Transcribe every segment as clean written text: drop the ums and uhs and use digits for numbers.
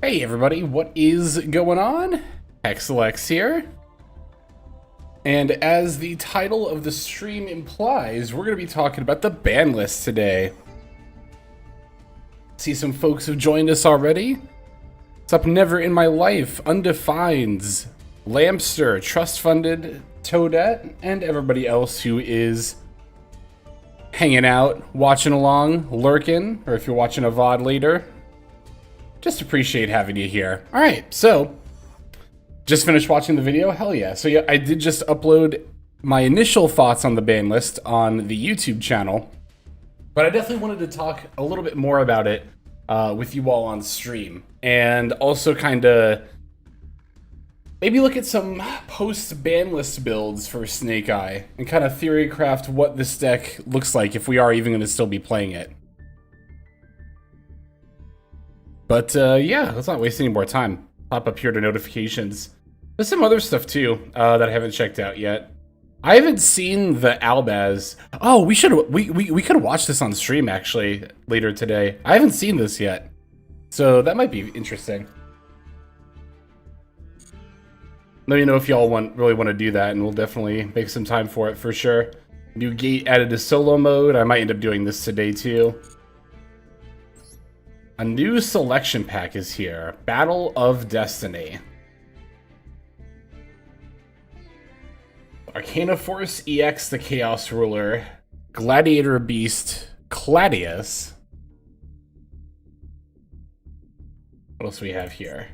Hey everybody, what is going on? Hexalex here. And as the title of the stream implies, we're going to be talking about the ban list today. See some folks have joined us already. What's up, Never in My Life, Undefines, Lampster, Trust Funded, Toadette, and everybody else who is hanging out, watching along, lurking, or if you're watching a VOD later, Just appreciate having you here. All right, so just finished watching the video. Hell yeah. So yeah, I did just upload my initial thoughts on the ban list on the YouTube channel, but I definitely wanted to talk a little bit more about it with you all on stream, and also kind of maybe look at some post-ban list builds for Snake Eye and kind of theory craft what this deck looks like if we are even going to still be playing it. But yeah, let's not waste any more time. Pop up here to notifications. There's some other stuff too that I haven't checked out yet. I haven't seen the Albaz. Oh, we could watch this on stream actually later today. I haven't seen this yet, so that might be interesting. Let me know if y'all really want to do that, and we'll definitely make some time for it for sure. New gate added to solo mode. I might end up doing this today too. A new selection pack is here. Battle of Destiny. Arcana Force EX, the Chaos Ruler. Gladiator Beast, Cladius. What else do we have here?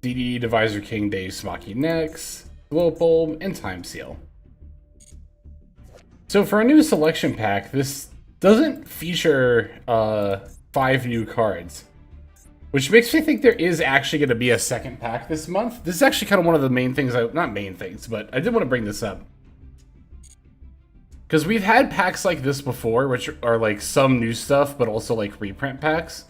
DD, Divisor King, Deus Machina Nex, Global, and Time Seal. So for a new selection pack, this doesn't feature 5 new cards, which makes me think there is actually going to be a second pack this month. This is actually kind of one of the main things, not main things, but I did want to bring this up. Because we've had packs like this before, which are like some new stuff, but also like reprint packs.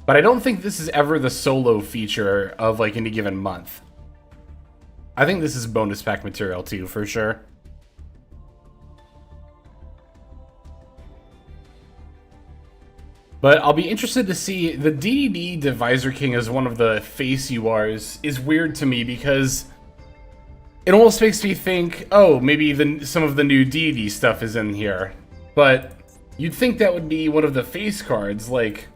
But I don't think this is ever the solo feature of like any given month. I think this is bonus pack material too, for sure. But I'll be interested to see the DDD Divisor King as one of the face URs is weird to me because it almost makes me think, oh, maybe some of the new DD stuff is in here. But you'd think that would be one of the face cards, like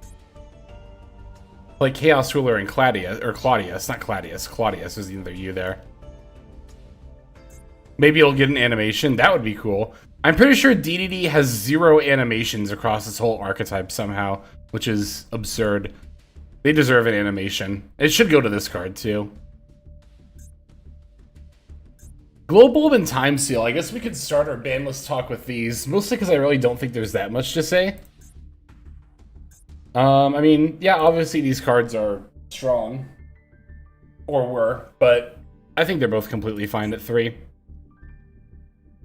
Chaos Ruler and Claudius, not Claudius. Claudius is either you there. Maybe it'll get an animation. That would be cool. I'm pretty sure DDD has 0 animations across this whole archetype somehow, which is absurd. They deserve an animation. It should go to this card too. Global and Time Seal. I guess we could start our ban list talk with these, mostly because I really don't think there's that much to say. I mean, yeah, obviously these cards are strong, or were, but I think they're both completely fine at 3.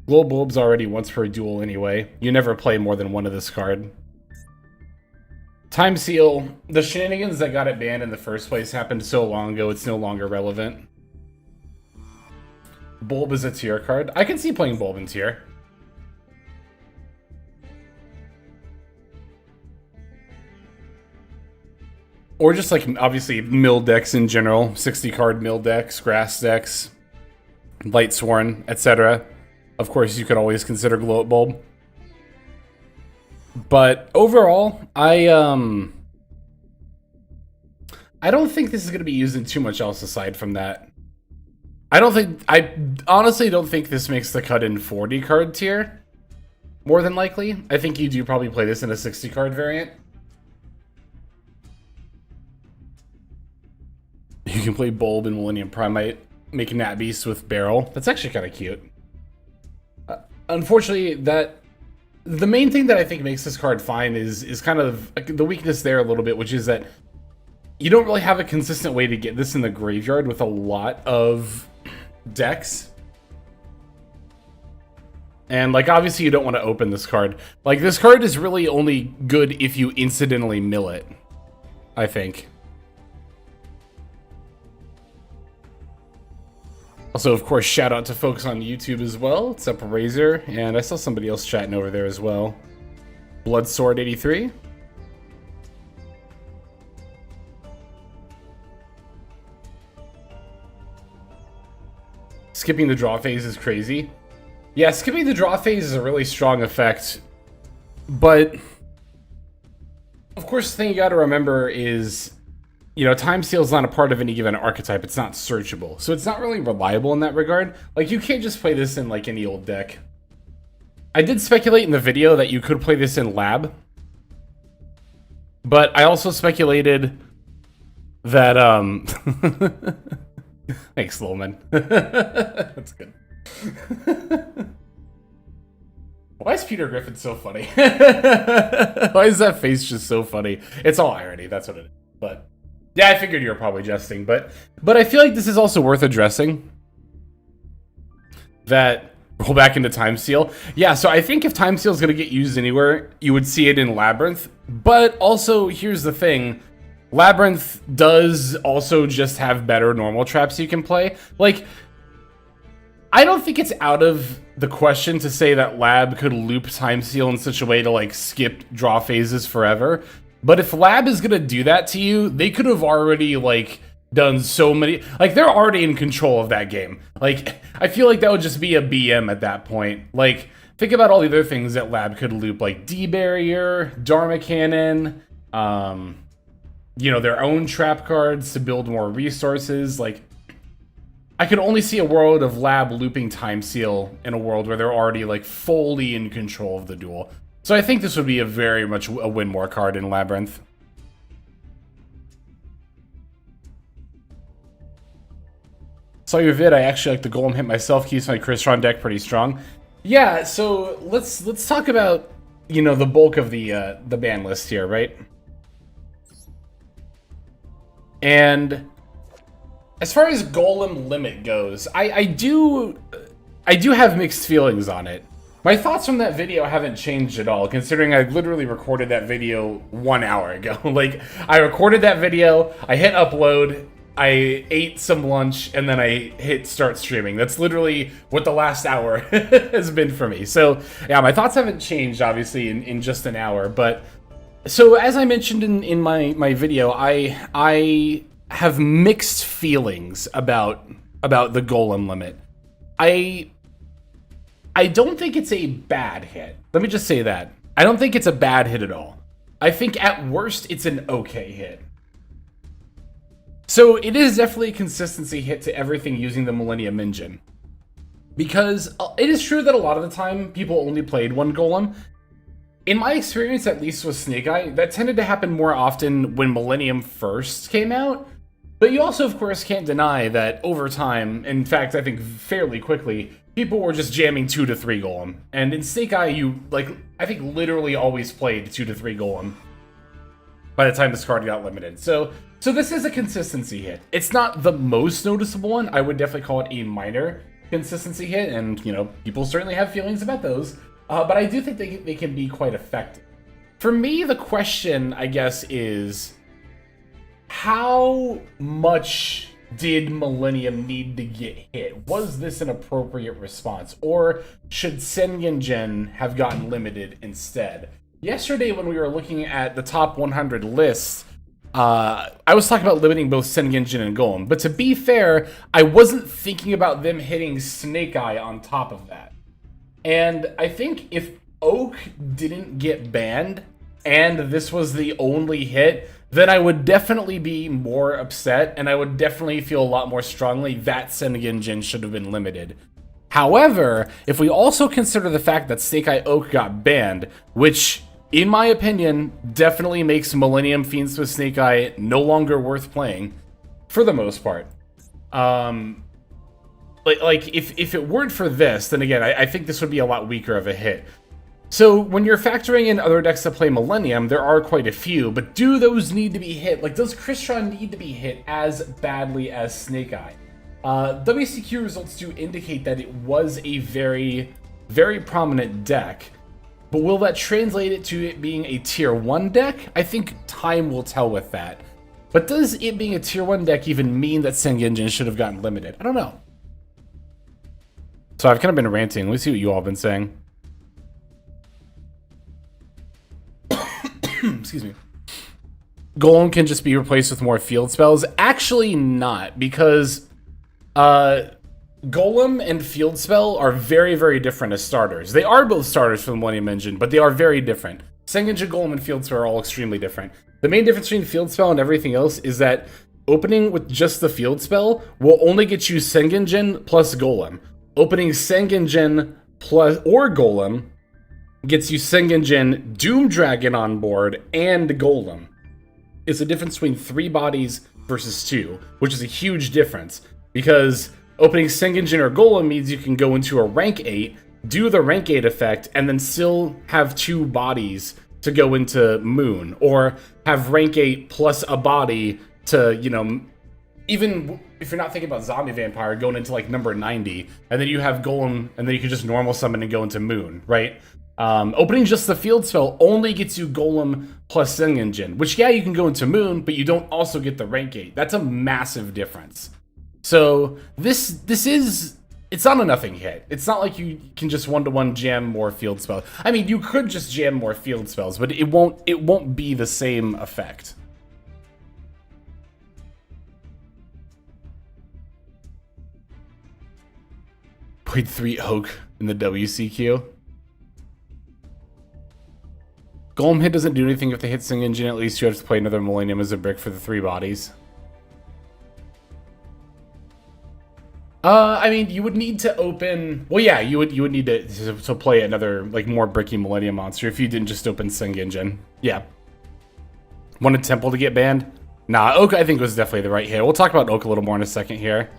Globulb's already once per duel anyway. You never play more than one of this card. Time Seal, the shenanigans that got it banned in the first place happened so long ago, it's no longer relevant. Bulb is a tier card. I can see playing Bulb in tier. Or just like, obviously, mill decks in general. 60 card mill decks, grass decks, Light Sworn, etc. Of course, you could always consider Gloat Bulb. But overall, I don't think this is going to be used in too much else aside from that. I honestly don't think this makes the cut in 40 card tier. More than likely. I think you do probably play this in a 60 card variant. You can play Bulb and Millennium Primate, make Nat Beast with Barrel. That's actually kind of cute. Unfortunately, the main thing that I think makes this card fine is kind of the weakness there a little bit, which is that you don't really have a consistent way to get this in the graveyard with a lot of decks. And like, obviously you don't want to open this card. Like, this card is really only good if you incidentally mill it, I think. Also, of course, shout out to folks on YouTube as well. What's up, Razor? And I saw somebody else chatting over there as well. Bloodsword 83. Skipping the draw phase is crazy. Yeah, skipping the draw phase is a really strong effect. But, of course, the thing you gotta remember is, you know, Time Seal is not a part of any given archetype. It's not searchable. So it's not really reliable in that regard. Like, you can't just play this in, like, any old deck. I did speculate in the video that you could play this in Lab. But I also speculated that thanks, Lowman. That's good. Why is Peter Griffin so funny? Why is that face just so funny? It's all irony, that's what it is. But yeah, I figured you were probably jesting, but I feel like this is also worth addressing. That roll back into Time Seal. Yeah, so I think if Time Seal is going to get used anywhere, you would see it in Labyrinth. But also, here's the thing. Labyrinth does also just have better normal traps you can play. Like, I don't think it's out of the question to say that Lab could loop Time Seal in such a way to, like, skip draw phases forever. But if Lab is going to do that to you, they could have already, like, done so many... Like, they're already in control of that game. Like, I feel like that would just be a BM at that point. Like, think about all the other things that Lab could loop, like D-Barrier, Dharma Cannon, you know, their own trap cards to build more resources. Like, I could only see a world of Lab looping Time Seal in a world where they're already, like, fully in control of the duel. So I think this would be a very much a win more card in Labyrinth. Saw your vid, I actually like the Golem hit myself, keeps my Crystron deck pretty strong. Yeah, so let's talk about, you know, the bulk of the ban list here, right? And as far as Golem limit goes, I do have mixed feelings on it. My thoughts from that video haven't changed at all, considering I literally recorded that video 1 hour ago. Like, I recorded that video, I hit upload, I ate some lunch, and then I hit start streaming. That's literally what the last hour has been for me. So, yeah, my thoughts haven't changed, obviously, in just an hour. But, so, as I mentioned in my video, I have mixed feelings about the Golem limit. I don't think it's a bad hit. Let me just say that. I don't think it's a bad hit at all. I think, at worst, it's an okay hit. So it is definitely a consistency hit to everything using the Millennium Engine. Because it is true that a lot of the time, people only played one Golem. In my experience, at least with Snake Eye, that tended to happen more often when Millennium first came out. But you also, of course, can't deny that over time, in fact, I think fairly quickly, people were just jamming 2 to 3 Golem. And in Snake Eye, you, like, I think literally always played 2 to 3 Golem by the time this card got limited. So this is a consistency hit. It's not the most noticeable one. I would definitely call it a minor consistency hit, and, you know, people certainly have feelings about those. But I do think they can be quite effective. For me, the question, I guess, is how much did Millennium need to get hit? Was this an appropriate response? Or should Sengenjen have gotten limited instead? Yesterday, when we were looking at the top 100 lists, I was talking about limiting both Sengenjen and Golem. But to be fair, I wasn't thinking about them hitting Snake Eye on top of that. And I think if Oak didn't get banned, and this was the only hit, then I would definitely be more upset, and I would definitely feel a lot more strongly that Sengenjen should have been limited. However, if we also consider the fact that Snake Eye Oak got banned, which, in my opinion, definitely makes Millennium Fiendsmith Snake Eye no longer worth playing, for the most part. Like if it weren't for this, then again, I think this would be a lot weaker of a hit. So when you're factoring in other decks that play Millennium, there are quite a few, but do those need to be hit? Like, does Crystron need to be hit as badly as Snake Eye? WCQ results do indicate that it was a very, very prominent deck, but will that translate it to it being a tier 1 deck? I think time will tell with that. But does it being a tier 1 deck even mean that Sengenjen should have gotten limited? I don't know. So I've kind of been ranting. Let's see what you all have been saying. Excuse me. Golem can just be replaced with more field spells? Actually not, because Golem and Field Spell are very, very different as starters. They are both starters for the Millennium Engine, but they are very different. Sengenjen, Golem, and Field Spell are all extremely different. The main difference between Field Spell and everything else is that opening with just the Field Spell will only get you Sengenjen plus Golem. Opening Sengenjen plus or Golem gets you Sengenjen, Doom Dragon on board, and Golem. It's the difference between 3 bodies versus 2, which is a huge difference, because opening Sengenjin or Golem means you can go into a rank 8, do the rank 8 effect, and then still have 2 bodies to go into Moon, or have rank 8 plus a body to, you know, even if you're not thinking about Zombie Vampire, going into like number 90, and then you have Golem, and then you can just normal summon and go into Moon, right? Opening just the field spell only gets you Golem plus Sengenjin, which, yeah, you can go into Moon, but you don't also get the rank 8. That's a massive difference. So this is, it's not a nothing hit. It's not like you can just one-to-one jam more field spells. I mean, you could just jam more field spells, but it won't be the same effect. Played 3 Oak in the WCQ. Golem hit doesn't do anything if they hit Sengenjin. At least you have to play another Millennium as a brick for the 3 bodies. I mean, you would need to open... Well, yeah, you would need to play another, like, more bricky Millennium monster if you didn't just open Sengenjin. Yeah. Wanted Temple to get banned? Nah, Oak, I think, was definitely the right hit. We'll talk about Oak a little more in a second here.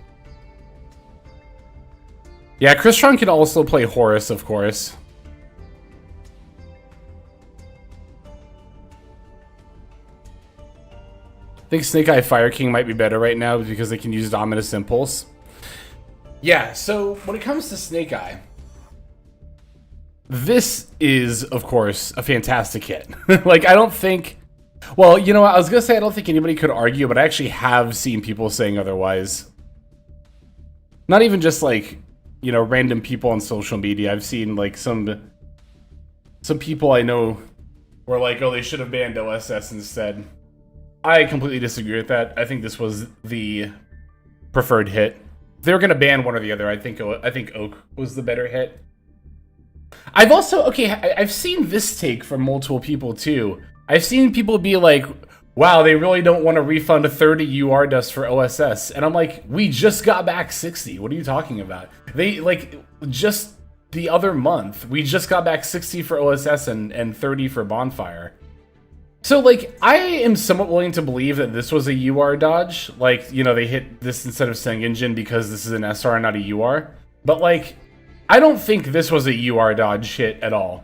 Yeah, Crystron can also play Horus, of course. I think Snake Eye Fire King might be better right now because they can use Dominus Impulse. Yeah, so when it comes to Snake Eye, this is, of course, a fantastic hit. Like, I don't think... Well, you know what? I was going to say I don't think anybody could argue, but I actually have seen people saying otherwise. Not even just, like, you know, random people on social media. I've seen, like, some people I know were like, oh, they should have banned OSS instead. I completely disagree with that. I think this was the preferred hit. If they were going to ban one or the other, I think Oak was the better hit. I've also... Okay, I've seen this take from multiple people, too. I've seen people be like, wow, they really don't want to refund 30 UR dust for OSS. And I'm like, we just got back 60. What are you talking about? They, like, just the other month, we just got back 60 for OSS and 30 for Bonfire. So, like, I am somewhat willing to believe that this was a UR dodge. Like, you know, they hit this instead of Sengenjin because this is an SR and not a UR. But, like, I don't think this was a UR dodge hit at all.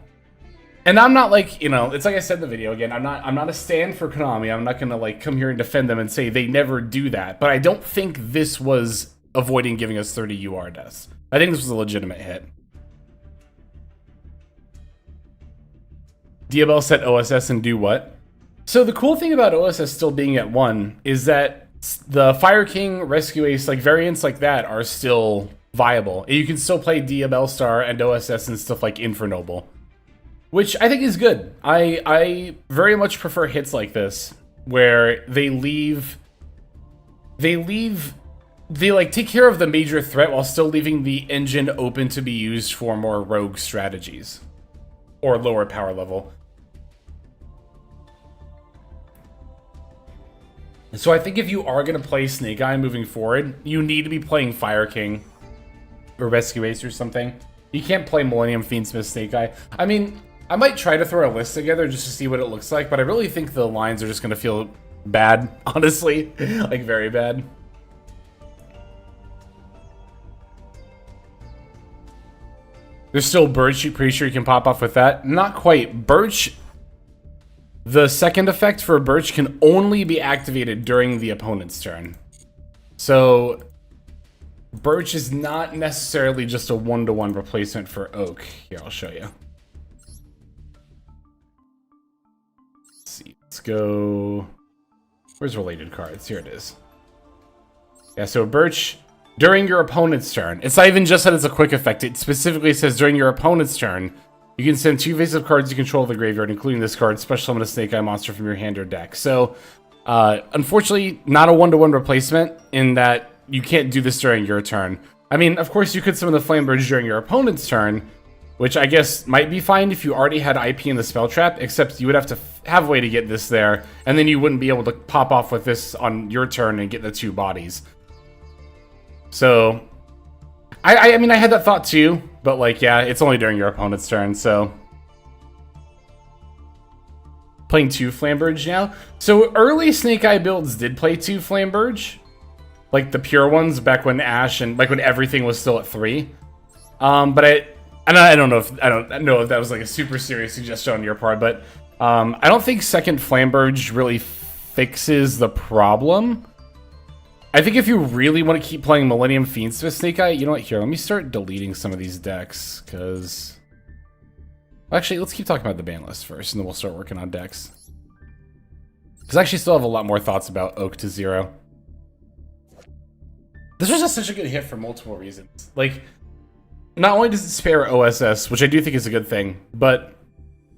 And I'm not like, you know, it's like I said in the video again, I'm not a stand for Konami. I'm not gonna like come here and defend them and say they never do that. But I don't think this was avoiding giving us 30 UR deaths. I think this was a legitimate hit. Diabel set OSS and do what? So the cool thing about OSS still being at 1 is that the Fire King, Rescue Ace, like variants like that are still viable. You can still play Diabel Star and OSS and stuff like Infernoble, which I think is good. I very much prefer hits like this where they like take care of the major threat while still leaving the engine open to be used for more rogue strategies or lower power level. So I think if you are going to play Snake Eye moving forward, you need to be playing Fire King or Rescue Ace or something. You can't play Millennium, Fiendsmith, Snake Eye. I mean, I might try to throw a list together just to see what it looks like, but I really think the lines are just going to feel bad, honestly. Like, very bad. There's still Birch, you're pretty sure you can pop off with that? Not quite. Birch... The second effect for Birch can only be activated during the opponent's turn. So, Birch is not necessarily just a one-to-one replacement for Oak. Here, I'll show you. Let's see. Let's go... Where's related cards? Here it is. Yeah, so Birch, during your opponent's turn. It's not even just that it's a quick effect. It specifically says during your opponent's turn, you can send 2 face-up cards you control the graveyard, including this card, special summon a Snake Eye monster from your hand or deck. So, unfortunately, not a one-to-one replacement in that you can't do this during your turn. I mean, of course, you could summon the Flame Bridge during your opponent's turn, which I guess might be fine if you already had IP in the spell trap, except you would have to have a way to get this there, and then you wouldn't be able to pop off with this on your turn and get the 2 bodies. So, I mean, I had that thought too, but like, yeah, it's only during your opponent's turn, so. playing 2 Flamberge now. So early Snake Eye builds did play 2 Flamberge, like the pure ones back when Ash and like when everything was still at 3. But I don't know if that was like a super serious suggestion on your part, but I don't think second Flamberge really fixes the problem. I think if you really want to keep playing Millennium Fiendsmith Snake Eye, you know what? Here, let me start deleting some of these decks, because... Actually, let's keep talking about the ban list first, and then we'll start working on decks. Because I actually still have a lot more thoughts about Oak to 0. This was just such a good hit for multiple reasons. Like, not only does it spare OSS, which I do think is a good thing, but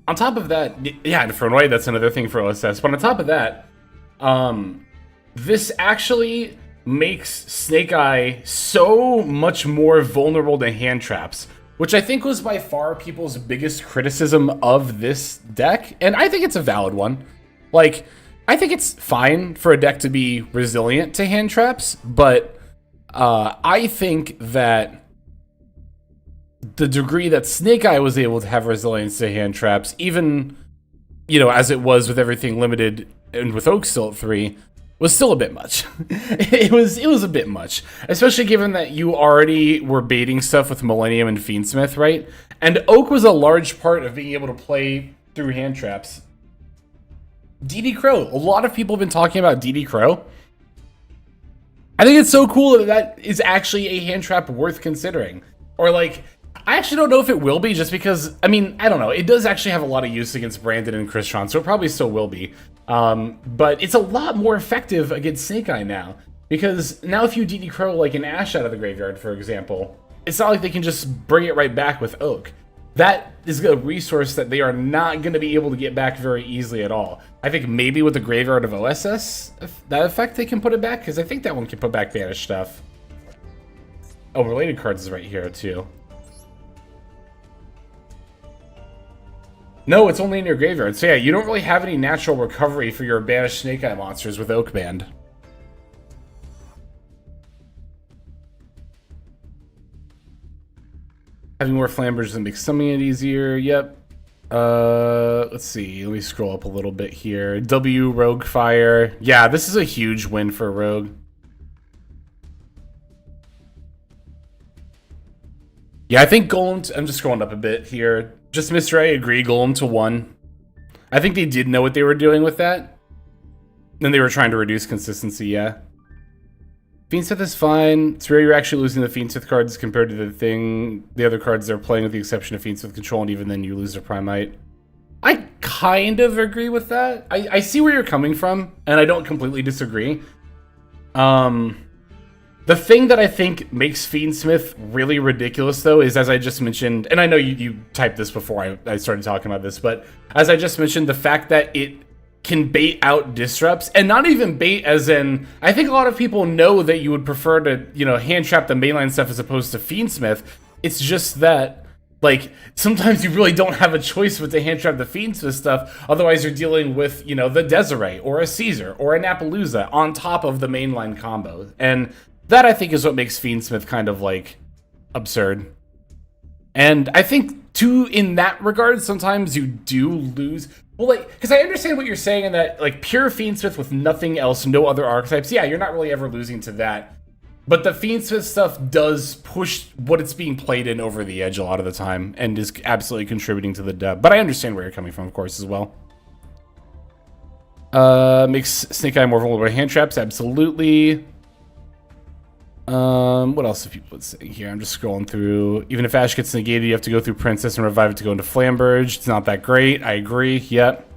on top of that, yeah, and for a way, that's another thing for OSS, but on top of that, this actually makes Snake Eye so much more vulnerable to hand traps, which I think was by far people's biggest criticism of this deck, and I think it's a valid one. Like, I think it's fine for a deck to be resilient to hand traps, but I think that the degree that Snake Eye was able to have resilience to hand traps, even, you know, as it was with everything limited and with Oak still at 3, was still a bit much. it was a bit much, especially given that you already were baiting stuff with Millennium and Fiendsmith, right? And Oak was a large part of being able to play through hand traps. DD Crow. A lot of people have been talking about DD Crow. I think it's so cool that that is actually a hand trap worth considering. Or like, I actually don't know if it will be, just because, I mean, I don't know. It does actually have a lot of use against Brandon and Crystron, so it probably still will be. But it's a lot more effective against Snake Eye now. Because now if you DD Crow like an Ash out of the graveyard, for example, it's not like they can just bring it right back with Oak. That is a resource that they are not going to be able to get back very easily at all. I think maybe with the graveyard of OSS, that effect they can put it back, because I think that one can put back banished stuff. Oh, related cards is right here too. No, it's only in your graveyard. So yeah, you don't really have any natural recovery for your banished Snake Eye monsters with Oak Band. Having more Flamberges makes summoning it easier. Yep. Let's see. Let me scroll up a little bit here. W Rogue Fire. Yeah, this is a huge win for Rogue. Yeah, I think Golem... I'm just scrolling up a bit here. Just Mr. I agree, Golem to 1. I think they did know what they were doing with that. Then they were trying to reduce consistency, yeah. Fiendsmith is fine. It's rare you're actually losing the Fiendsmith cards compared to the other cards they're playing, with the exception of Fiendsmith Control, and even then you lose their Primite. I kind of agree with that. I see where you're coming from, and I don't completely disagree. The thing that I think makes Fiendsmith really ridiculous, though, is, as I just mentioned, and I know you typed this before I started talking about this, but as I just mentioned, the fact that it can bait out disrupts, and not even bait as in, I think a lot of people know that you would prefer to, you know, hand trap the mainline stuff as opposed to Fiendsmith. It's just that, like, sometimes you really don't have a choice but to hand trap the Fiendsmith stuff, otherwise you're dealing with, you know, the Desiree, or a Caesar, or a Napalooza on top of the mainline combo. And that, I think, is what makes Fiendsmith kind of, like, absurd. And I think, too, in that regard, sometimes you do lose... Well, like, because I understand what you're saying in that, like, pure Fiendsmith with nothing else, no other archetypes, yeah, you're not really ever losing to that. But the Fiendsmith stuff does push what it's being played in over the edge a lot of the time, and is absolutely contributing to the dub. But I understand where you're coming from, of course, as well. Makes Snake Eye more vulnerable to hand traps, absolutely. What else have people been saying here? I'm just scrolling through. Even if Ash gets negated, you have to go through Princess and revive it to go into Flamberge. It's not that great. I agree. Yep.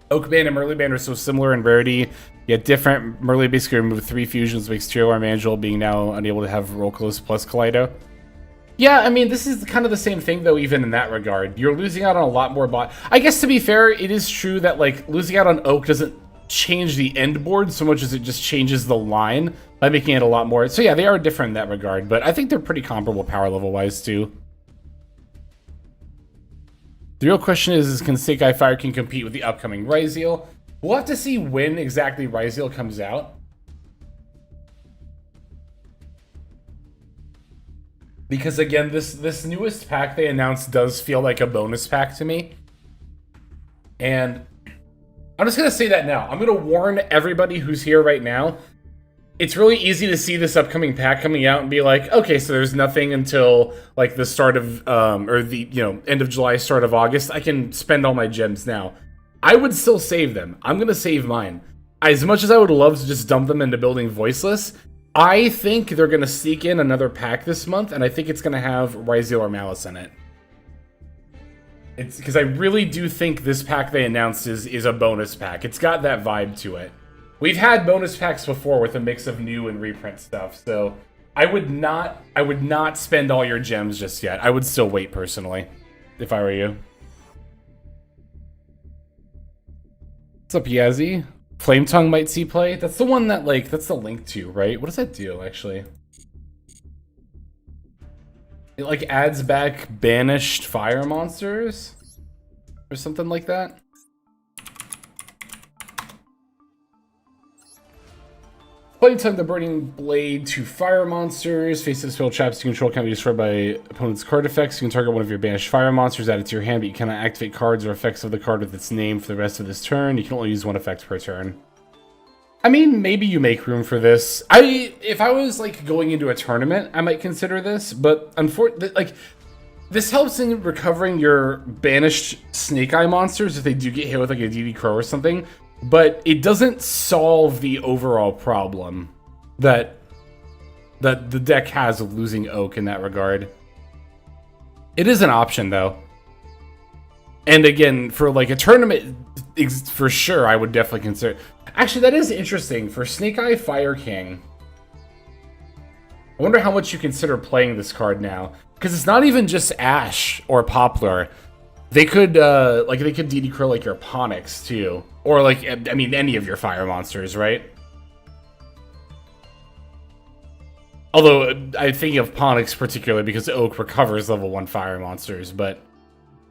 Oak Band and Merly Band are so similar in rarity, yet different. Merly basically removed 3 fusions, makes Trio Arm Angel being now unable to have Rolkalos plus Kaleido. Yeah, I mean, this is kind of the same thing, though, even in that regard. You're losing out on a lot more bot. I guess, to be fair, it is true that, like, losing out on Oak doesn't change the end board so much as it just changes the line by making it a lot more. So yeah, they are different in that regard, but I think they're pretty comparable power level wise too. The real question is can Snake Eye Fire can compete with the upcoming Ryzeal? We'll have to see when exactly Ryzeal comes out. Because again, this newest pack they announced does feel like a bonus pack to me. And I'm just gonna say that now. I'm gonna warn everybody who's here right now. It's really easy to see this upcoming pack coming out and be like, okay, so there's nothing until like the start of or the end of July, start of August. I can spend all my gems now. I would still save them. I'm gonna save mine. As much as I would love to just dump them into building Voiceless, I think they're gonna sneak in another pack this month, and I think it's gonna have Ryzeal or Malice in it. It's because I really do think this pack they announced is a bonus pack. It's got that vibe to it. We've had bonus packs before with a mix of new and reprint stuff, so I would not spend all your gems just yet. I would still wait personally, if I were you. What's up, Yazzie? Flame Tongue might see play. That's the one that that's the link to, right? What does that do actually? It adds back banished fire monsters or something like that. Flame Tongue, the Burning Blade to fire monsters. Face of spell traps you control can't be destroyed by opponent's card effects. You can target one of your banished fire monsters, add it to your hand, but you cannot activate cards or effects of the card with its name for the rest of this turn. You can only use one effect per turn. I mean, maybe you make room for this. If I was going into a tournament, I might consider this, but unfortunately, this helps in recovering your banished Snake Eye monsters if they do get hit with a DD Crow or something. But it doesn't solve the overall problem that the deck has of losing Oak in that regard. It is an option, though. And again, for a tournament, for sure, I would definitely consider. Actually, that is interesting. For Snake Eye Fire King, I wonder how much you consider playing this card now. Because it's not even just Ash or Poplar. They could, they could DD Crow your Ponix, too. Or, I mean, any of your fire monsters, right? Although, I think of Ponix particularly because Oak recovers level 1 fire monsters, but...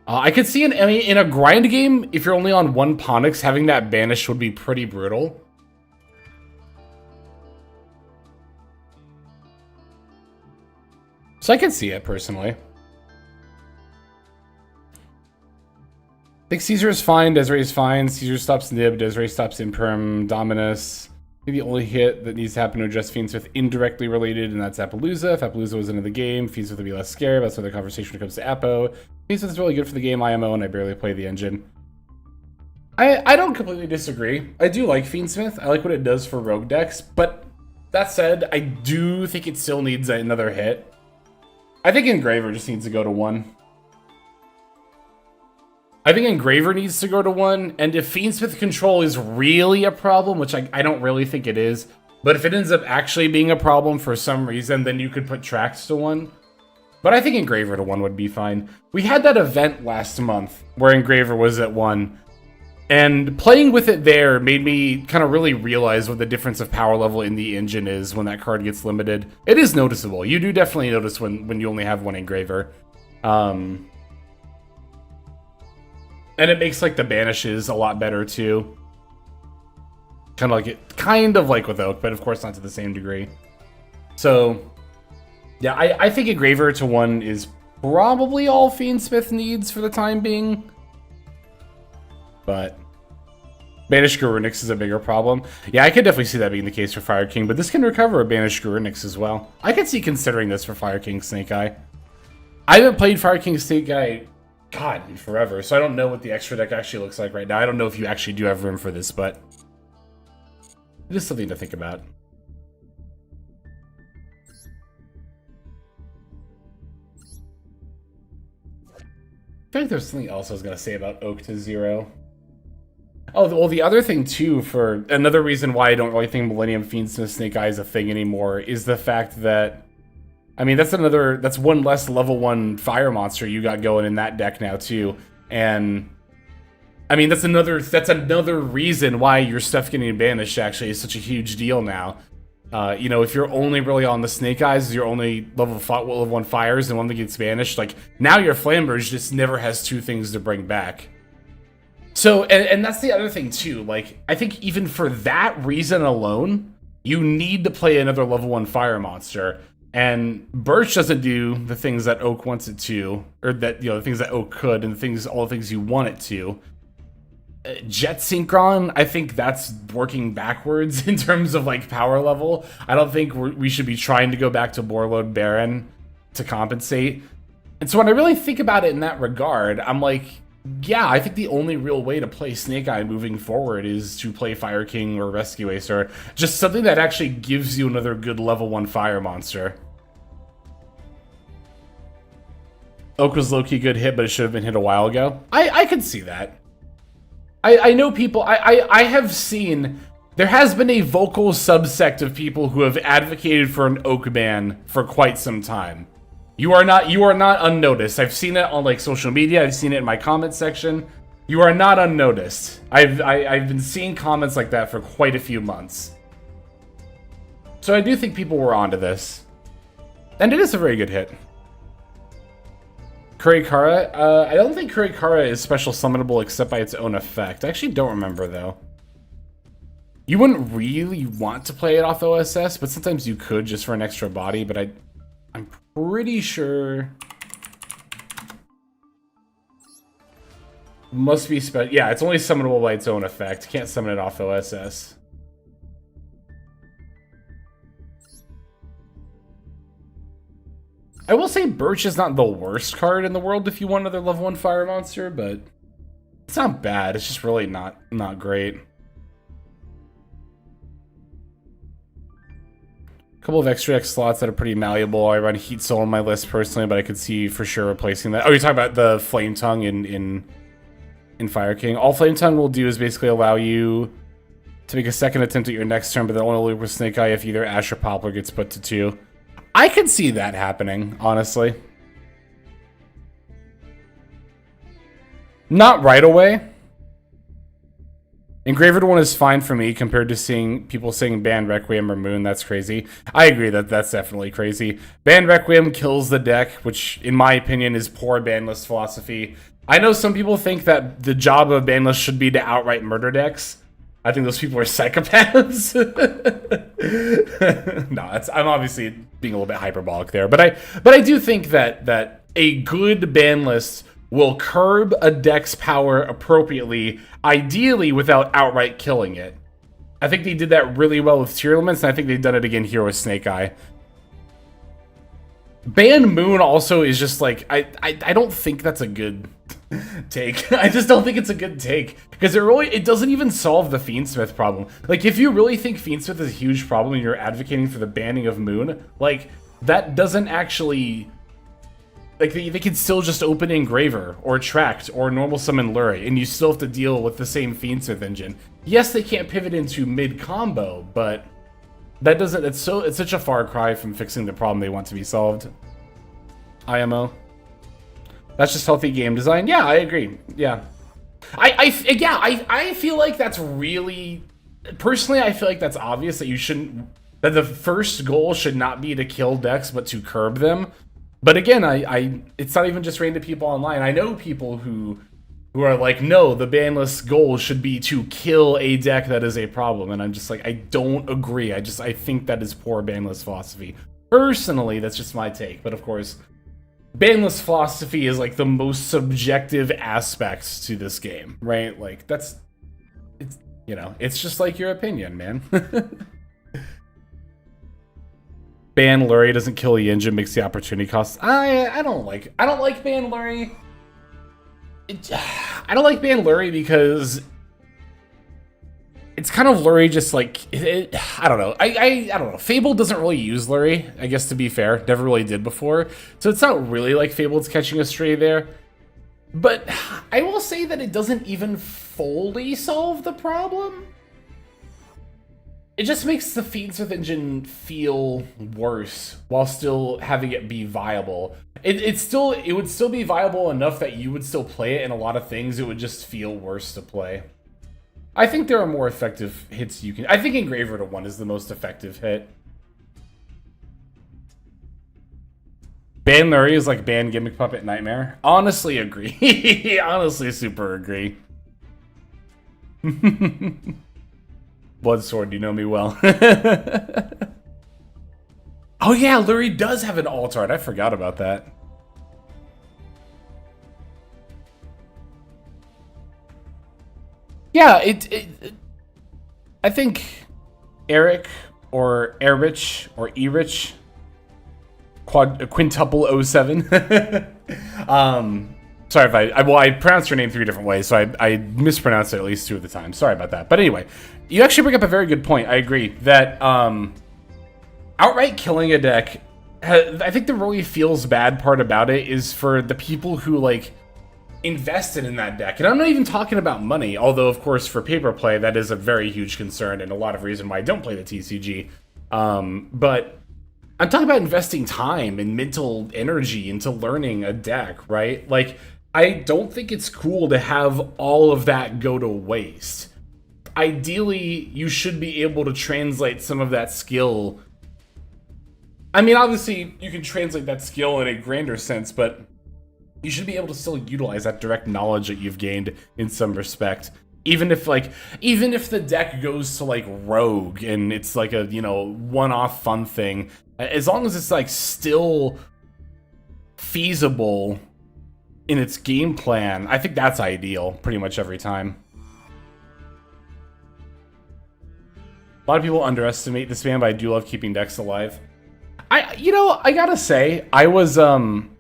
I could see in a grind game, if you're only on one Ponix, having that banished would be pretty brutal. So I can see it, personally. I think Caesar is fine, Desiree is fine. Caesar stops Nib, Desiree stops Imperm, Dominus. I think the only hit that needs to happen to address Fiendsmith indirectly related, and that's Appaloosa. If Appaloosa was into the game, Fiendsmith would be less scary. That's why the conversation when it comes to Appo. Fiendsmith is really good for the game IMO, and I barely play the engine. I don't completely disagree. I do like Fiendsmith. I like what it does for rogue decks, but that said, I do think it still needs another hit. I think Engraver just needs to go to 1. I think Engraver needs to go to 1, and if Fiendsmith control is really a problem, which I don't really think it is, but if it ends up actually being a problem for some reason, then you could put Trax to 1. But I think Engraver to 1 would be fine. We had that event last month where Engraver was at 1, and playing with it there made me kind of really realize what the difference of power level in the engine is when that card gets limited. It is noticeable. You do definitely notice when you only have 1 Engraver. And it makes the banishes a lot better too. Kind of like with Oak, but of course not to the same degree. So yeah, I think Engraver to 1 is probably all Fiendsmith needs for the time being. But Banished Garunix is a bigger problem. Yeah, I could definitely see that being the case for Fire King, but this can recover a Banished Garunix as well. I could see considering this for Fire King Snake Eye. I haven't played Fire King Snake Eye in forever, so I don't know what the extra deck actually looks like right now. I don't know if you actually do have room for this, but it is something to think about. I feel like there's something else I was going to say about Oak to 0. Oh, well, the other thing, too, for another reason why I don't really think Millennium Fiendsmith Snake Eye is a thing anymore, is the fact that, I mean, that's one less level 1 fire monster you got going in that deck now, too. And, I mean, that's another reason why your stuff getting banished actually is such a huge deal now. If you're only really on the Snake Eyes, you're only level 1 fires and one that gets banished, now your Flamberge just never has 2 things to bring back. So, and that's the other thing too, I think even for that reason alone, you need to play another level 1 fire monster, and Birch doesn't do the things that Oak wants it to, or that, the things that Oak could, and all the things you want it to. Jet Synchron, I think that's working backwards in terms of like power level. I don't think we should be trying to go back to Warlord Baron to compensate. And so when I really think about it in that regard, I'm like, yeah, I think the only real way to play Snake Eye moving forward is to play Fire King or Rescue Ace, or just something that actually gives you another good level 1 fire monster. Oak was low-key good hit, but it should have been hit a while ago. I could see that. I know people, I have seen, there has been a vocal subsect of people who have advocated for an Oak ban for quite some time. You are not unnoticed. I've seen it on like social media. I've seen it in my comment section. You are not unnoticed. I've been seeing comments like that for quite a few months. So I do think people were onto this. And it is a very good hit. Kurikara? I don't think Kurikara is special summonable except by its own effect. I actually don't remember though. You wouldn't really want to play it off OSS, but sometimes you could just for an extra body, but I'm pretty sure must be yeah, it's only summonable by its own effect. Can't summon it off OSS. I will say Birch is not the worst card in the world if you want another level 1 fire monster, but it's not bad. It's just really not great. Couple of extra X slots that are pretty malleable. I run Heat Soul on my list personally, but I could see for sure replacing that. Oh, you're talking about the Flame Tongue in Fire King. All Flame Tongue will do is basically allow you to make a second attempt at your next turn, but then only with Snake Eye if either Ash or Poplar gets put to 2. I could see that happening, honestly. Not right away. Engraved one is fine for me compared to seeing people saying ban Requiem or Moon. That's crazy. I agree that that's definitely crazy. Ban Requiem kills the deck, which in my opinion is poor ban list philosophy. I know some people think that the job of ban list should be to outright murder decks. I think those people are psychopaths. No, I'm obviously being a little bit hyperbolic there, but I do think that a good ban list will curb a deck's power appropriately, ideally without outright killing it. I think they did that really well with Tier Elements, and I think they've done it again here with Snake Eye. Ban Moon also is just like, I don't think that's a good take. I just don't think it's a good take. Because it doesn't even solve the Fiendsmith problem. Like, if you really think Fiendsmith is a huge problem and you're advocating for the banning of Moon, like, that doesn't actually... Like, they can still just open Engraver, or Tract, or normal summon Lurie, and you still have to deal with the same Fiendsmith engine. Yes, they can't pivot into mid-combo, but that doesn't... It's such a far cry from fixing the problem they want to be solved. IMO. That's just healthy game design. Yeah, I agree. Yeah. I feel like that's really... Personally, I feel like that's obvious that you shouldn't... That the first goal should not be to kill decks, but to curb them. But again, it's not even just random people online. I know people who are like, no, the banless goal should be to kill a deck that is a problem. And I'm just like, I don't agree. I think that is poor banless philosophy. Personally, that's just my take. But of course, banless philosophy is like the most subjective aspects to this game, right? Like it's just like your opinion, man. Ban Lurie doesn't kill the engine, makes the opportunity cost. I don't like Ban Lurie. I don't like Ban Lurie because it's kind of Lurie just like I don't know. I don't know. Fable doesn't really use Lurie, I guess, to be fair. Never really did before. So it's not really like Fable's catching a stray there. But I will say that it doesn't even fully solve the problem. It just makes the Fiendsmith engine feel worse while still having it be viable. It would still be viable enough that you would still play it in a lot of things. It would just feel worse to play. I think there are more effective hits you can... I think Engraver to 1 is the most effective hit. Ban Lurie is like ban Gimmick Puppet Nightmare. Honestly agree. Honestly super agree. Bloodsword, you know me well. Oh yeah, Lurie does have an alt art. I forgot about that. Yeah, I think Eric or Erich or Erich quintuple '07. Sorry if I pronounced your name 3 different ways, so I mispronounced it at least 2 at the time. Sorry about that. But anyway, you actually bring up a very good point. I agree that outright killing a deck, I think the really feels bad part about it is for the people who like invested in that deck. And I'm not even talking about money, although of course for paper play that is a very huge concern and a lot of reason why I don't play the TCG. But I'm talking about investing time and mental energy into learning a deck, right? Like, I don't think it's cool to have all of that go to waste. Ideally, you should be able to translate some of that skill. I mean, obviously, you can translate that skill in a grander sense, but you should be able to still utilize that direct knowledge that you've gained in some respect. Even if the deck goes to like rogue and it's like a, you know, one-off fun thing, as long as it's like still feasible in its game plan, I think that's ideal pretty much every time. A lot of people underestimate this man, but I do love keeping decks alive. I gotta say, I was on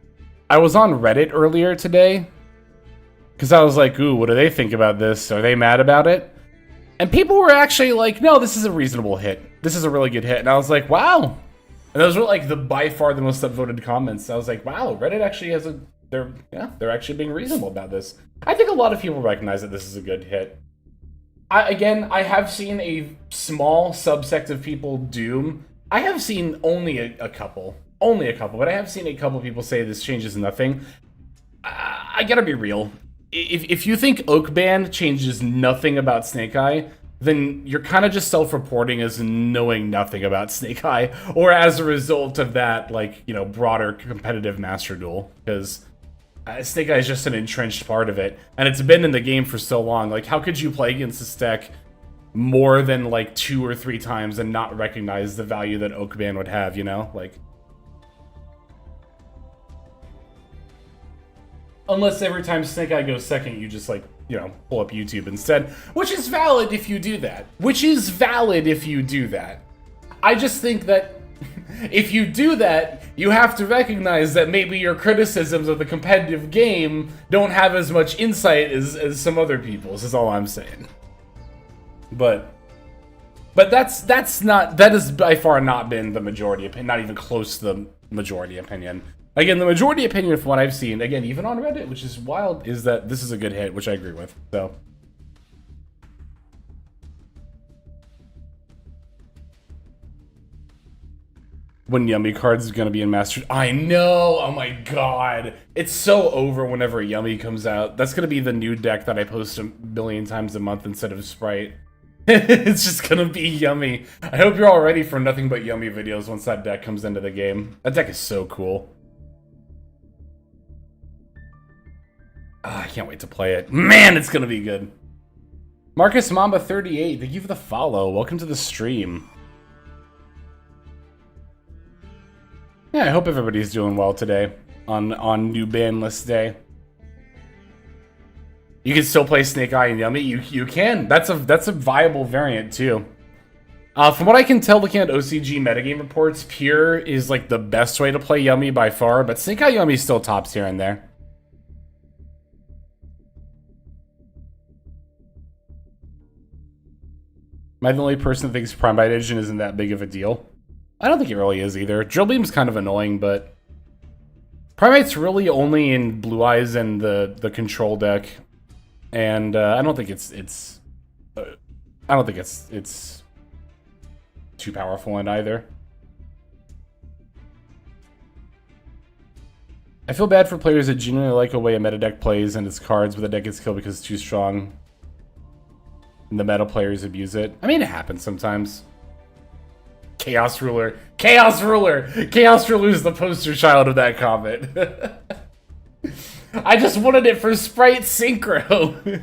Reddit earlier today, because I was like, ooh, what do they think about this? Are they mad about it? And people were actually like, no, this is a reasonable hit. This is a really good hit. And I was like, wow. And those were like by far the most upvoted comments. I was like, wow, Reddit actually has they're actually being reasonable about this. I think a lot of people recognize that this is a good hit. I have seen a small subsect of people doom. I have seen only a couple, but I have seen a couple people say this changes nothing. I gotta be real. If you think Oak Band changes nothing about Snake Eye, then you're kind of just self-reporting as knowing nothing about Snake Eye, or as a result of that, like, you know, broader competitive Master Duel, because Snake Eye is just an entrenched part of it, and it's been in the game for so long. Like, how could you play against this deck more than like 2 or 3 times and not recognize the value that Oak Band would have, you know? Like, unless every time Snake Eye goes second, you just, like, you know, pull up YouTube instead. Which is valid if you do that. I just think that if you do that, you have to recognize that maybe your criticisms of the competitive game don't have as much insight as some other people's, is all I'm saying. But that has by far not been the majority opinion, not even close to the majority opinion. Again, the majority opinion from what I've seen, again, even on Reddit, which is wild, is that this is a good hit, which I agree with, so. When Yummy cards is gonna be in Master... I know! Oh my god! It's so over whenever Yummy comes out. That's gonna be the new deck that I post a billion times a month instead of Sprite. It's just gonna be Yummy. I hope you're all ready for nothing but Yummy videos once that deck comes into the game. That deck is so cool. I can't wait to play it. Man, it's gonna be good. Marcus Mamba 38, thank you for the follow. Welcome to the stream. Yeah, I hope everybody's doing well today on new ban list day. You can still play Snake Eye and Yummy. You can. That's a viable variant too. From what I can tell, looking at OCG metagame reports, Pure is like the best way to play Yummy by far, but Snake Eye Yummy still tops here and there. Am I the only person that thinks Prime Edition isn't that big of a deal? I don't think it really is either. Drill Beam's kind of annoying, but Primate's really only in Blue Eyes and the control deck, and I don't think it's too powerful in either. I feel bad for players that genuinely like the way a meta deck plays and its cards, but the deck gets killed because it's too strong. And the meta players abuse it. I mean, it happens sometimes. Chaos Ruler. Chaos Ruler! Chaos Ruler is the poster child of that comment. I just wanted it for Sprite Synchro.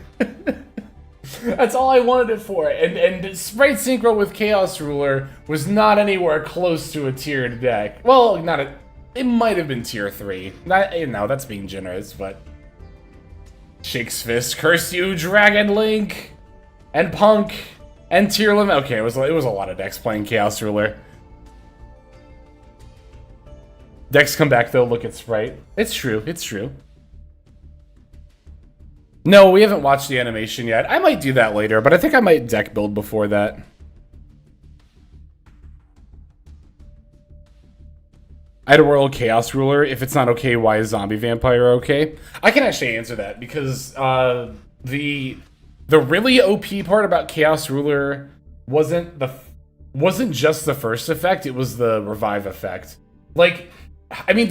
That's all I wanted it for. And Sprite Synchro with Chaos Ruler was not anywhere close to a tiered deck. Well, it might have been tier 3. No, that's being generous, but... Shakes Fist, curse you, Dragon Link! and Punk, and tier limit. Okay, it was a lot of decks playing Chaos Ruler. Decks come back though, look at Sprite. It's true, it's true. No, we haven't watched the animation yet. I might do that later, but I think I might deck build before that. Idleworld Chaos Ruler. If it's not okay, why is Zombie Vampire okay? I can actually answer that because the really OP part about Chaos Ruler wasn't just the first effect, it was the revive effect. Like, I mean,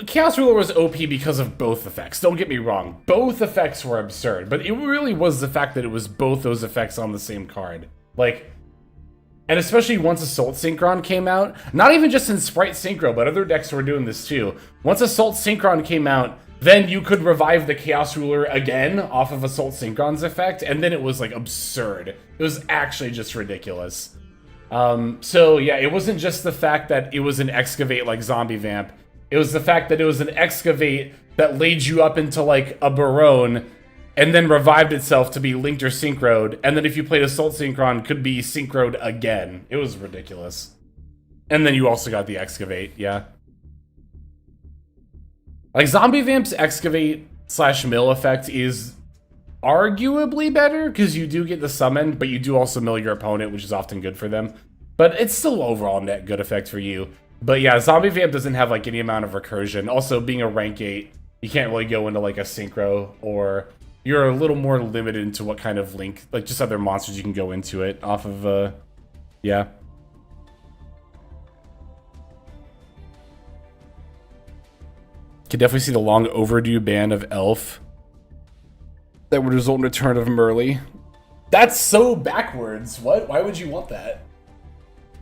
Chaos Ruler was OP because of both effects. Don't get me wrong. Both effects were absurd, but it really was the fact that it was both those effects on the same card. Like, and especially once Assault Synchron came out, not even just in Sprite Synchro, but other decks were doing this too. Once Assault Synchron came out, then you could revive the Chaos Ruler again off of Assault Synchron's effect, and then it was like absurd. It was actually just ridiculous. So yeah, it wasn't just the fact that it was an Excavate like Zombie Vamp. It was the fact that it was an Excavate that laid you up into like a Barone and then revived itself to be linked or synchroed, and then if you played Assault Synchron, could be synchroed again. It was ridiculous. And then you also got the Excavate, yeah. Like, Zombie Vamp's Excavate / mill effect is arguably better, because you do get the summon, but you do also mill your opponent, which is often good for them. But it's still overall net good effect for you. But yeah, Zombie Vamp doesn't have like any amount of recursion. Also, being a rank 8, you can't really go into like a synchro, or you're a little more limited into what kind of link, like just other monsters you can go into it off of, yeah. Could definitely see the long overdue ban of Elf that would result in return of Merly. That's so backwards. What? Why would you want that?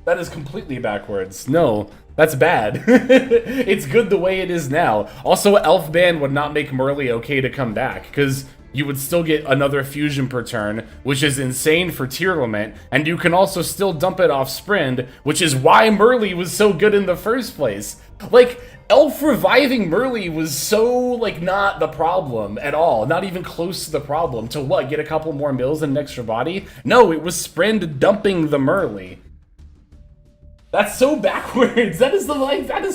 That is completely backwards. No, that's bad. It's good the way it is now. Also, Elf ban would not make Merly okay to come back, because you would still get another fusion per turn, which is insane for tier limit, and you can also still dump it off Sprind, which is why Merly was so good in the first place. Like, Elf reviving Merly was so, like, not the problem at all. Not even close to the problem. To what, get a couple more mills and an extra body? No, it was Sprind dumping the Merly. That's so backwards. That is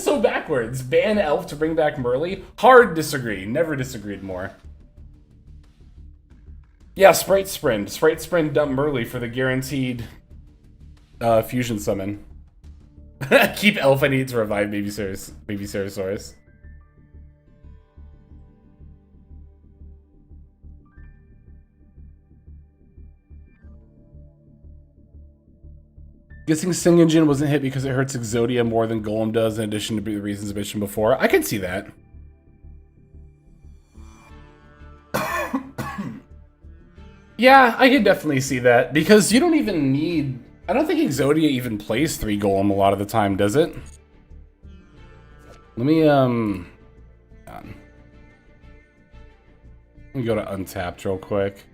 so backwards. Ban Elf to bring back Merly? Hard disagree. Never disagreed more. Yeah, Sprite Sprind. Sprite Sprind dump Merly for the guaranteed fusion summon. Keep Elf, I need to revive Baby Ceratosaurus. Guessing Sing Engine wasn't hit because it hurts Exodia more than Golem does, in addition to the reasons mentioned before. I can see that. Yeah, I can definitely see that, because you don't even need... I don't think Exodia even plays 3 Golem a lot of the time, does it? Let me, Let me go to Untapped real quick.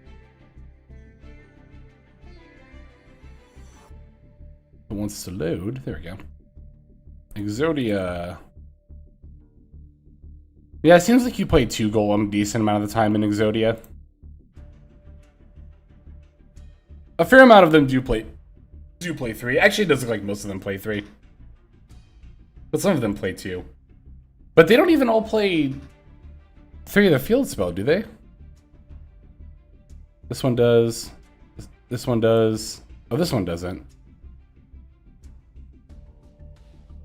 It wants to load. There we go. Exodia. Yeah, it seems like you play 2 Golem a decent amount of the time in Exodia. A fair amount of them do play 3. Actually, it does look like most of them play 3. But some of them play 2. But they don't even all play 3 of the field spell, do they? This one does. This one does. Oh, this one doesn't.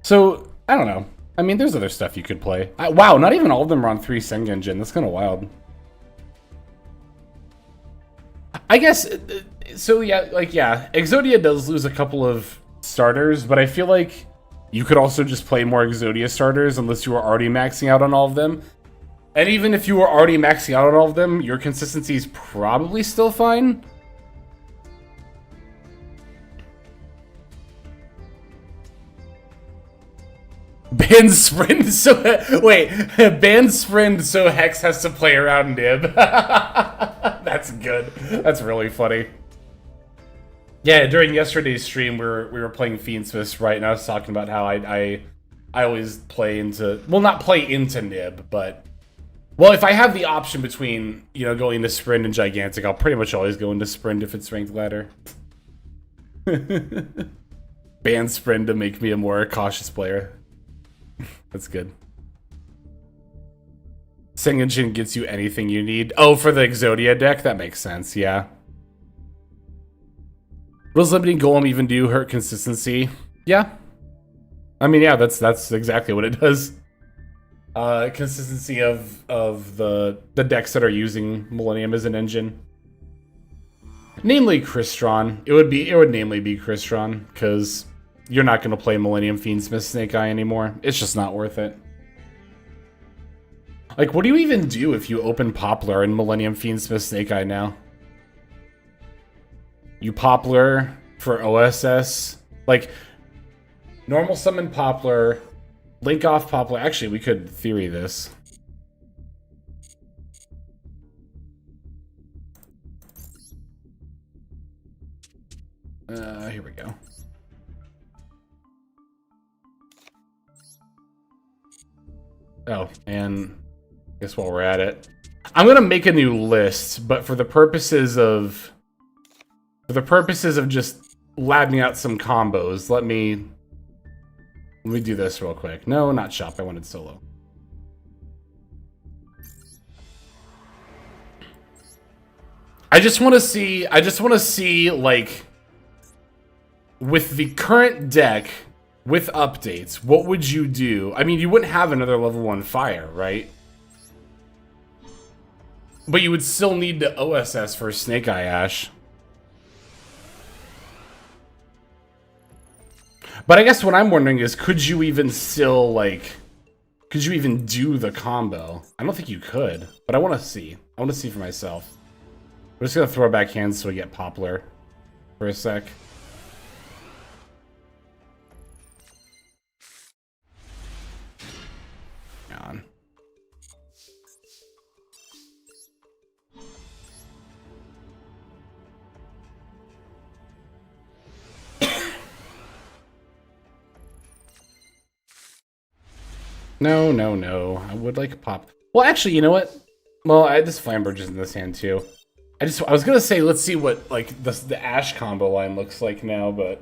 So, I don't know. I mean, there's other stuff you could play. Wow, not even all of them are on 3 Sing Engine. That's kind of wild. I guess, so yeah, like, yeah, Exodia does lose a couple of starters, but I feel like you could also just play more Exodia starters unless you were already maxing out on all of them. And even if you were already maxing out on all of them, your consistency is probably still fine. Ban Sprint so... Wait, ban Sprint so Hex has to play around Nib. That's good. That's really funny. Yeah, during yesterday's stream, we were playing Fiendsmith, right? And I was talking about how I always play into... Well, not play into Nib, but Well, if I have the option between, you know, going to Sprint and Gigantic, I'll pretty much always go into Sprint if it's ranked ladder. Ban Sprint to make me a more cautious player. That's good. Sengenjin gets you anything you need. Oh, for the Exodia deck? That makes sense, yeah. Will limiting Golem even do hurt consistency? Yeah. I mean, yeah, that's exactly what it does. Consistency of the decks that are using Millennium as an engine. Namely Crystron. It would namely be Crystron, because you're not gonna play Millennium Fiendsmith Snake Eye anymore. It's just not worth it. Like, what do you even do if you open Poplar in Millennium Fiendsmith Snake Eye now? You Poplar for OSS. Like, normal summon Poplar, link off Poplar. Actually, we could theory this. Here we go. Oh, and I guess while we're at it, I'm gonna make a new list, but for the purposes of just ladding out some combos, let me do this real quick. No, not shop. I wanted solo. I just want to see like, with the current deck, with updates, what would you do? I mean, you wouldn't have another level 1 fire, right? But you would still need to OSS for Snake Eye Ash. But I guess what I'm wondering is, could you even still, like, could you even do the combo? I don't think you could, but I want to see. I want to see for myself. We're just going to throw back hands so we get Poplar for a sec. On. No, no, no. I would like pop. Well, actually, you know what? Well, this Flamberge is in this hand too. I was gonna say, let's see what like the Ash combo line looks like now, but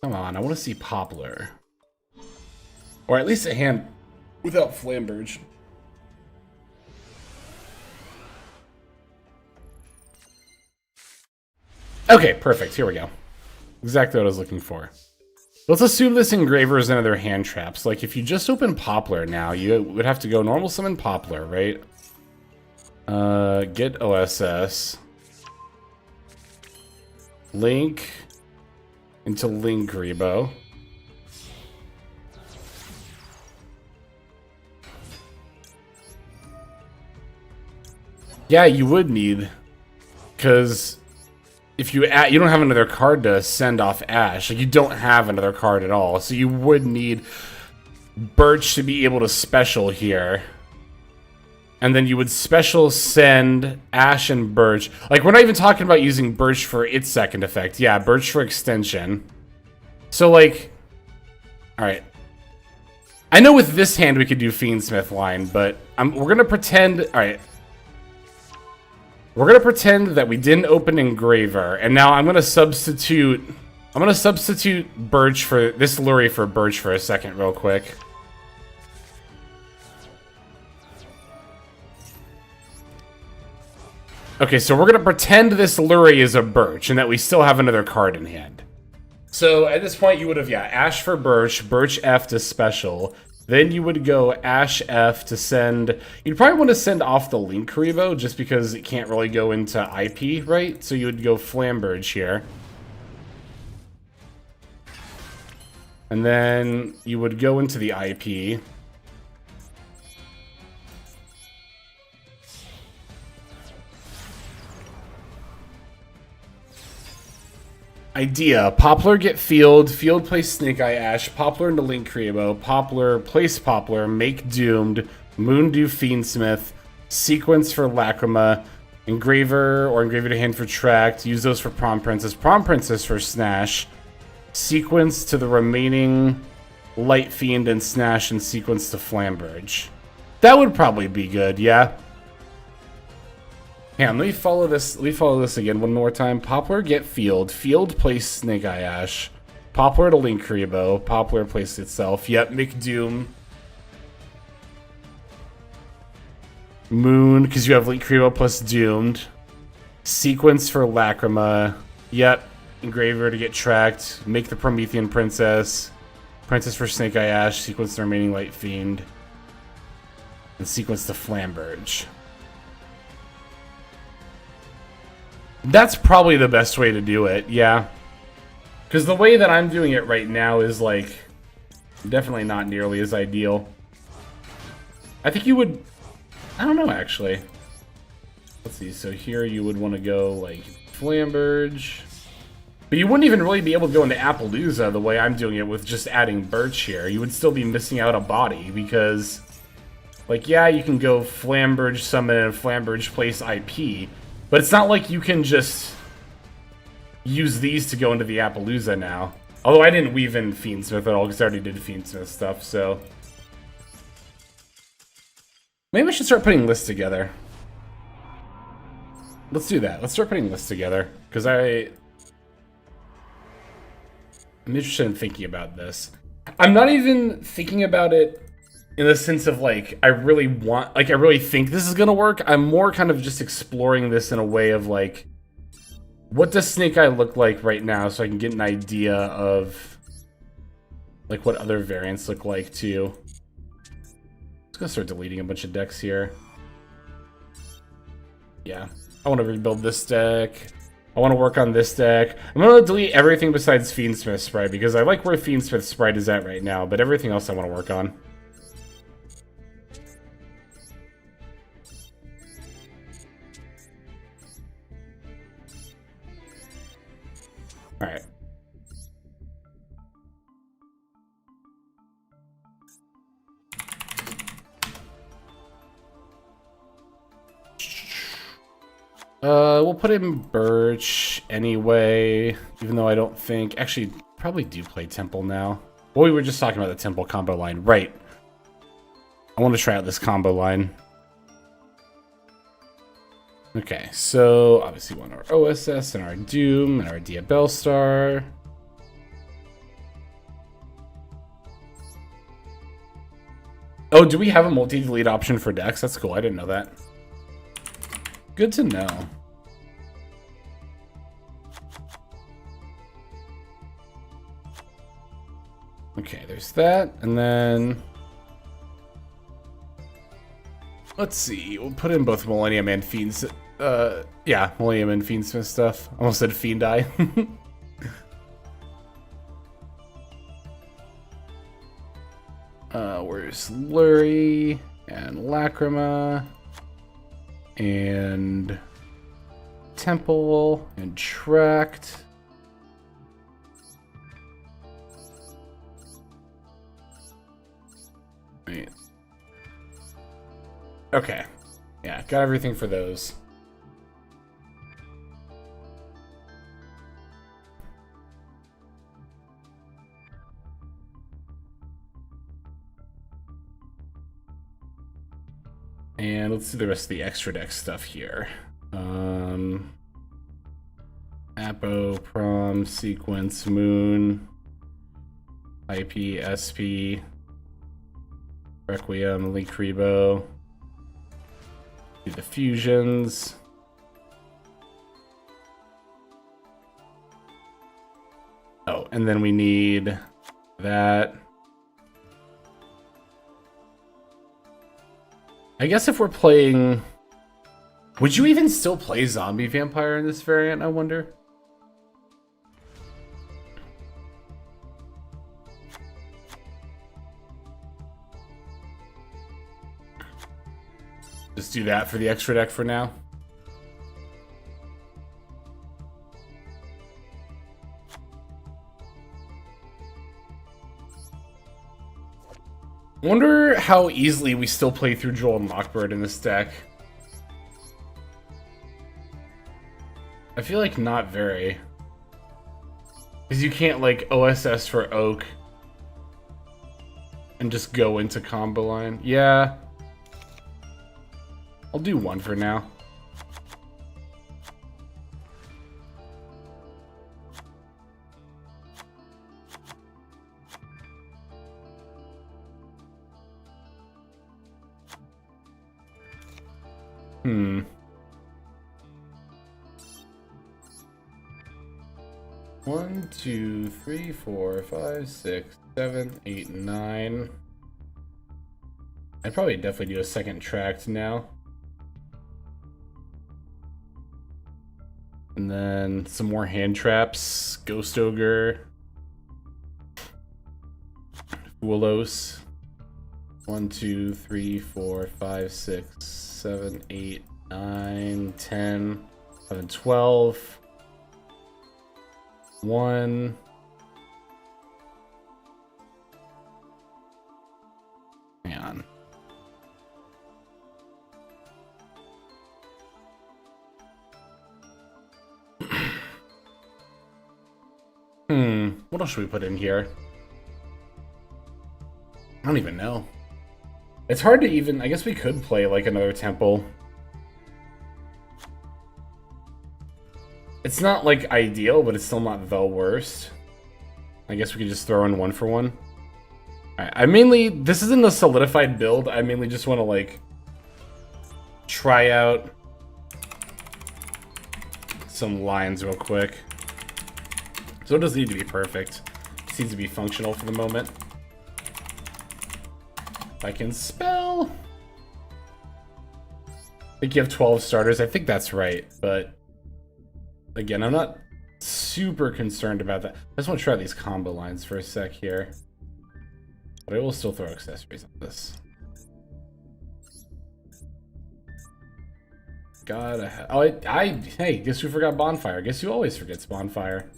come on, I want to see Poplar, or at least a hand without Flamberge. Okay, perfect. Here we go. Exactly what I was looking for. Let's assume this Engraver is another hand traps. Like, if you just open Poplar now, you would have to go normal summon Poplar, right? Get OSS. Link into Link Rebo. Yeah, you would need, because if you don't have another card to send off Ash, like you don't have another card at all, so you would need Birch to be able to special here, and then you would special send Ash and Birch. Like, we're not even talking about using Birch for its second effect. Yeah, Birch for extension. So like, all right. I know with this hand we could do Fiendsmith line, but we're gonna pretend. All right. We're gonna pretend that we didn't open Engraver, and now I'm gonna substitute Birch for this Lurie for Birch for a second, real quick. Okay, so we're gonna pretend this Lurie is a Birch, and that we still have another card in hand. So at this point, you would have Ash for Birch, Birch F to special. Then you would go Ash F to send. You'd probably want to send off the Link Rebo just because it can't really go into IP, right? So you would go Flamberge here. And then you would go into the IP. Idea. Poplar get Field. Field plays Snake Eye Ash. Poplar into Link Rebo. Poplar place Poplar. Make Doomed. Moon do Fiendsmith. Sequence for Lacrima. Engraver or Engraver to hand for tracked. Use those for Prom Princess. Prom Princess for Snash. Sequence to the remaining Light Fiend and Snash and sequence to Flamberge. That would probably be good, yeah. Hang on, let me follow this again one more time. Poplar get Field. Field place Snake Eye Ash. Poplar to Link Rebo. Poplar place itself. Yep, McDoom. Moon, because you have Link Rebo plus Doomed. Sequence for Lacrima. Yep. Engraver to get tracked. Make the Promethean Princess. Princess for Snake Eye Ash. Sequence the remaining Light Fiend. And sequence to Flamberge. That's probably the best way to do it, yeah. Because the way that I'm doing it right now is, like, definitely not nearly as ideal. I think you would... I don't know, actually. Let's see, so here you would want to go, like, Flamberge. But you wouldn't even really be able to go into Appaloosa the way I'm doing it with just adding Birch here. You would still be missing out a body, because... Like, yeah, you can go Flamberge summon and Flamberge place IP, but it's not like you can just use these to go into the Appaloosa now. Although I didn't weave in Fiendsmith at all, because I already did Fiendsmith stuff, so... Maybe we should start putting lists together. Let's do that. Let's start putting lists together, because I'm interested in thinking about this. I'm not even thinking about it in the sense of, like, I really think this is gonna work. I'm more kind of just exploring this in a way of, like, what does Snake Eye look like right now, so I can get an idea of, like, what other variants look like, too. Let's go start deleting a bunch of decks here. Yeah. I want to rebuild this deck. I want to work on this deck. I'm going to delete everything besides Fiendsmith Sprite, because I like where Fiendsmith Sprite is at right now, but everything else I want to work on. Alright. We'll put in Birch anyway, even though I don't think... Actually, probably do play Temple now. Well, we were just talking about the Temple combo line. Right. I want to try out this combo line. Okay, so obviously we want our OSS and our Doom and our Diabell Star. Oh, do we have a multi-delete option for decks? That's cool, I didn't know that. Good to know. Okay, there's that, and then... Let's see, we'll put in both Millennium and Fiends. Yeah, Millennium and Fiendsmith stuff. Almost said Fiend Eye. Where's Lurie and Lacrima and Temple and Tract. Wait. Okay. Yeah, got everything for those. And let's do the rest of the extra deck stuff here. Apo, Prom, Sequence, Moon, IP, SP, Requiem, Link Rebo. Do the fusions. Oh, and then we need that. I guess if we're playing... Would you even still play Zombie Vampire in this variant, I wonder? Just do that for the extra deck for now. I wonder how easily we still play through Joel and Lockbird in this deck. I feel like not very. Because you can't, like, OSS for Oak and just go into combo line. Yeah. I'll do one for now. Hmm. One, two, three, four, five, 6, 7, 8, 9. I'd probably definitely do a second tract now. And then some more hand traps. Ghost Ogre. Willows. 1, 2, 3, 4, 5, 6, 7, 8, 9, 10, 11, 12. 1. Hang on. What else should we put in here? I don't even know. It's hard to even... I guess we could play, like, another temple. It's not, like, ideal, but it's still not the worst. I guess we could just throw in one for one. Alright, I mainly... This isn't a solidified build. I mainly just want to, like... try out... some lines real quick. So it doesn't need to be perfect. It just needs to be functional for the moment. If I can spell... I think you have 12 starters. I think that's right, but... Again, I'm not super concerned about that. I just want to try these combo lines for a sec here. But I will still throw accessories on this. Gotta have... Oh, hey, guess who forgot Bonfire? Guess who always forgets Bonfire?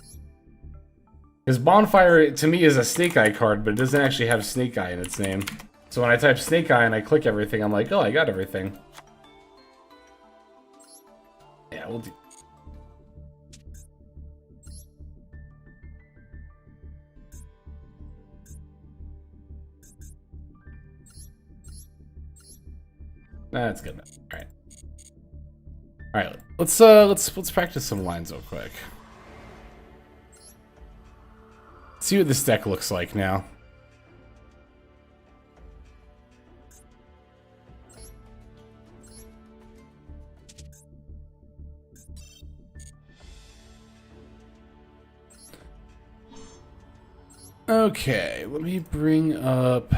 Because Bonfire, to me, is a Snake Eye card, but it doesn't actually have Snake Eye in its name. So when I type Snake Eye and I click everything, I'm like, oh, I got everything. Yeah, we'll do... That's good enough. All right, let's practice some lines real quick. See what this deck looks like now. Okay, let me bring up...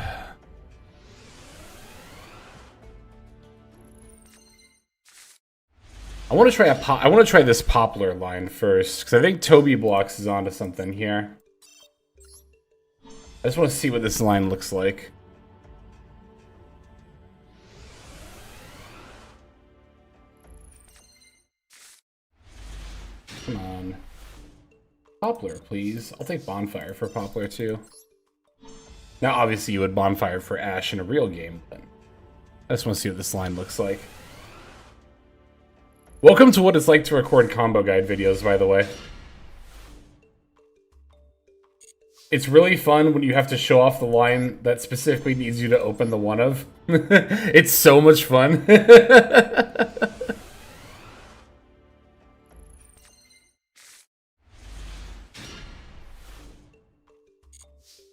I want to try this Poplar line first, because I think Toby Blocks is onto something here. I just want to see what this line looks like. Come on. Poplar, please. I'll take Bonfire for Poplar, too. Now, obviously, you would Bonfire for Ash in a real game, but I just want to see what this line looks like. Welcome to what it's like to record combo guide videos, by the way. It's really fun when you have to show off the line that specifically needs you to open the one of. It's so much fun.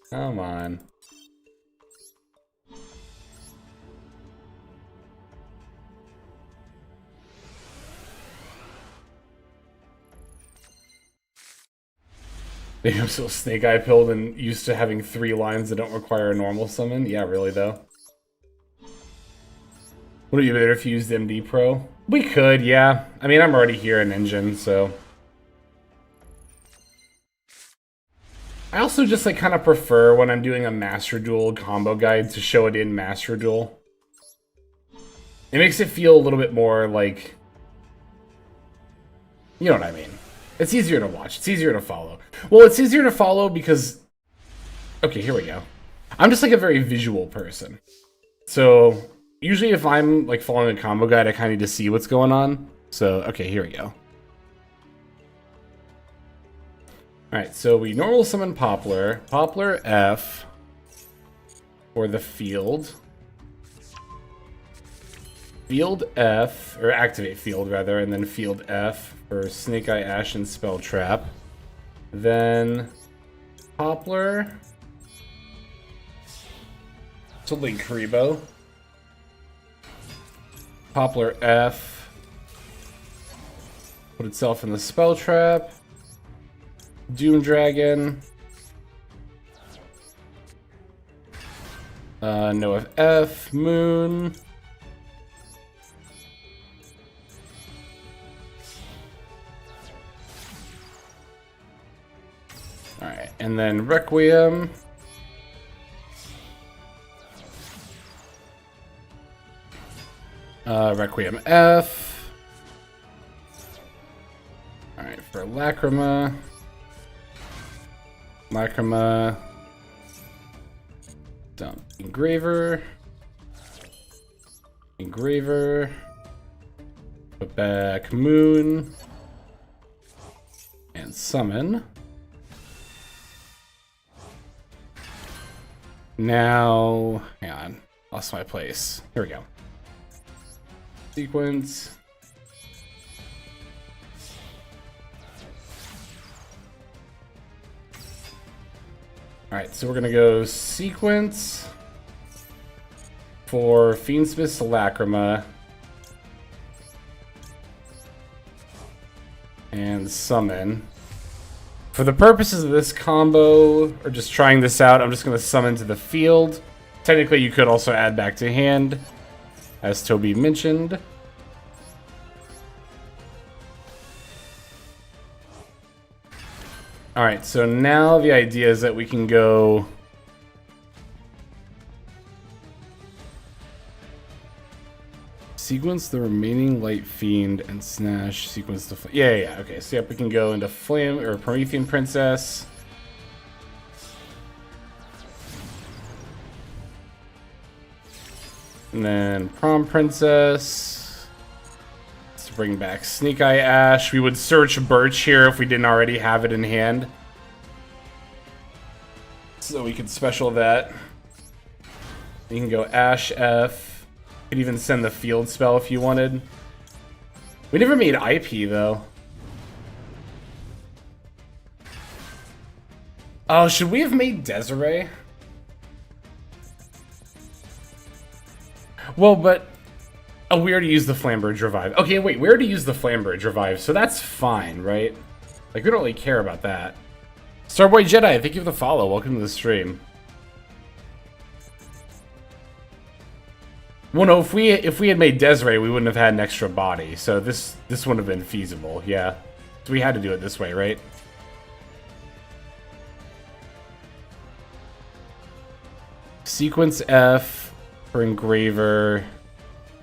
Come on. I'm still Snake Eye pilled and used to having 3 lines that don't require a normal summon. Yeah, really though. Would it be better if you used MD Pro? We could, yeah. I mean, I'm already here in Engine, so. I also just like kind of prefer when I'm doing a Master Duel combo guide to show it in Master Duel. It makes it feel a little bit more like, you know what I mean. It's easier to watch. It's easier to follow. Well, it's easier to follow because... Okay, here we go. I'm just like a very visual person. So, usually if I'm like following a combo guide, I kind of need to see what's going on. So, okay, here we go. Alright, so we normal summon Poplar. Poplar F for the field. Field F, or activate field rather, and then field F for Snake Eye Ash and Spell Trap. Then Poplar to Link Karibo. Poplar F put itself in the Spell Trap. Doom Dragon. No F, Moon. Alright, and then Requiem. Requiem F. Alright, for Lacrima. Lacrima. Dump. Engraver. Engraver. Put back Moon. And summon. Now, hang on. Lost my place. Here we go. Sequence. Alright, so we're gonna go sequence for Fiendsmith's Lacrima. And summon. For the purposes of this combo, or just trying this out, I'm just going to summon to the field. Technically, you could also add back to hand, as Toby mentioned. Alright, so now the idea is that we can go... Sequence the remaining Light Fiend and Snash. Sequence the... Yeah. Okay, so yep, we can go into Flame or Promethean Princess. And then Prom Princess. Let's bring back Snake Eye Ash. We would search Birch here if we didn't already have it in hand. So we could special that. You can go Ash F. Could even send the field spell if you wanted. We never made R.I.P though. Oh, should we have made Desiree? Well, but... Oh, we already used the Flambridge Revive. Okay, wait, we already used the Flambridge Revive, so that's fine, right? Like, we don't really care about that. Starboy Jedi, thank you for the follow. Welcome to the stream. Well, no, if we had made Desiree, we wouldn't have had an extra body, so this wouldn't have been feasible, yeah. So we had to do it this way, right? Sequence F for Engraver,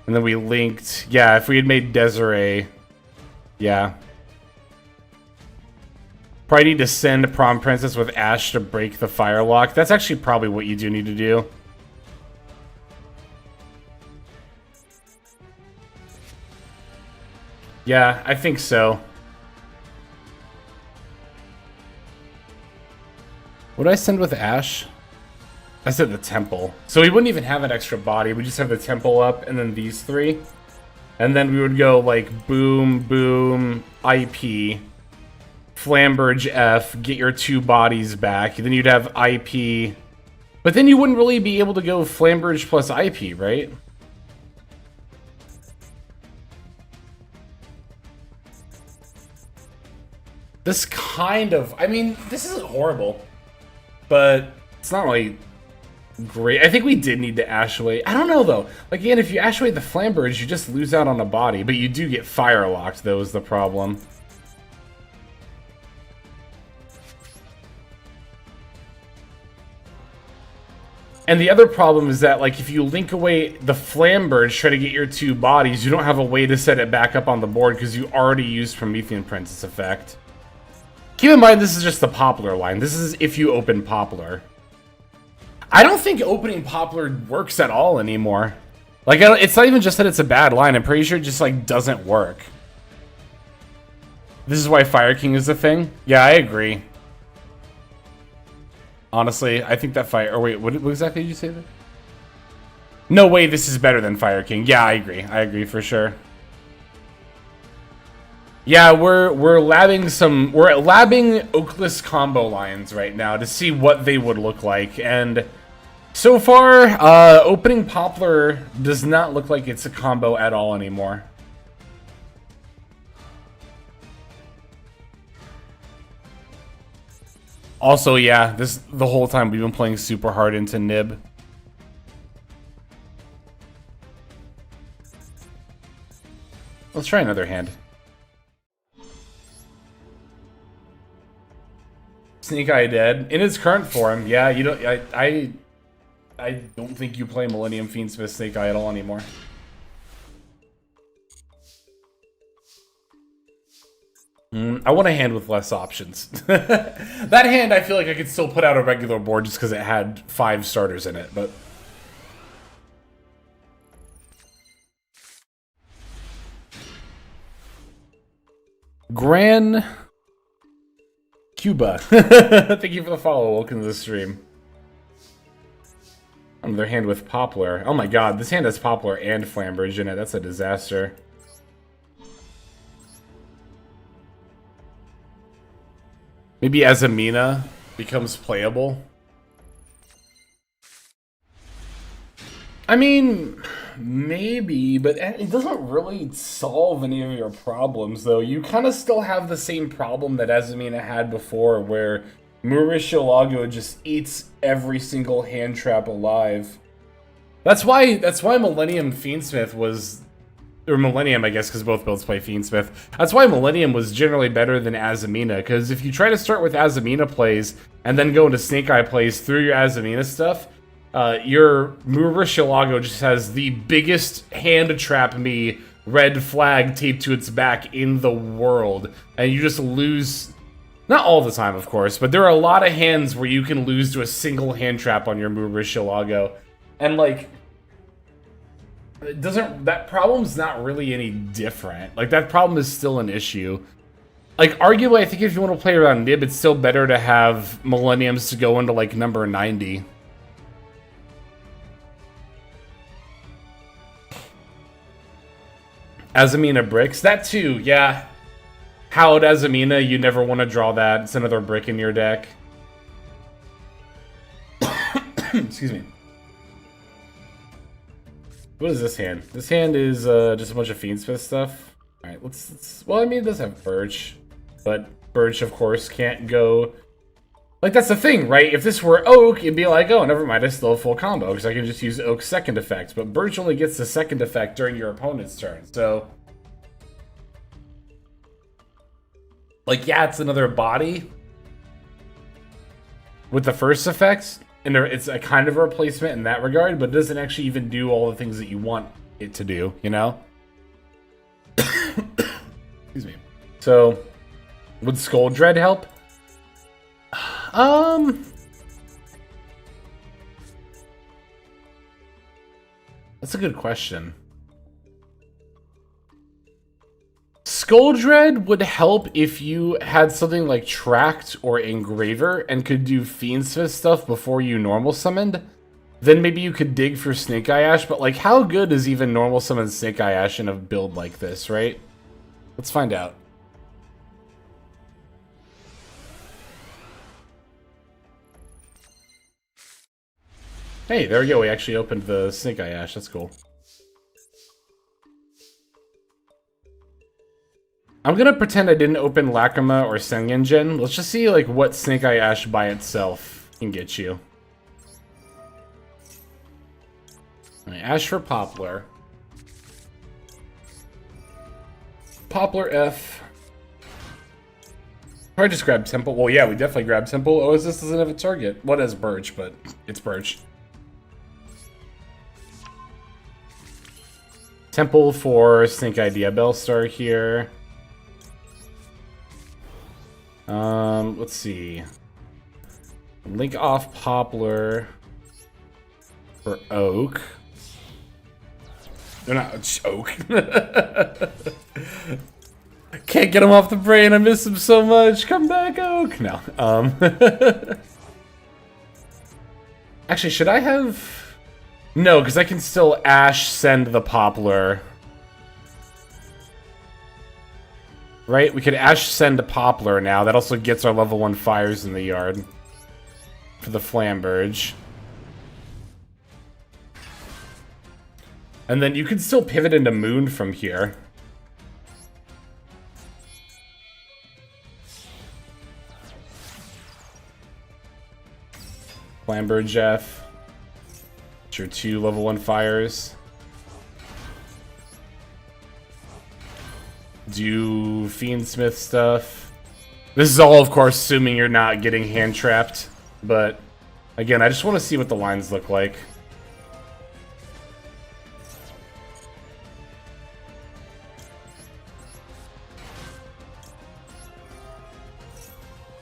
and then we linked, yeah, if we had made Desiree, yeah. Probably need to send Prom Princess with Ash to break the Firelock. That's actually probably what you do need to do. Yeah, I think so. What did I send with Ash? I said the temple. So we wouldn't even have an extra body. We just have the temple up and then these three. And then we would go like boom, boom, R.I.P, Flambridge F, get your 2 bodies back. Then you'd have R.I.P. But then you wouldn't really be able to go Flambridge plus R.I.P, right? This kind of... I mean, this isn't horrible. But it's not really great. I think we did need to Ash away. I don't know, though. Like, again, if you Ash away the Flambridge, you just lose out on a body. But you do get Firelocked, though, is the problem. And the other problem is that, like, if you link away the Flambridge, try to get your 2 bodies, you don't have a way to set it back up on the board because you already used Promethean Princess effect. Keep in mind, this is just the Poplar line. This is if you open Poplar. I don't think opening Poplar works at all anymore. Like, it's not even just that it's a bad line. I'm pretty sure it just, like, doesn't work. This is why Fire King is a thing? Yeah, I agree. Honestly, I think that Fire... Or wait, what exactly did you say there? No way this is better than Fire King. Yeah, I agree. I agree for sure. Yeah, we're labbing Oakless combo lines right now to see what they would look like, and so far, opening Poplar does not look like it's a combo at all anymore. Also, yeah, the whole time we've been playing super hard into Nib. Let's try another hand. Snake Eye dead in its current form. Yeah, you don't. I don't think you play Millennium Fiendsmith Snake Eye at all anymore. I want a hand with less options. That hand, I feel like I could still put out a regular board just because it had 5 starters in it, but... Gran Cuba. Thank you for the follow. Welcome to the stream. Another hand with Poplar. Oh my god, this hand has Poplar and Flambridge in it. That's a disaster. Maybe Azamina becomes playable. I mean, maybe, but it doesn't really solve any of your problems, though. You kind of still have the same problem that Azamina had before, where Murashilago just eats every single hand trap alive. That's why Millennium Fiendsmith was... Or Millennium, I guess, because both builds play Fiendsmith. That's why Millennium was generally better than Azamina, because if you try to start with Azamina plays, and then go into Snake Eye plays through your Azamina stuff, your Murashilago just has the biggest hand trap me red flag taped to its back in the world, and you just lose... Not all the time, of course, but there are a lot of hands where you can lose to a single hand trap on your Murashilago. And, like... that problem's not really any different. Like, that problem is still an issue. Like, arguably, I think if you want to play around Nib, it's still better to have Millenniums to go into, like, number 90. Azamina bricks. That too, yeah. Howled Azamina, you never want to draw that. It's another brick in your deck. Excuse me. What is this hand? This hand is just a bunch of Fiendsmith stuff. Alright, let's... Well, I mean, it does have Birch. But Birch, of course, can't go... Like, that's the thing, right? If this were Oak, it'd be like, oh, never mind, I still have full combo, because I can just use Oak's second effect. But Birch only gets the second effect during your opponent's turn, so... Like, yeah, it's another body. With the first effect, and it's a kind of a replacement in that regard, but it doesn't actually even do all the things that you want it to do, you know? Excuse me. So, would Skull Dread help? That's a good question. Skull Dread would help if you had something like Tract or Engraver and could do Fiendsmith stuff before you normal summoned. Then maybe you could dig for Snake Eye Ash, but like how good is even normal summon Snake Eye Ash in a build like this, right? Let's find out. Hey, there we go. We actually opened the Snake Eye Ash. That's cool. I'm gonna pretend I didn't open Lacrima or Sengengen. Let's just see like what Snake Eye Ash by itself can get you. Right, Ash for Poplar. Poplar F. Probably just grab Temple. Well, yeah, we definitely grab Temple. Oh, this doesn't have a target. What has Birch, but it's Birch. Temple for Snake Eye Diabellstar here. Let's see. Link off Poplar for Oak. They're not Oak. Can't get him off the brain. I miss him so much. Come back, Oak. No. Actually, should I have... No, because I can still Ash send the Poplar. Right? We could Ash send a Poplar now. That also gets our level 1 fires in the yard. For the Flamberge. And then you could still pivot into Moon from here. Flamberge F. It's your 2 level 1 fires. Do Fiendsmith stuff. This is all, of course, assuming you're not getting hand-trapped. But, again, I just want to see what the lines look like.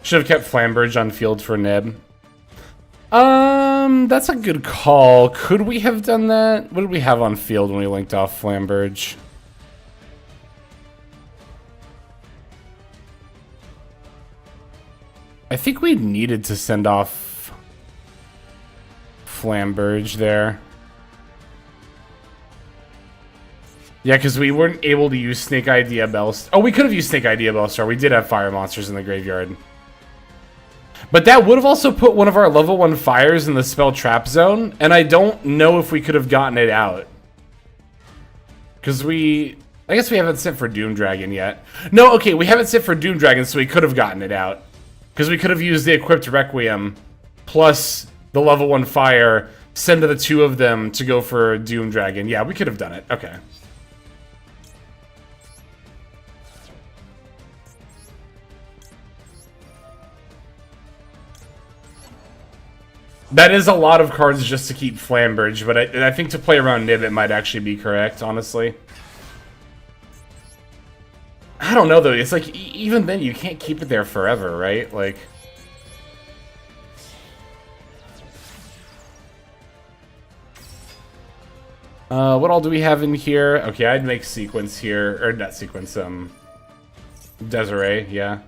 Should have kept Flamberge on field for Nib. That's a good call. Could we have done that? What did we have on field when we linked off Flamberge? I think we needed to send off Flamberge there. Yeah, because we weren't able to use Snake Eye Diabellstar. Oh, we could have used Snake Eye Diabellstar. We did have fire monsters in the graveyard. But that would have also put one of our level 1 fires in the spell trap zone, and I don't know if we could have gotten it out. Because I guess we haven't sent for Doom Dragon yet. No, okay, we haven't sent for Doom Dragon, so we could have gotten it out. Because we could have used the equipped Requiem, plus the level 1 fire, send to the 2 of them to go for Doom Dragon. Yeah, we could have done it. Okay. That is a lot of cards just to keep Flamberge, but I think to play around Nib, it might actually be correct, honestly. I don't know, though. It's like, even then, you can't keep it there forever, right? Like... what all do we have in here? Okay, I'd make Sequence here. Or, not Sequence, Desiree, yeah.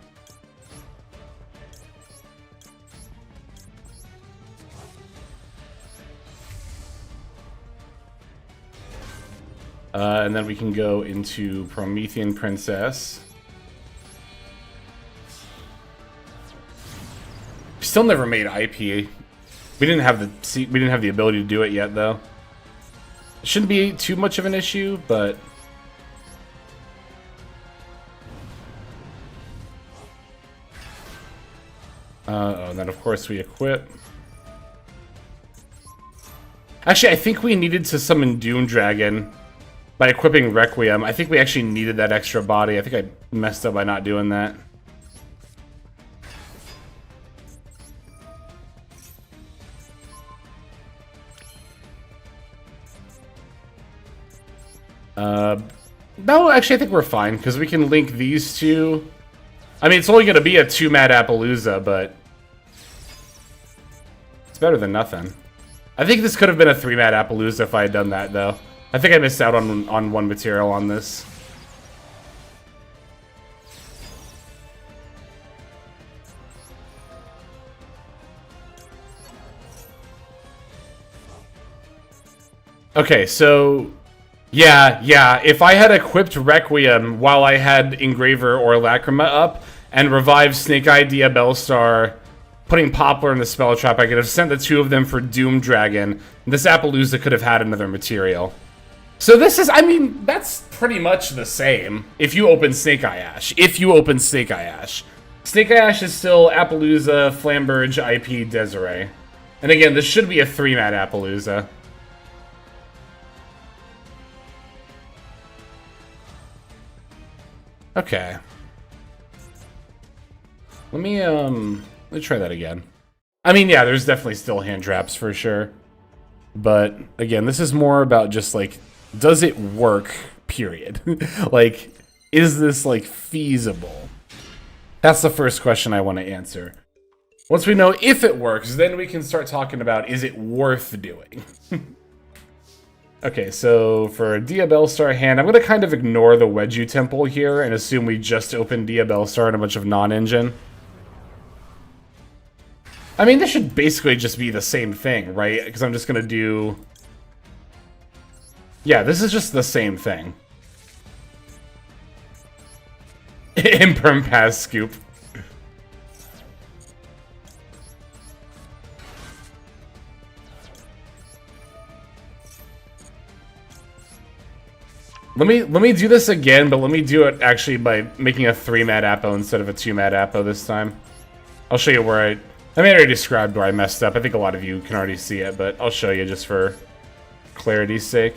And then we can go into Promethean Princess. We still never made IP. We didn't have the ability to do it yet, though. It shouldn't be too much of an issue, but oh, and then of course we equip. Actually, I think we needed to summon Doom Dragon. By equipping Requiem, I think we actually needed that extra body. I think I messed up by not doing that. No, actually I think we're fine, because we can link these two. I mean, it's only going to be a 2-mat Appaloosa, but it's better than nothing. I think this could have been a 3-mat Appaloosa if I had done that, though. I think I missed out on one material on this. Okay, so... Yeah, if I had equipped Requiem while I had Engraver or Lacrima up, and revived Snake Eye Diabellstar, putting Poplar in the spell trap, I could have sent the 2 of them for Doom Dragon. This Appaloosa could have had another material. So this is, I mean, that's pretty much the same if you open Snake Eye Ash. Snake Eye Ash is still Appaloosa, Flamberge, IP, Desiree. And again, this should be a 3-mat Appaloosa. Okay. Let me try that again. I mean, yeah, there's definitely still hand traps for sure. But again, this is more about just like, does it work, period? Like, is this, like, feasible? That's the first question I want to answer. Once we know if it works, then we can start talking about, is it worth doing? Okay, so for Diabellstar hand, I'm going to kind of ignore the Wedju Temple here and assume we just opened Diabellstar and a bunch of non-engine. I mean, this should basically just be the same thing, right? Because I'm just gonna do... Yeah, this is just the same thing. Imperm pass scoop. Let me do this again, but let me do it actually by making a 3-mat Apo instead of a 2-mat Apo this time. I'll show you where I mean, I already described where I messed up. I think a lot of you can already see it, but I'll show you just for clarity's sake.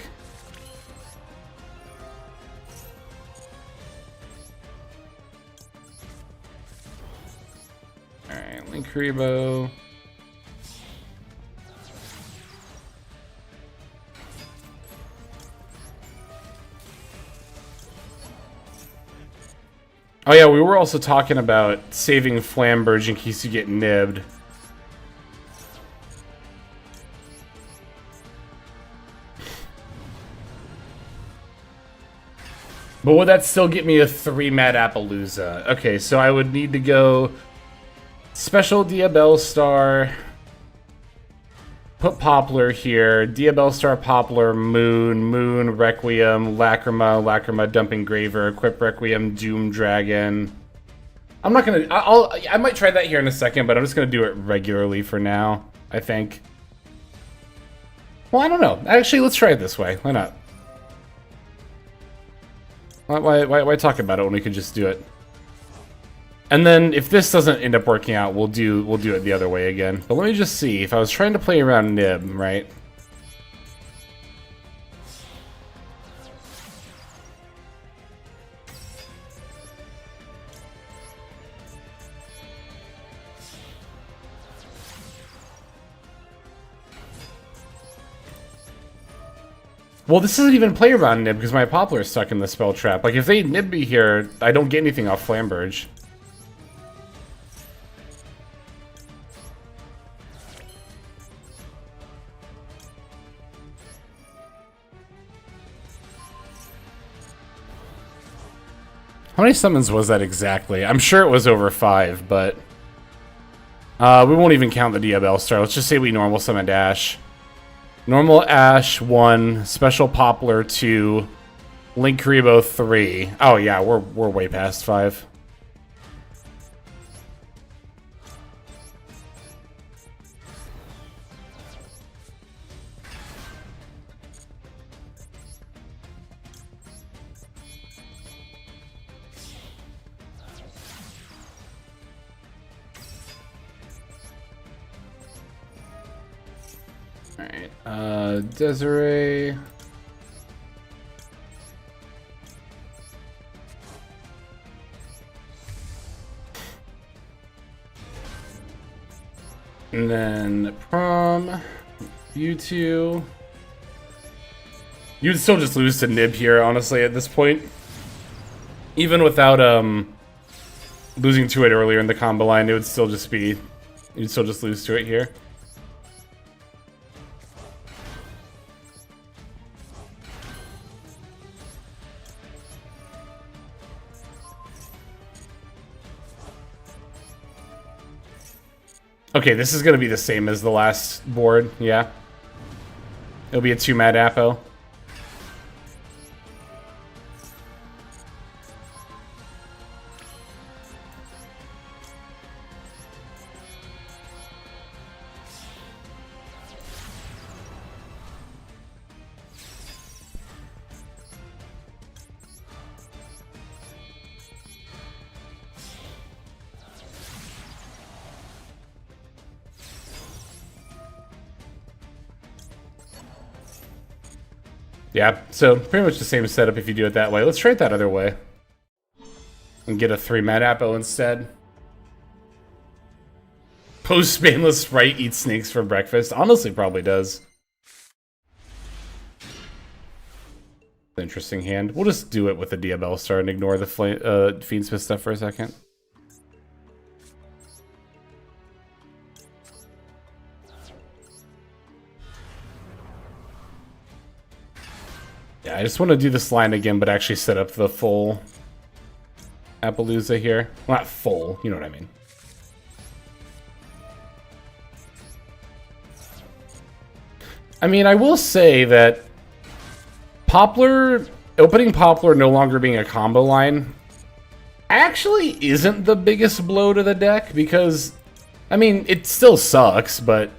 Alright, Link Rebo. Oh yeah, we were also talking about saving Flamberge in case you get nibbed. But would that still get me a 3-mat Appaloosa? Okay, so I would need to go Special Diabell Star, put Poplar here, Diabell Star, Poplar, Moon, Requiem, Lacrima, Dumping Graver, Equip Requiem, Doom Dragon. I'm not gonna, I might try that here in a second, but I'm just gonna do it regularly for now, I think. Well, I don't know. Actually, let's try it this way. Why not? Why talk about it when we could just do it? And then if this doesn't end up working out, we'll do it the other way again. But let me just see. If I was trying to play around Nib, right? Well, this isn't even play around Nib because my Poplar is stuck in the spell trap. Like if they Nib me here, I don't get anything off Flamberge. How many summons was that exactly? I'm sure it was over 5, but... we won't even count the Diabell Star. Let's just say we normal summoned Ash. Normal Ash 1, Special Poplar 2, Link Rebo 3. Oh yeah, we're way past 5. Alright, Desiree. And then Prom, you two. You'd still just lose to Nib here, honestly, at this point. Even without losing to it earlier in the combo line, it would still just be, you'd still just lose to it here. Okay, this is going to be the same as the last board, yeah. It'll be a 2-mat Apo. Yeah, so pretty much the same setup if you do it that way. Let's try it that other way. And get a 3-mat Apo instead. Post Spamless Sprite eats snakes for breakfast. Honestly, probably does. Interesting hand. We'll just do it with the Diabell Star and ignore the Fiendsmith stuff for a second. Yeah, I just want to do this line again, but actually set up the full Appaloosa here. Well, not full, you know what I mean. I mean, I will say that opening Poplar no longer being a combo line actually isn't the biggest blow to the deck because, I mean, it still sucks, but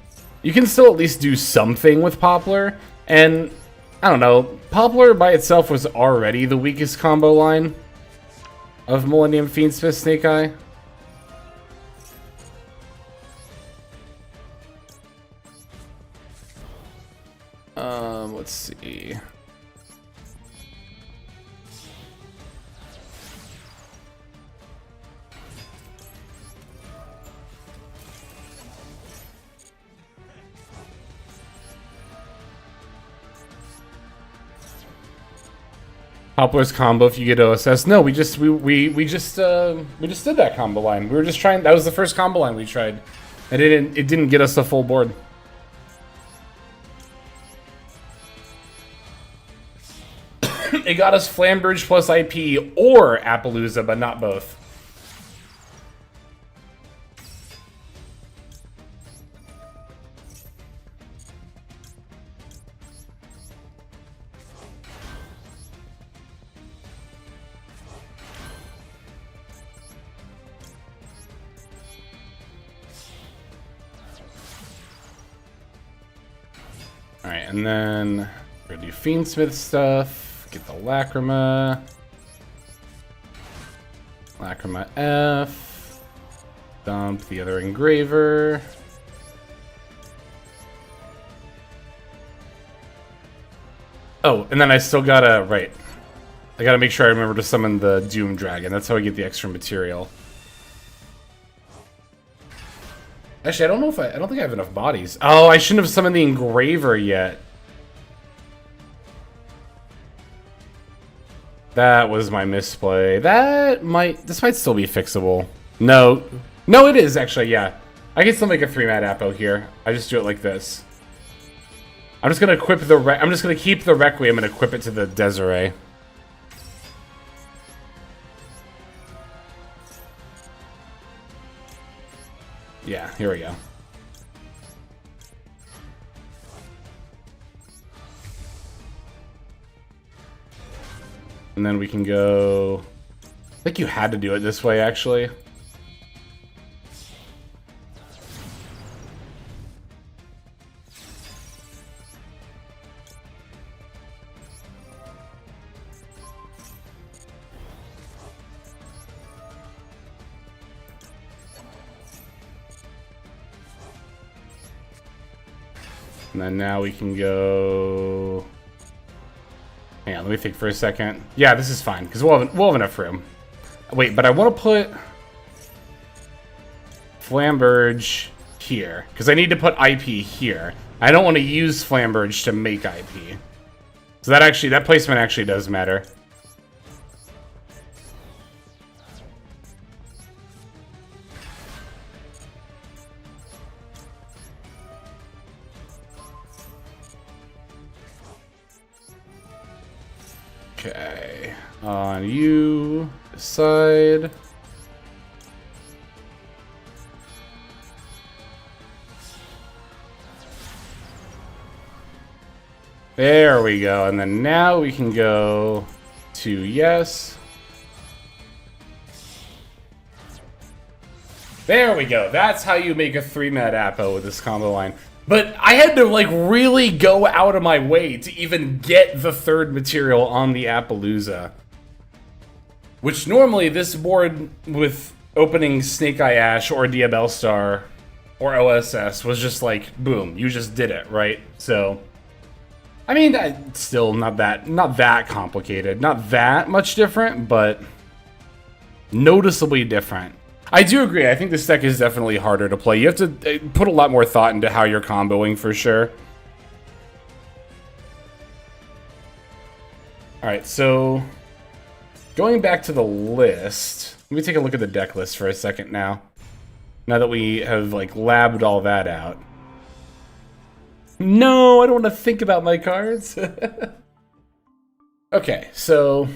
you can still at least do something with Poplar. And, I don't know, Poplar by itself was already the weakest combo line of Millennium Fiendsmith Snake Eye. Let's see. Poplar's combo if you get OSS. No, we just did that combo line. We were just trying. That was the first combo line we tried, and it didn't get us a full board. It got us Flambridge plus IP or Appaloosa, but not both. Alright, and then we're gonna do Fiendsmith stuff. Get the Lacrima. Lacrima F. Dump the other Engraver. Oh, and then I still gotta, right. I gotta make sure I remember to summon the Doom Dragon. That's how I get the extra material. Actually, I don't know if I don't think I have enough bodies. Oh, I shouldn't have summoned the Engraver yet. That was my misplay. This might still be fixable. No, it is actually, yeah. I can still make a 3-mat Apo here. I just do it like this. I'm just gonna equip I'm just gonna keep the Requiem and equip it to the Desiree. Yeah, here we go. And then we can go... I think you had to do it this way, actually. And then now we can go... Hang on, let me think for a second. Yeah, this is fine, because we'll have enough room. Wait, but I want to put Flamberge here, because I need to put IP here. I don't want to use Flamberge to make IP. So that placement actually does matter. Okay, on you, side. There we go, and then now we can go to yes. There we go, that's how you make a 3-mat Apo with this combo line. But I had to, like, really go out of my way to even get the third material on the Appaloosa. Which normally this board with opening Snake Eye Ash or Diabellstar or OSS was just like, boom, you just did it, right? So, I mean, still not that complicated. Not that much different, but noticeably different. I do agree. I think this deck is definitely harder to play. You have to put a lot more thought into how you're comboing for sure. Alright, so going back to the list, let me take a look at the deck list for a second now. Now that we have, like, labbed all that out. No, I don't want to think about my cards. Okay, so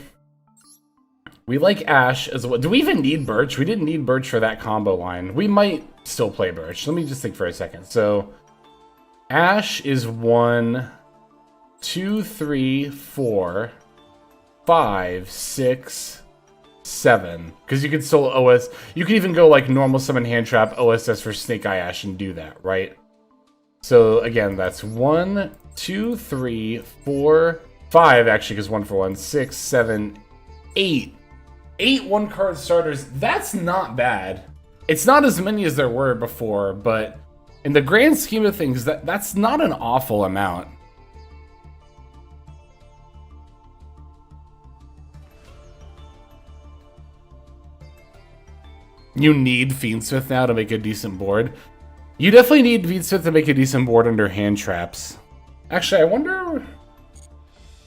we like Ash as well. Do we even need Birch? We didn't need Birch for that combo line. We might still play Birch. Let me just think for a second. So, Ash is 1, 2, 3, 4, 5, 6, 7. Because you can still OS. You can even go like normal summon hand trap, OSS for Snake Eye Ash and do that, right? So again, that's 1, 2, 3, 4, 5 actually, because 1 for 1, 6, 7, 8. 8 one-card starters. That's not bad. It's not as many as there were before, but in the grand scheme of things, that's not an awful amount. You need Fiendsmith now to make a decent board. You definitely need Fiendsmith to make a decent board under hand traps. Actually, I wonder...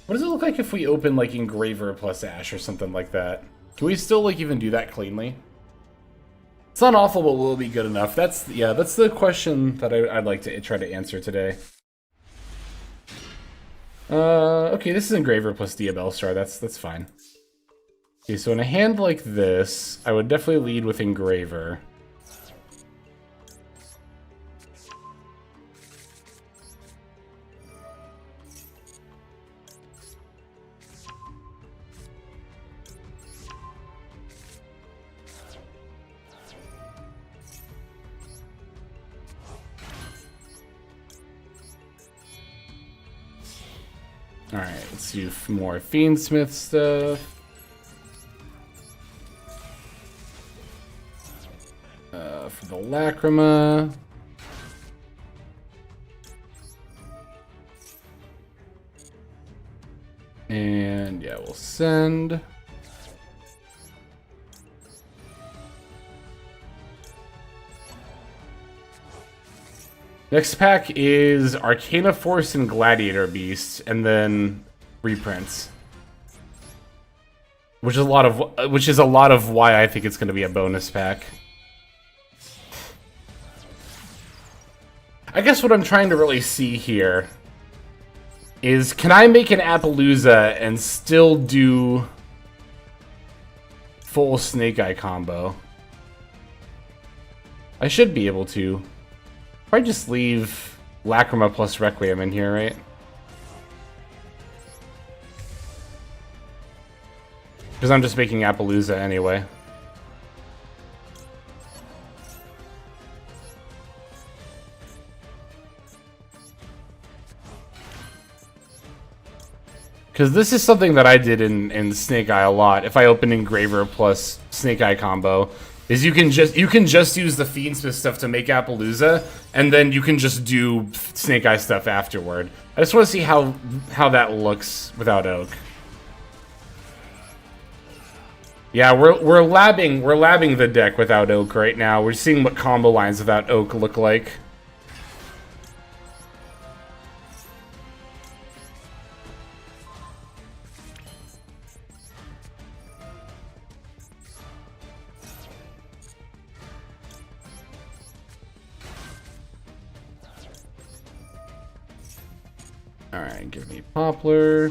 What does it look like if we open, like, Engraver plus Ash or something like that? Can we still, like, even do that cleanly? It's not awful, but will it be good enough? That's the question that I'd like to try to answer today. Okay, this is Engraver plus Diabell Star. That's fine. Okay, so in a hand like this, I would definitely lead with Engraver. Alright, let's do more Fiendsmith stuff. For the Lacrima. And yeah, we'll send. Next pack is Arcana Force and Gladiator Beast, and then reprints, which is a lot of why I think it's going to be a bonus pack. I guess what I'm trying to really see here is, can I make an Appaloosa and still do full Snake Eye combo? I should be able to. Probably just leave Lacrima plus Requiem in here, right? Because I'm just making Appaloosa anyway. Because this is something that I did in Snake Eye a lot. If I open Engraver plus Snake Eye combo, is you can just use the Fiendsmith stuff to make Appaloosa, and then you can just do Snake Eye stuff afterward. I just want to see how that looks without Oak. Yeah, we're labbing the deck without Oak right now. We're seeing what combo lines without Oak look like. Alright, give me Poplar.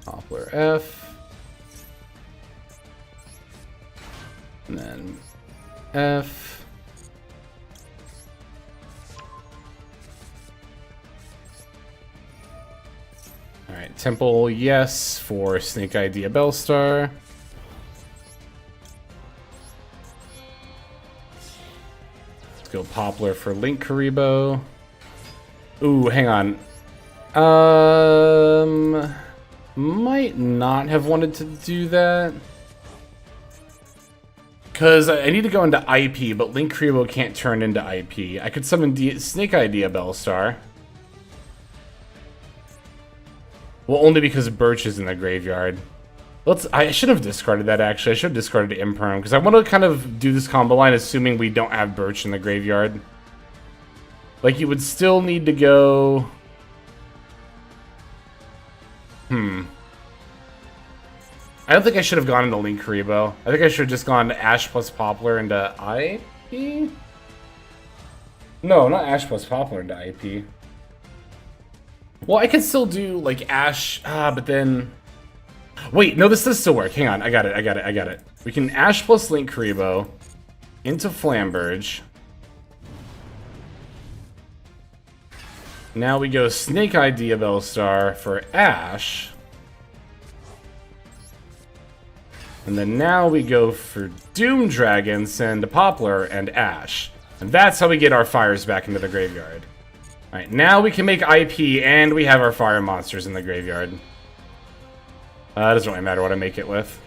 Poplar F. And then F. Alright, Temple, yes, for Snake Eye Diabell Star. Let's go Poplar for Link Karibo. Ooh, hang on. Might not have wanted to do that. Because I need to go into IP, but Link Karibo can't turn into IP. I could summon Snake Eye Diabell Star. Well, only because Birch is in the graveyard. I should have discarded that, actually. I should have discarded Imperm, because I want to kind of do this combo line assuming we don't have Birch in the graveyard. Like, you would still need to go... I don't think I should have gone into Link Karibo. I think I should have just gone to Ash plus Poplar into IP? No, not Ash plus Poplar into IP. Well, I could still do, like, Ash... but then... Wait, no, this does still work. Hang on, I got it. We can Ash plus Link Karibo into Flamberge. Now we go Snake Eye Diabell Star for Ash. And then now we go for Doom Dragon, send Poplar, and Ash. And that's how we get our fires back into the graveyard. Alright, now we can make IP, and we have our fire monsters in the graveyard. It doesn't really matter what I make it with.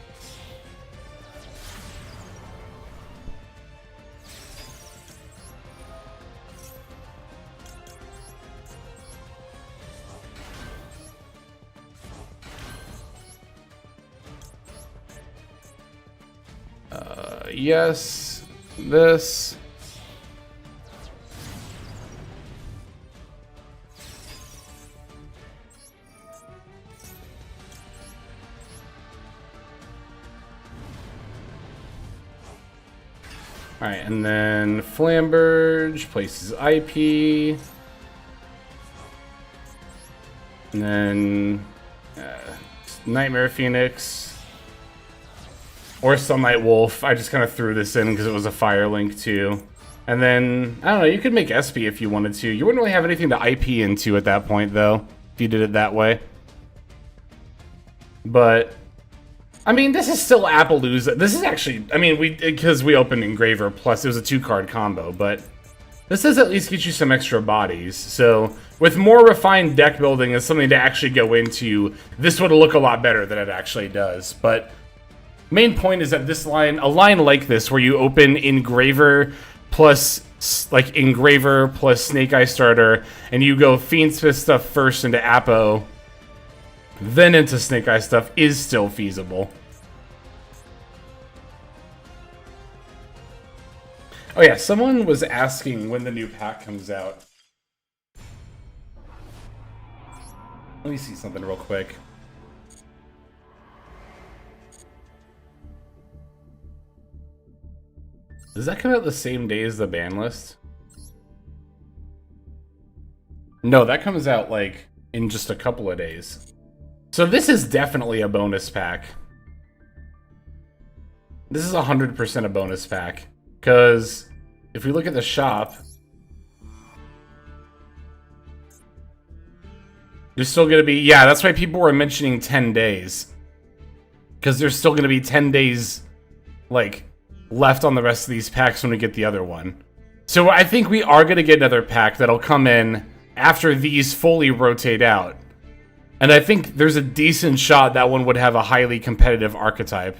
Yes, this. Alright, and then Flamberge places IP. And then Nightmare Phoenix. Or Sunlight Wolf. I just kind of threw this in because it was a fire link too. And then, I don't know, you could make SP if you wanted to. You wouldn't really have anything to IP into at that point though, if you did it that way. But, I mean, this is still Appaloosa. This is actually, I mean, because we opened Engraver, plus it was a 2-card combo, but this does at least get you some extra bodies. So, with more refined deck building and something to actually go into, this would look a lot better than it actually does. But main point is that this line, a line like this, where you open Engraver plus, like, Engraver plus Snake Eye Starter, and you go Fiendsmith stuff first into Appo, then into Snake Eye stuff, is still feasible. Oh yeah, someone was asking when the new pack comes out. Let me see something real quick. Does that come out the same day as the ban list? No, that comes out like in just a couple of days. So this is definitely a bonus pack. This is 100% a bonus pack. Because if we look at the shop, there's still going to be... Yeah, that's why people were mentioning 10 days. Because there's still going to be 10 days, like, left on the rest of these packs when we get the other one. So I think we are going to get another pack that'll come in after these fully rotate out. And I think there's a decent shot that one would have a highly competitive archetype.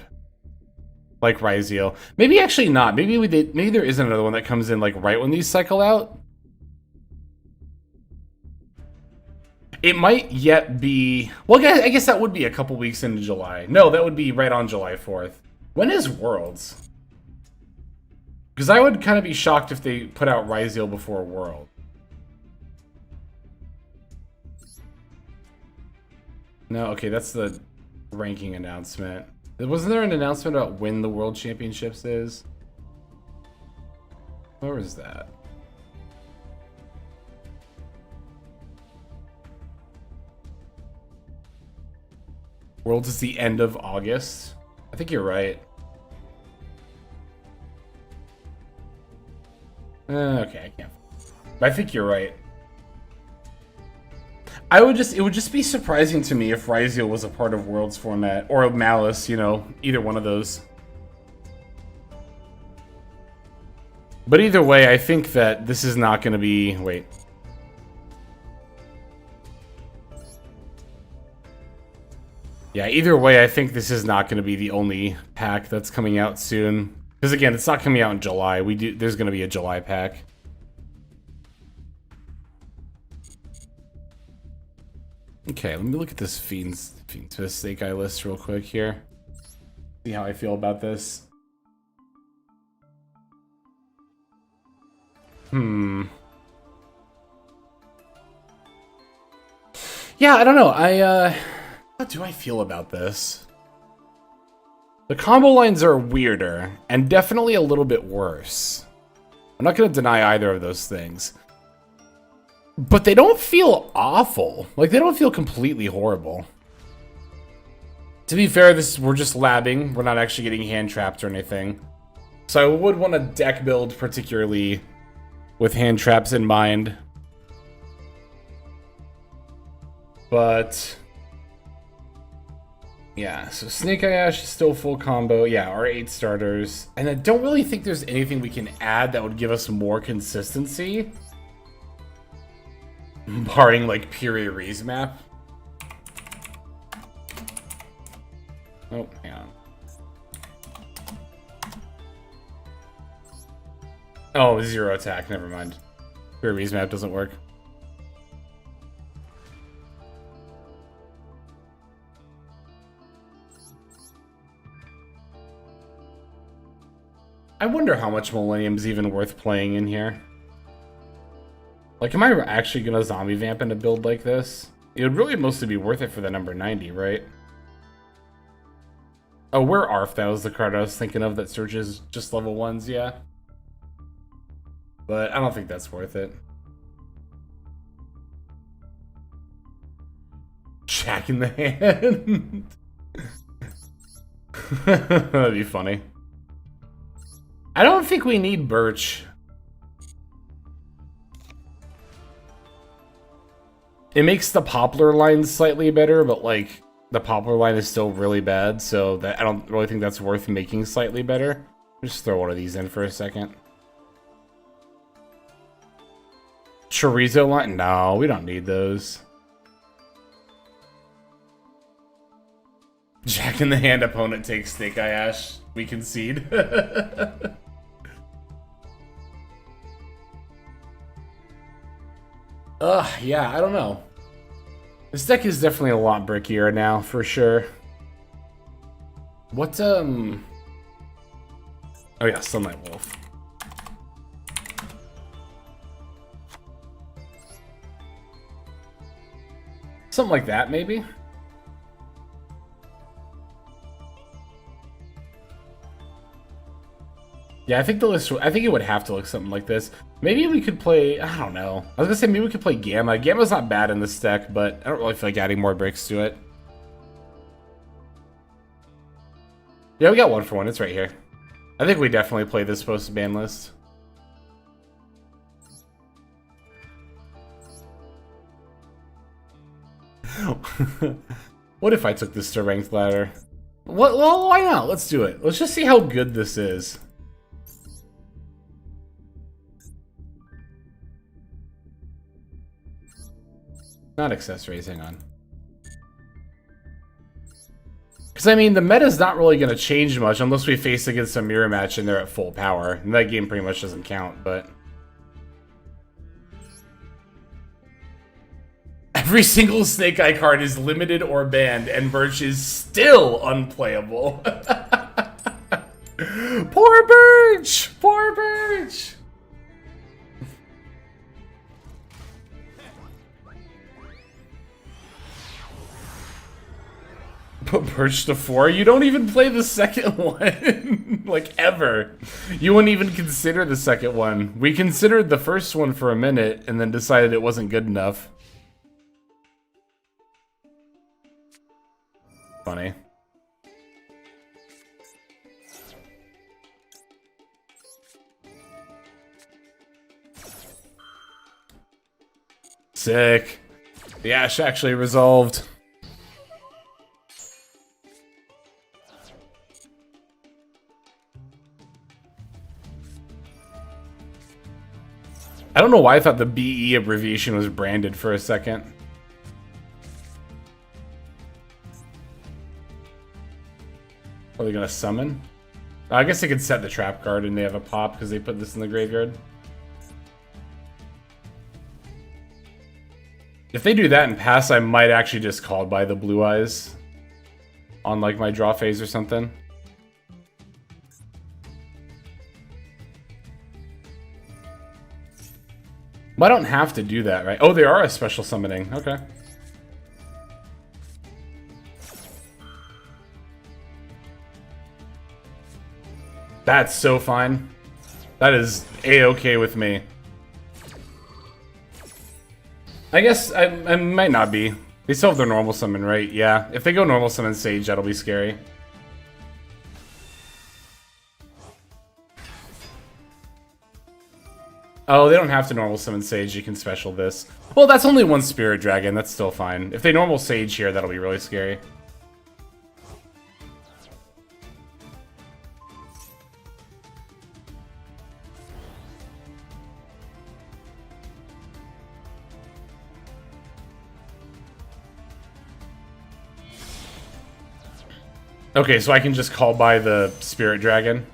Like Ryzeal. Maybe actually not. Maybe maybe there is another one that comes in like right when these cycle out. It might yet be... Well, I guess that would be a couple weeks into July. No, that would be right on July 4th. When is Worlds? Because I would kind of be shocked if they put out Ryzeal before World. No, okay, that's the ranking announcement. Wasn't there an announcement about when the World Championships is? Where was that? Worlds is the end of August. I think you're right. Okay, I can't. I think you're right. It would just be surprising to me if Ryzeal was a part of Worlds format, or Malice, you know, either one of those. But either way, I think that this is not going to be... Wait. Yeah, either way, I think this is not going to be the only pack that's coming out soon. Because again, it's not coming out in July. There's going to be a July pack. Okay, let me look at this Fiendsmith Snake Eye list real quick here. See how I feel about this. Yeah, I don't know. How do I feel about this? The combo lines are weirder, and definitely a little bit worse. I'm not going to deny either of those things. But they don't feel awful. Like, they don't feel completely horrible. To be fair, we're just labbing. We're not actually getting hand trapped or anything. So I would want a deck build particularly with hand traps in mind. But yeah, so Snake Eye Ash is still full combo. Yeah, our 8 starters. And I don't really think there's anything we can add that would give us more consistency. Barring like Pure Reese map. Oh, hang on. Oh, 0 attack, never mind. Pure Reese map doesn't work. I wonder how much Millennium's even worth playing in here. Like, am I actually gonna zombie vamp in a build like this? It would really mostly be worth it for the number 90, right? Oh, where ARF? That was the card I was thinking of that searches just level 1s, yeah. But I don't think that's worth it. Jack in the hand. That'd be funny. I don't think we need Birch. It makes the Poplar line slightly better, but like the Poplar line is still really bad, so that I don't really think that's worth making slightly better. Just throw one of these in for a second. Chorizo line? No, we don't need those. Jack in the hand opponent takes Snake Eye Ash. We concede. Yeah, I don't know. This deck is definitely a lot brickier now, for sure. What, Oh yeah, Sunlight Wolf. Something like that, maybe? Yeah, I think I think it would have to look something like this. Maybe we could play, I don't know. I was gonna say maybe we could play Gamma. Gamma's not bad in this deck, but I don't really feel like adding more bricks to it. Yeah, we got 1-for-1. It's right here. I think we definitely play this post-ban list. What if I took this to ranked ladder? Well, why not? Let's do it. Let's just see how good this is. Not accessories, hang on. Because, I mean, the meta's not really going to change much unless we face against a mirror match and they're at full power. And that game pretty much doesn't count, but... Every single Snake Eye card is limited or banned, and Birch is still unplayable. Poor Birch! Poor Birch! Put Birch to 4? You don't even play the second one. Like, ever. You wouldn't even consider the second one. We considered the first one for a minute, and then decided it wasn't good enough. Funny. Sick. The Ash actually resolved. I don't know why I thought the BE abbreviation was branded for a second. Are they gonna summon? I guess they could set the trap card and they have a pop because they put this in the graveyard. If they do that and pass, I might actually just call by the Blue Eyes on like my draw phase or something. I don't have to do that, right? Oh, they are a special summoning. Okay. That's so fine. That is A-okay with me. I guess I might not be. They still have their normal summon, right? Yeah. If they go normal summon Sage, that'll be scary. Oh, they don't have to normal summon Sage. You can special this. Well, that's only one Spirit Dragon. That's still fine. If they normal Sage here, that'll be really scary. Okay, so I can just call by the Spirit Dragon.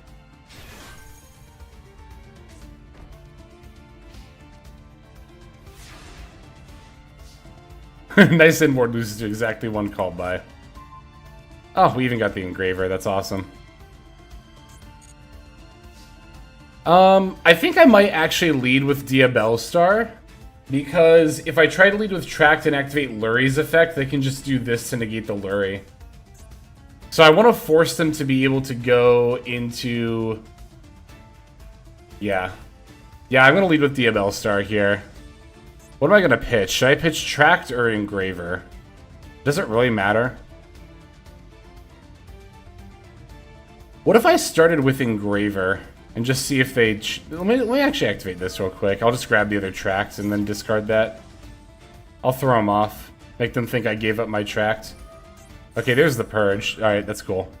Nice inboard loses to exactly one called by. Oh, we even got the Engraver. That's awesome. I think I might actually lead with Diabellstar, because if I try to lead with Tract and activate Lurie's effect, they can just do this to negate the Lurie. So I want to force them to be able to go into... Yeah. Yeah, I'm going to lead with Diabellstar here. What am I going to pitch? Should I pitch Tract or Engraver? Does it really matter? What if I started with Engraver and just see if they... Let me actually activate this real quick. I'll just grab the other Tract and then discard that. I'll throw them off. Make them think I gave up my Tract. Okay, there's the Purge. Alright, that's cool.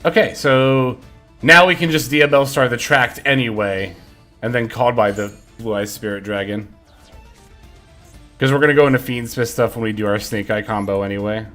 Okay, so now we can just Diabellstar the Tract anyway, and then called by the Blue Eyes Spirit Dragon. Because we're going to go into Fiendsmith stuff when we do our Snake Eye combo anyway.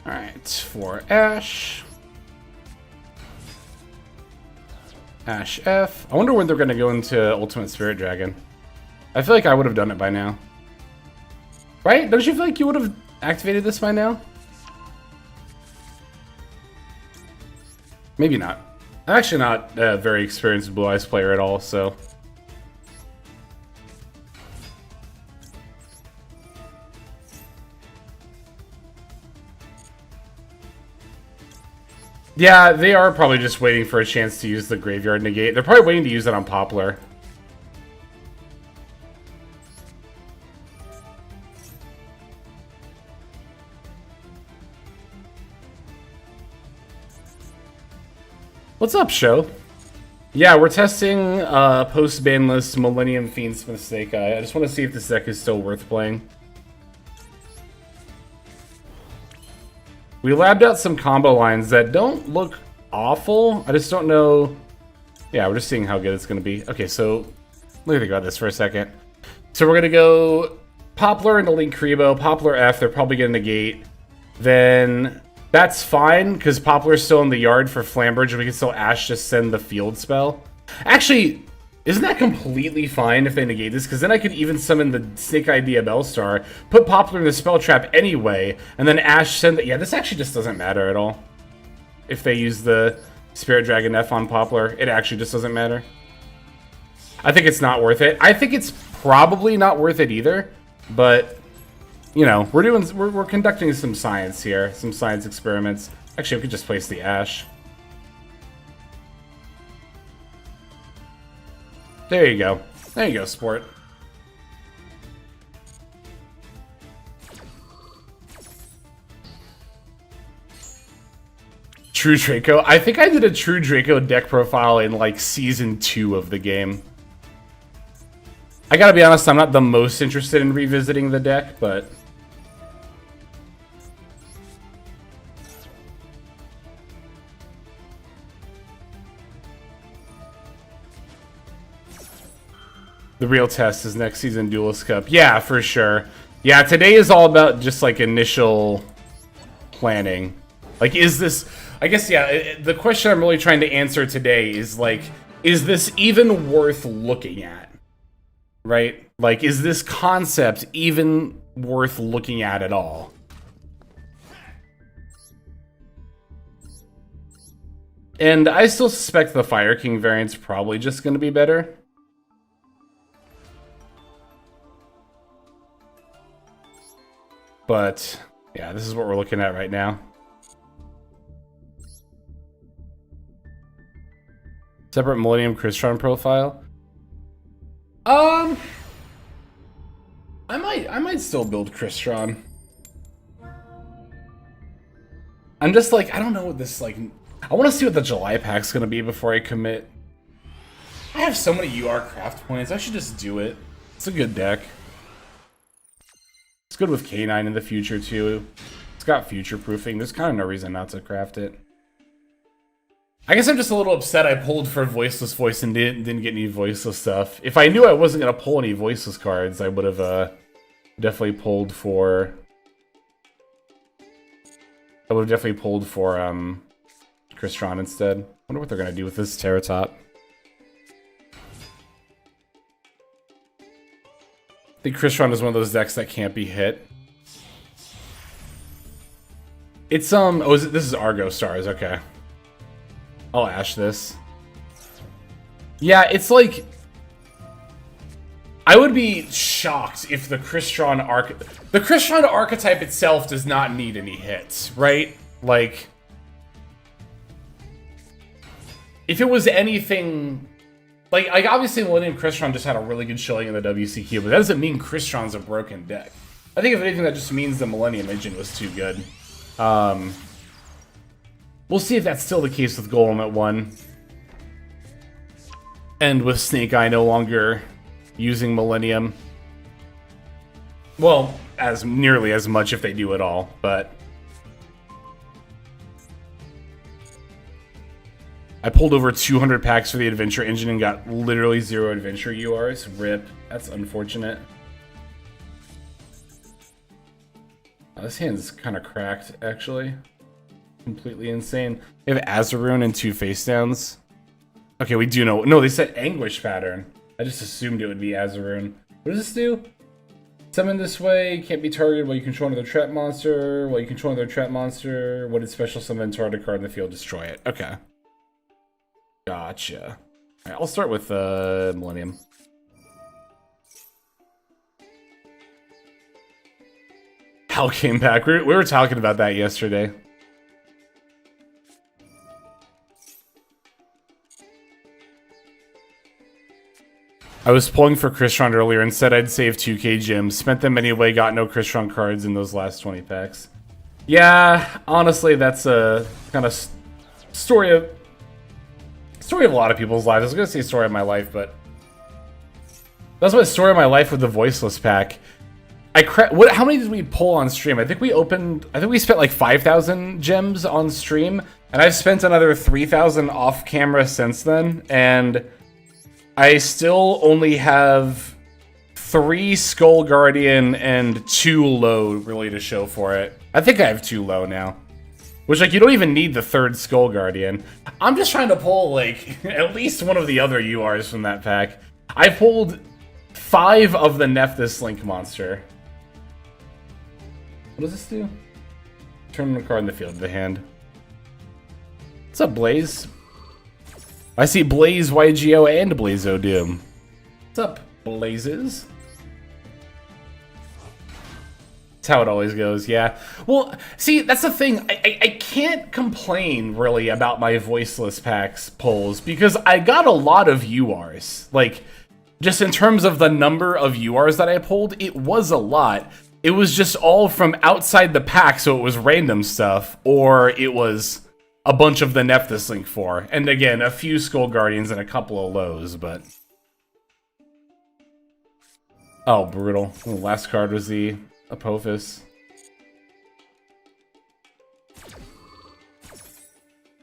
Alright, for Ash. Ash F. I wonder when they're going to go into Ultimate Spirit Dragon. I feel like I would have done it by now. Right? Don't you feel like you would have activated this by now? Maybe not. I'm actually not a very experienced Blue Eyes player at all, so... Yeah, they are probably just waiting for a chance to use the Graveyard Negate. They're probably waiting to use that on Poplar. What's up, show? Yeah, we're testing post-ban list Millennium Fiendsmith Snake Eye. I just want to see if this deck is still worth playing. We labbed out some combo lines that don't look awful. I just don't know. Yeah, we're just seeing how good it's going to be. Okay, so let me think about this for a second. So we're going to go Poplar into Link Kribo, Poplar F. They're probably going to negate. Then that's fine, because Poplar's still in the yard for Flambridge, and we can still Ash just send the field spell. Actually, isn't that completely fine if they negate this? Because then I could even summon the Snake Eye Diabellstar, put Poplar in the spell trap anyway, and then Ash send the... Yeah, this actually just doesn't matter at all. If they use the Spirit Dragon F on Poplar, it actually just doesn't matter. I think it's not worth it. I think it's probably not worth it either, but... You know, we're conducting some science here, some science experiments. Actually, we could just place the Ash. There you go. There you go, sport. True Draco. I think I did a True Draco deck profile in like Season 2 of the game. I gotta be honest, I'm not the most interested in revisiting the deck, but... The real test is next season Duelist Cup. Yeah, for sure. Yeah, today is all about just like initial planning. Like, is this... I guess, yeah, the question I'm really trying to answer today is like, is this even worth looking at? Right? Like, is this concept even worth looking at all? And I still suspect the Fire King variant's probably just going to be better. But yeah, this is what we're looking at right now. Separate Millennium Crystron profile. I might still build Crystron. I'm just like, I don't know what this, like, I want to see what the July pack's gonna be before I commit. I have so many UR craft points, I should just do it. It's a good deck. It's good with K9 in the future too. It's got future proofing. There's kind of no reason not to craft it. I guess I'm just a little upset I pulled for Voiceless Voice and didn't get any Voiceless stuff. If I knew I wasn't going to pull any Voiceless cards, I would have definitely pulled for... I would have definitely pulled for Crystron instead. I wonder what they're going to do with this Terratop. I think Crystron is one of those decks that can't be hit. It's, oh, this is Argo Stars, okay. I'll Ash this. Yeah, it's like... I would be shocked if the Crystron The Crystron archetype itself does not need any hits, right? Like... If it was anything... Like obviously Millennium Crystron just had a really good showing in the WCQ, but that doesn't mean Crystron's a broken deck. I think if anything, that just means the Millennium engine was too good. We'll see if that's still the case with Golem at 1. And with Snake Eye no longer using Millennium. Well, as nearly as much if they do at all, but... I pulled over 200 packs for the Adventure engine and got literally 0 Adventure URs. RIP. That's unfortunate. This hand's kind of cracked, actually. Completely insane. We have Azaroon and 2 face downs. Okay, we do know. No, they said Anguish pattern. I just assumed it would be Azaroon. What does this do? Summon this way, can't be targeted while you control another trap monster. While you control another trap monster, what is special summon target card in the field, destroy it. Okay. Gotcha. Alright, I'll start with Millennium. Hal came back. We were talking about that yesterday. I was pulling for Crystron earlier and said I'd save 2k gems. Spent them anyway, got no Crystron cards in those last 20 packs. Yeah, honestly, that's a kind of story of a lot of people's lives. I was gonna say story of my life, but that's my story of my life with the Voiceless pack. How many did we pull on stream? I think we spent like 5,000 gems on stream, and I've spent another 3,000 off camera since then, and I still only have 3 Skull Guardian and 2 low really to show for it. I think I have 2 low now. Which, like, you don't even need the 3rd Skull Guardian. I'm just trying to pull, like, at least one of the other URs from that pack. I pulled 5 of the Nephthys Link monster. What does this do? Turn a card in the field of the hand. What's up, Blaze? I see Blaze YGO and Blaze Doom. What's up, Blazes? That's how it always goes, yeah. Well, see, that's the thing. I can't complain, really, about my Voiceless packs pulls, because I got a lot of URs. Like, just in terms of the number of URs that I pulled, it was a lot. It was just all from outside the pack, so it was random stuff, or it was a bunch of the Nephthys Link 4. And again, a few Skull Guardians and a couple of lows, but... Oh, brutal. The last card was the Apophis.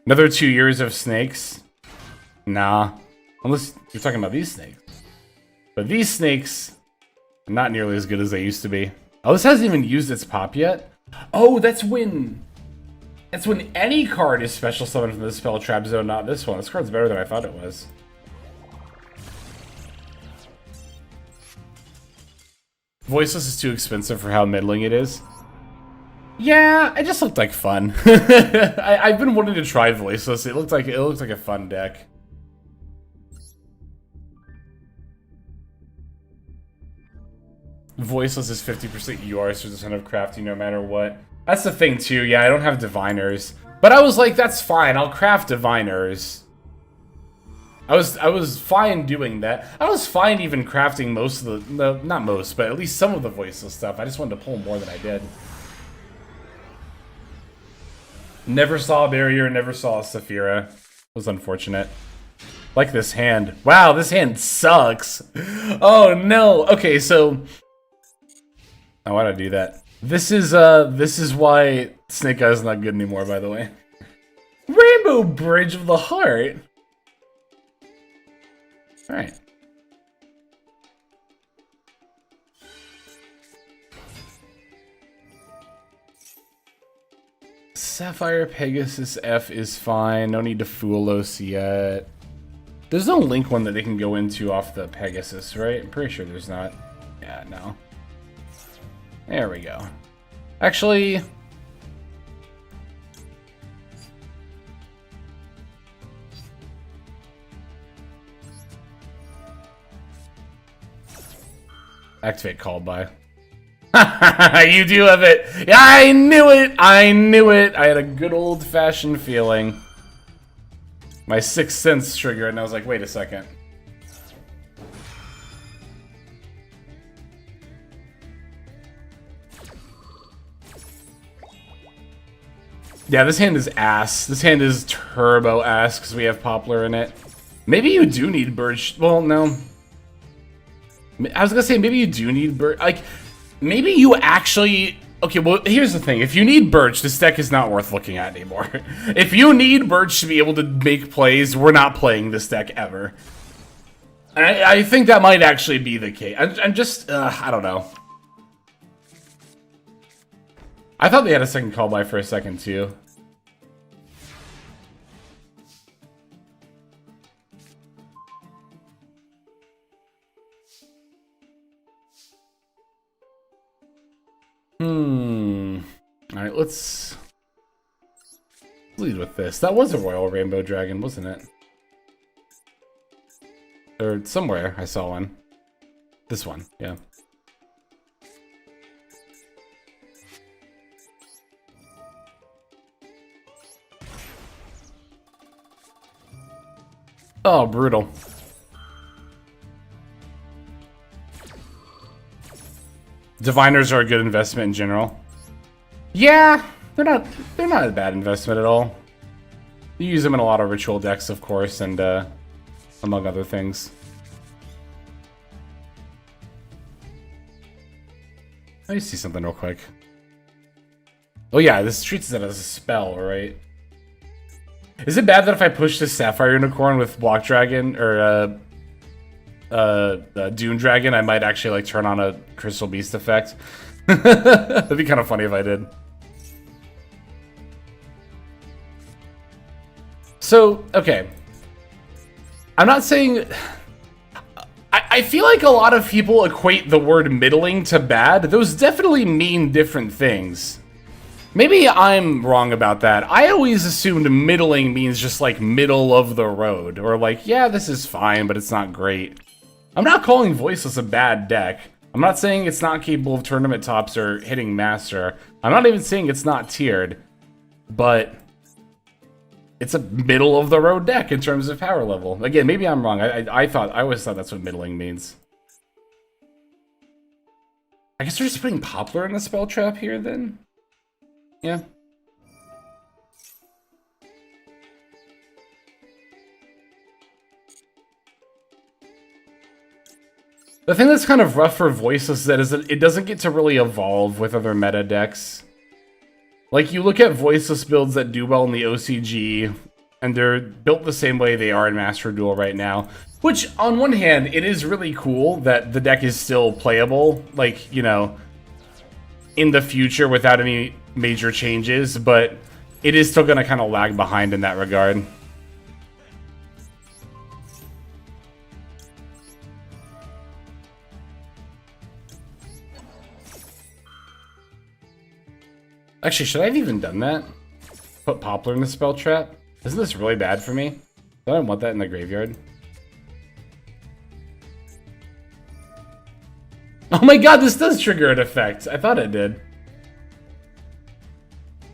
Another 2 years of snakes? Nah. Unless you're talking about these snakes. But these snakes are not nearly as good as they used to be. Oh, this hasn't even used its pop yet? Oh, that's when any card is special summoned from the spell trap zone, not this one. This card's better than I thought it was. Voiceless is too expensive for how middling it is. Yeah, it just looked like fun. I've been wanting to try Voiceless. It looked like a fun deck. Voiceless is 50% UR, so there's a ton of crafting no matter what. That's the thing too, yeah, I don't have diviners. But I was like, that's fine, I'll craft diviners. I was fine doing that. I was fine even crafting most of the, no, not most, but at least some of the voiceless stuff. I just wanted to pull more than I did. Never saw a barrier, never saw a Saphira. It was unfortunate. Like this hand. Wow, this hand sucks. Oh no. Okay, so oh, why'd I do that? This is why Snake Eyes not good anymore, by the way. Rainbow Bridge of the Heart. Alright. Sapphire Pegasus F is fine. No need to fool us yet. There's no link one that they can go into off the Pegasus, right? I'm pretty sure there's not. Yeah, no. There we go. Actually... activate called by. You do have it! Yeah, I knew it! I knew it! I had a good old-fashioned feeling. My sixth sense triggered, and I was like, wait a second. Yeah, this hand is ass. This hand is turbo ass because we have Poplar in it. Maybe you do need Birch. Well, no. I was gonna say, maybe you do need Birch. Like, maybe you actually... Okay, well, here's the thing. If you need Birch, this deck is not worth looking at anymore. If you need Birch to be able to make plays, we're not playing this deck ever. I think that might actually be the case. I'm just... I don't know. I thought they had a second call by for a second, too. Alright, let's lead with this. That was a Royal Rainbow Dragon, wasn't it? Or somewhere I saw one. This one, yeah. Oh, brutal. Diviners are a good investment in general. Yeah, they're not a bad investment at all. You use them in a lot of ritual decks, of course, and among other things. Let me see something real quick. Oh yeah, this treats it as a spell, right? Is it bad that if I push this Sapphire Unicorn with Block Dragon or Dune Dragon, I might actually like turn on a Crystal Beast effect? That'd be kind of funny if I did. So, okay. I'm not saying... I feel like a lot of people equate the word middling to bad. Those definitely mean different things. Maybe I'm wrong about that. I always assumed middling means just like middle of the road. Or like, yeah, this is fine, but it's not great. I'm not calling Voiceless a bad deck. I'm not saying it's not capable of tournament tops or hitting Master. I'm not even saying it's not tiered. But it's a middle-of-the-road deck in terms of power level. Again, maybe I'm wrong. I always thought that's what middling means. I guess we're just putting Poplar in the spell trap here, then? Yeah. The thing that's kind of rough for Voiceless is that it doesn't get to really evolve with other meta decks. Like, you look at Voiceless builds that do well in the OCG, and they're built the same way they are in Master Duel right now. Which, on one hand, it is really cool that the deck is still playable, like, you know, in the future without any major changes, but it is still going to kind of lag behind in that regard. Actually, should I have even done that? Put Poplar in the spell trap? Isn't this really bad for me? I don't want that in the graveyard. Oh my god, this does trigger an effect. I thought it did.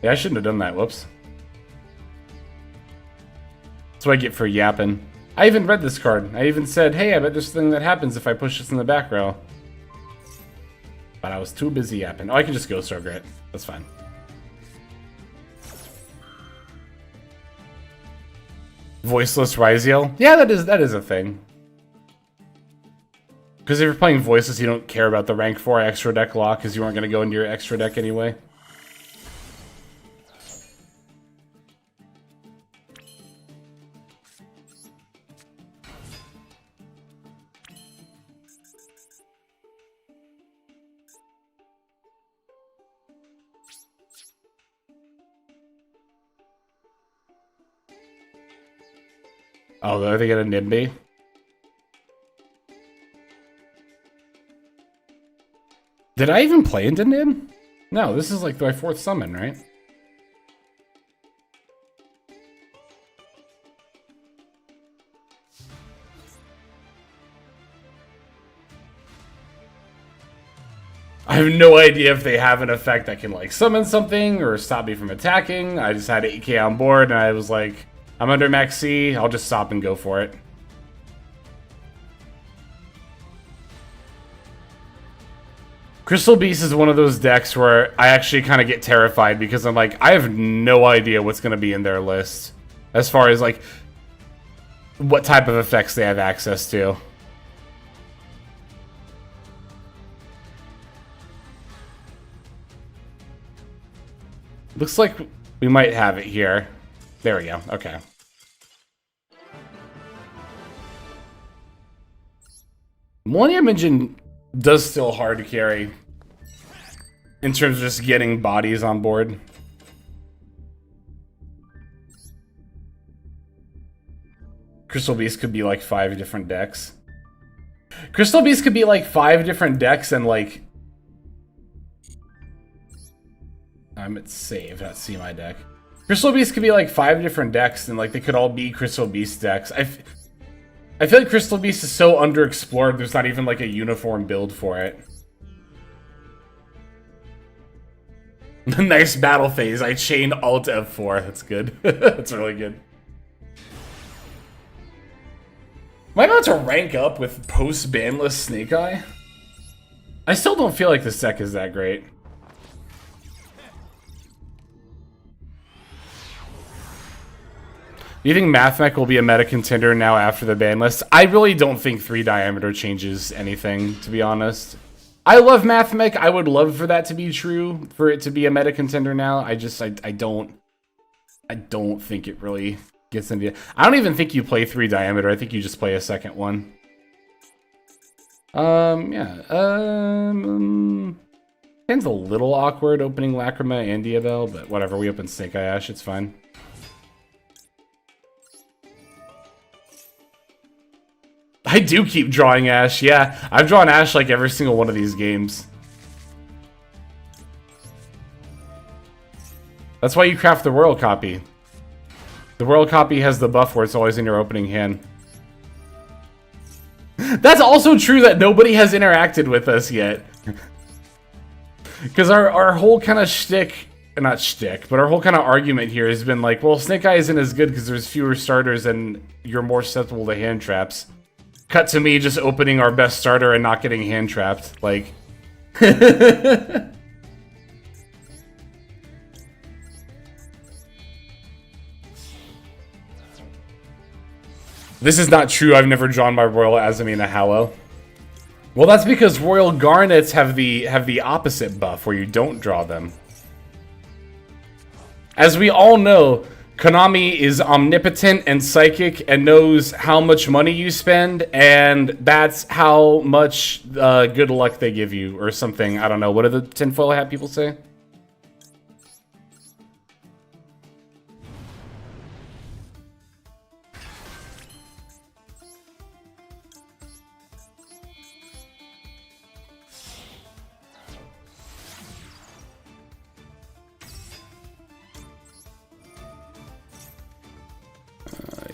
Yeah, I shouldn't have done that. Whoops. That's what I get for yapping. I even read this card. I even said, hey, I bet there's something that happens if I push this in the back row. But I was too busy yapping. Oh, I can just Ghost Ogre it. That's fine. Voiceless Ryziel? Yeah, that is a thing. Because if you're playing Voiceless, you don't care about the rank 4 extra deck lock, because you weren't going to go into your extra deck anyway. Oh, are they gonna Nimby? Did I even play into Nib? No, this is like my 4th summon, right? I have no idea if they have an effect that can like summon something or stop me from attacking. I just had 8k on board and I was like, I'm under max C, I'll just stop and go for it. Crystal Beast is one of those decks where I actually kind of get terrified because I'm like, I have no idea what's going to be in their list. As far as like, what type of effects they have access to. Looks like we might have it here. There we go, okay. Millennium Engine does still hard to carry in terms of just getting bodies on board. Crystal Beast could be like 5 different decks. Crystal Beast could be like 5 different decks and like... I'm at save, not see my deck. Crystal Beast could be like 5 different decks and like they could all be Crystal Beast decks. I feel like Crystal Beast is so underexplored, there's not even like a uniform build for it. Nice battle phase. I chained Alt F4. That's good. That's really good. Am I about to rank up with post-banless Snake Eye? I still don't feel like this deck is that great. Do you think Mathmech will be a meta contender now after the ban list? I really don't think 3 diameter changes anything, to be honest. I love Mathmech. I would love for that to be true, for it to be a meta contender now. I don't think it really gets into it. I don't even think you play 3 diameter. I think you just play a second one. Yeah. It's a little awkward opening Lacrima and Diabell, but whatever. We open Snake Eye Ash. It's fine. I do keep drawing Ash, yeah. I've drawn Ash like every single one of these games. That's why you craft the Royal Copy. The Royal Copy has the buff where it's always in your opening hand. That's also true that nobody has interacted with us yet. Because our whole kind of shtick, not shtick, but our whole kind of argument here has been like, well, Snake Eye isn't as good because there's fewer starters and you're more susceptible to hand traps. Cut to me just opening our best starter and not getting hand trapped. Like... This is not true. I've never drawn my Royal Azamina Hallow. Well, that's because Royal Garnets have the opposite buff where you don't draw them. As we all know, Konami is omnipotent and psychic and knows how much money you spend, and that's how much good luck they give you, or something. I don't know. What do the tinfoil hat people say?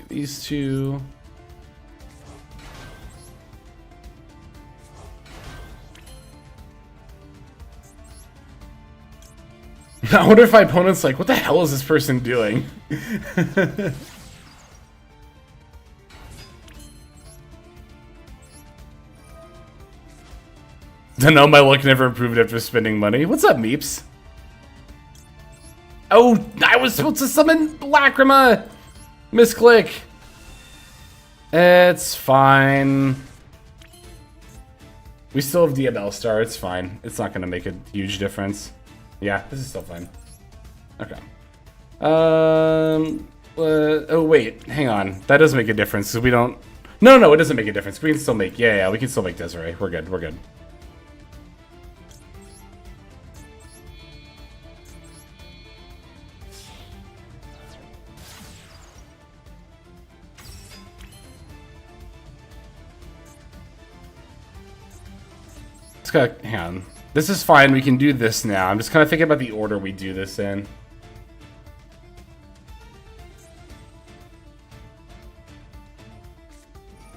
These two. I wonder if my opponent's like, what the hell is this person doing? Don't know, my luck never improved after spending money. What's up, Meeps? Oh, I was supposed to summon Lacrima! Misclick. It's fine. We still have Diabell Star, it's fine. It's not gonna make a huge difference. Yeah, this is still fine. Okay. Oh wait, hang on. That does make a difference, because we don't... No, it doesn't make a difference. We can still make... Yeah, we can still make Desiree. We're good, we're good. Hang on. This is fine. We can do this now. I'm just kind of thinking about the order we do this in.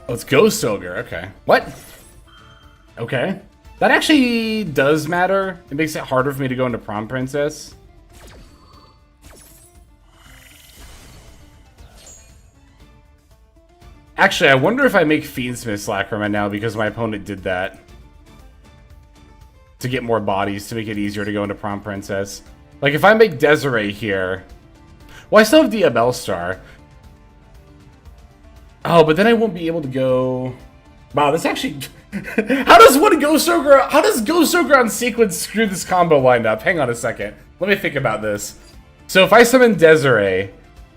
Oh, it's Ghost Ogre. Okay. What? Okay. That actually does matter. It makes it harder for me to go into Prom Princess. Actually, I wonder if I make Fiendsmith Lacrima now because my opponent did that. To get more bodies, to make it easier to go into Prom Princess. Like, if I make Desiree here... Well, I still have Diabell Star. Oh, but then I won't be able to go... Wow, this actually... How does Ghost Ogre on sequence screw this combo lineup? Hang on a second. Let me think about this. So if I summon Desiree,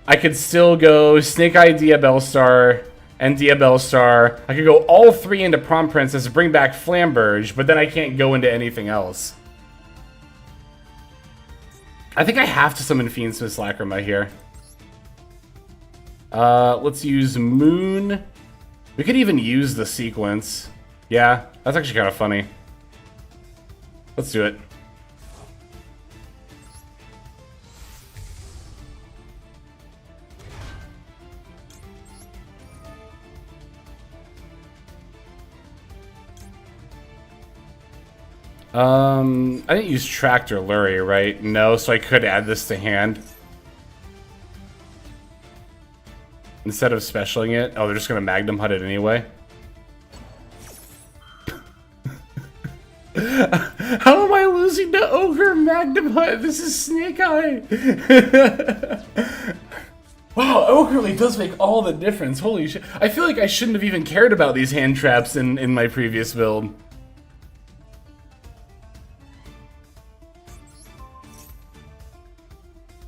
I could still go Snake Eye Diabell Star... and Diabell Star. I could go all three into Prom Princess, bring back Flamberge, but then I can't go into anything else. I think I have to summon Fiendsmith Lacrima here. Let's use Moon. We could even use the sequence. Yeah, that's actually kind of funny. Let's do it. I didn't use Tractor Lurie, right? No, so I could add this to hand. Instead of specialing it. Oh, they're just gonna Magnum Hut it anyway. How am I losing to Ogre Magnum Hut? This is Snake Eye. Wow, Ogre really does make all the difference. Holy shit. I feel like I shouldn't have even cared about these hand traps in my previous build.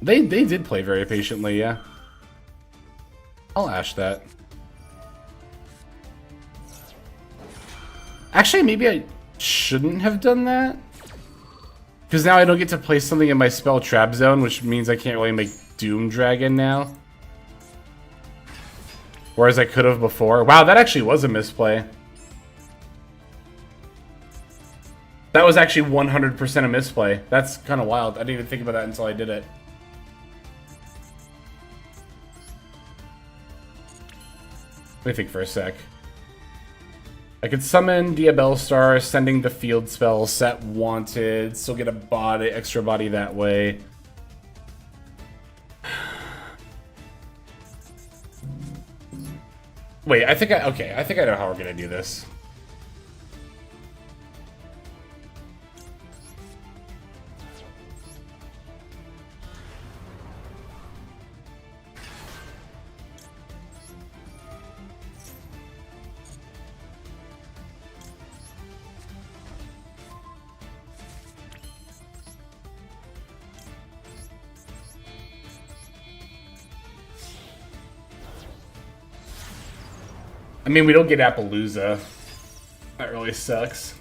They did play very patiently, yeah. I'll ash that. Actually, maybe I shouldn't have done that. Because now I don't get to place something in my spell trap zone, which means I can't really make Doom Dragon now. Whereas I could have before. Wow, that actually was a misplay. That was actually 100% a misplay. That's kind of wild. I didn't even think about that until I did it. Let me think for a sec. I could summon Diabell Star, sending the field spell, set Wanted, still get a body, extra body that way. Wait, I think I know how we're gonna do this. I mean, we don't get Appaloosa. That really sucks.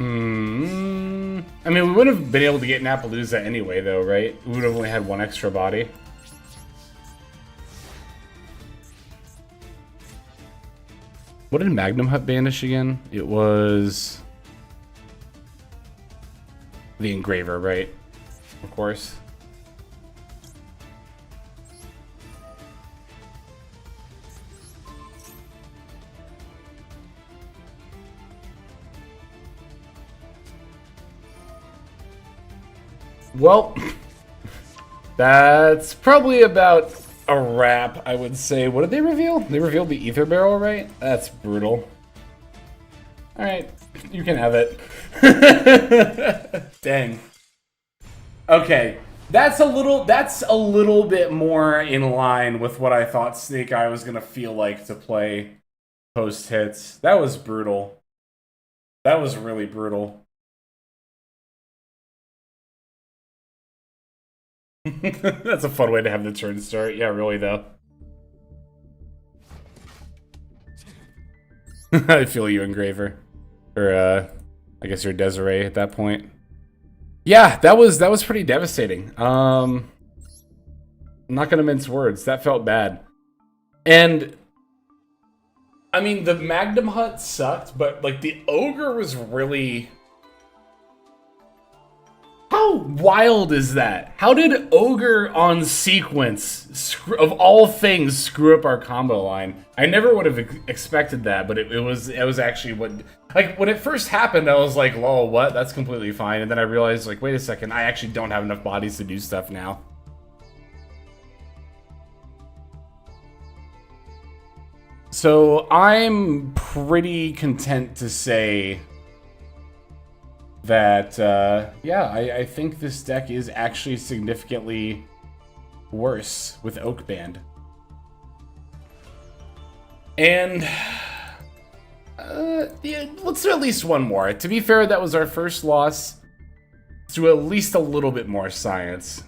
I mean, we wouldn't have been able to get Napalooza anyway, though, right? We would have only had one extra body. What did Magnum Hut banish again? It was the Engraver, right? Of course. Well, that's probably about a wrap, I would say. What did they reveal? They revealed the Ether Barrel, right? That's brutal. Alright, you can have it. Dang. Okay, that's a little bit more in line with what I thought Snake Eye was gonna feel like to play post hits. That was brutal. That was really brutal. That's a fun way to have the turn start. Yeah, really, though. I feel you, Engraver. Or, I guess you're Desiree at that point. Yeah, that was pretty devastating. I'm not gonna mince words. That felt bad. And, I mean, the Magnum Hut sucked, but, like, the Ogre was really... How wild is that? How did Ogre on sequence, of all things, screw up our combo line? I never would have expected that, but it was actually what... Like, when it first happened, I was like, lol, what? That's completely fine. And then I realized, like, wait a second, I actually don't have enough bodies to do stuff now. So, I'm pretty content to say... that, yeah, I think this deck is actually significantly worse with Oak Band. And, yeah, let's do at least one more. To be fair, that was our first loss. Let's do at least a little bit more science.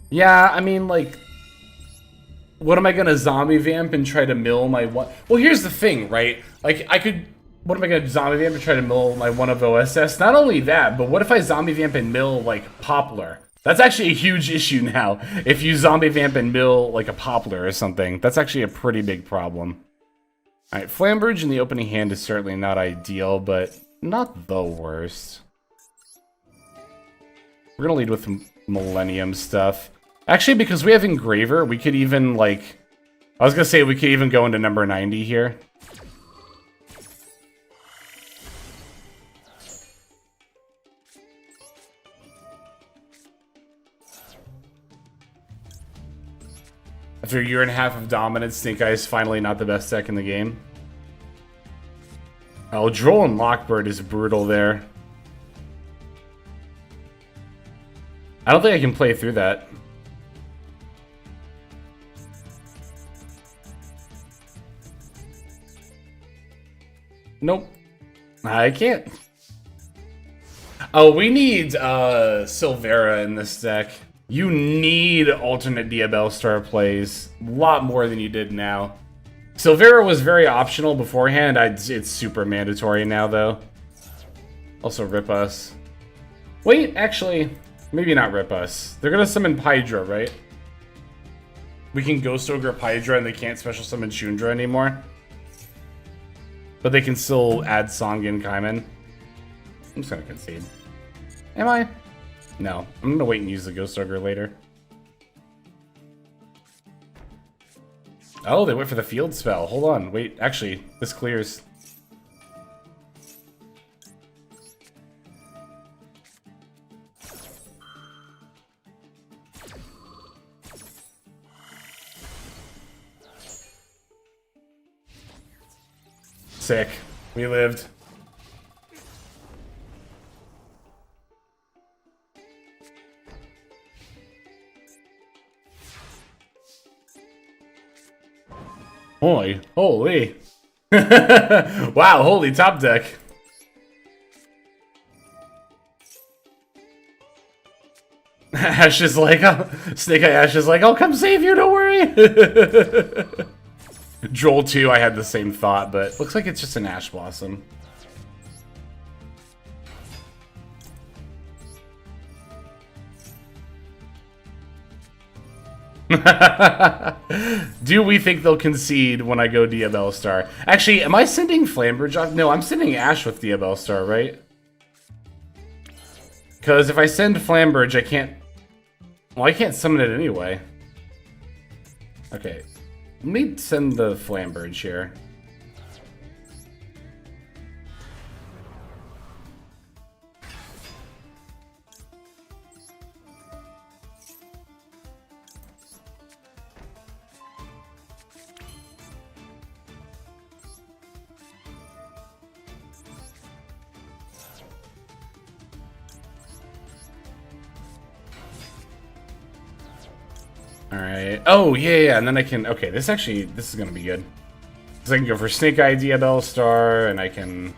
Yeah, I mean, like... What am I gonna zombie vamp and try to mill my one? Well, here's the thing, right? Like, I could... What am I gonna zombie vamp and try to mill my one of OSS? Not only that, but what if I zombie vamp and mill, like, Poplar? That's actually a huge issue now. If you zombie vamp and mill, like, a Poplar or something. That's actually a pretty big problem. Alright, Flamberge in the opening hand is certainly not ideal, but not the worst. We're gonna lead with Millennium stuff. Actually, because we have Engraver, we could even, like... I was gonna say we could even go into number 90 here. After a year and a half of dominance, Snake Eye is finally not the best deck in the game. Oh, Droll and Lockbird is brutal there. I don't think I can play through that. Nope. I can't. Oh, we need Silvera in this deck. You need alternate Diabell Star plays. A lot more than you did now. Silvera was very optional beforehand. It's super mandatory now, though. Also, Rip Us. Wait, actually, maybe not Rip Us. They're gonna summon Pydra, right? We can Ghost Ogre Pydra and they can't special summon Shundra anymore. But they can still add Songin Kaiman. I'm just gonna concede. Am I? No. I'm gonna wait and use the Ghost Ogre later. Oh, they went for the field spell. Hold on. Wait, actually, this clears. Sick. We lived. Holy. Wow, holy top deck. Ash is like, Snake Eye Ash is like, I'll come save you, don't worry. Joel 2, I had the same thought, but looks like it's just an Ash Blossom. Do we think they'll concede when I go Diabell Star? Actually, am I sending Flamberge off? No, I'm sending Ash with Diabell Star, right? Because if I send Flamberge, I can't... Well, I can't summon it anyway. Okay. Let me send the Flamberge here. Alright. Oh, yeah, and then I can... Okay, this is gonna be good. Because I can go for Snake Eye Diabell Star, and I can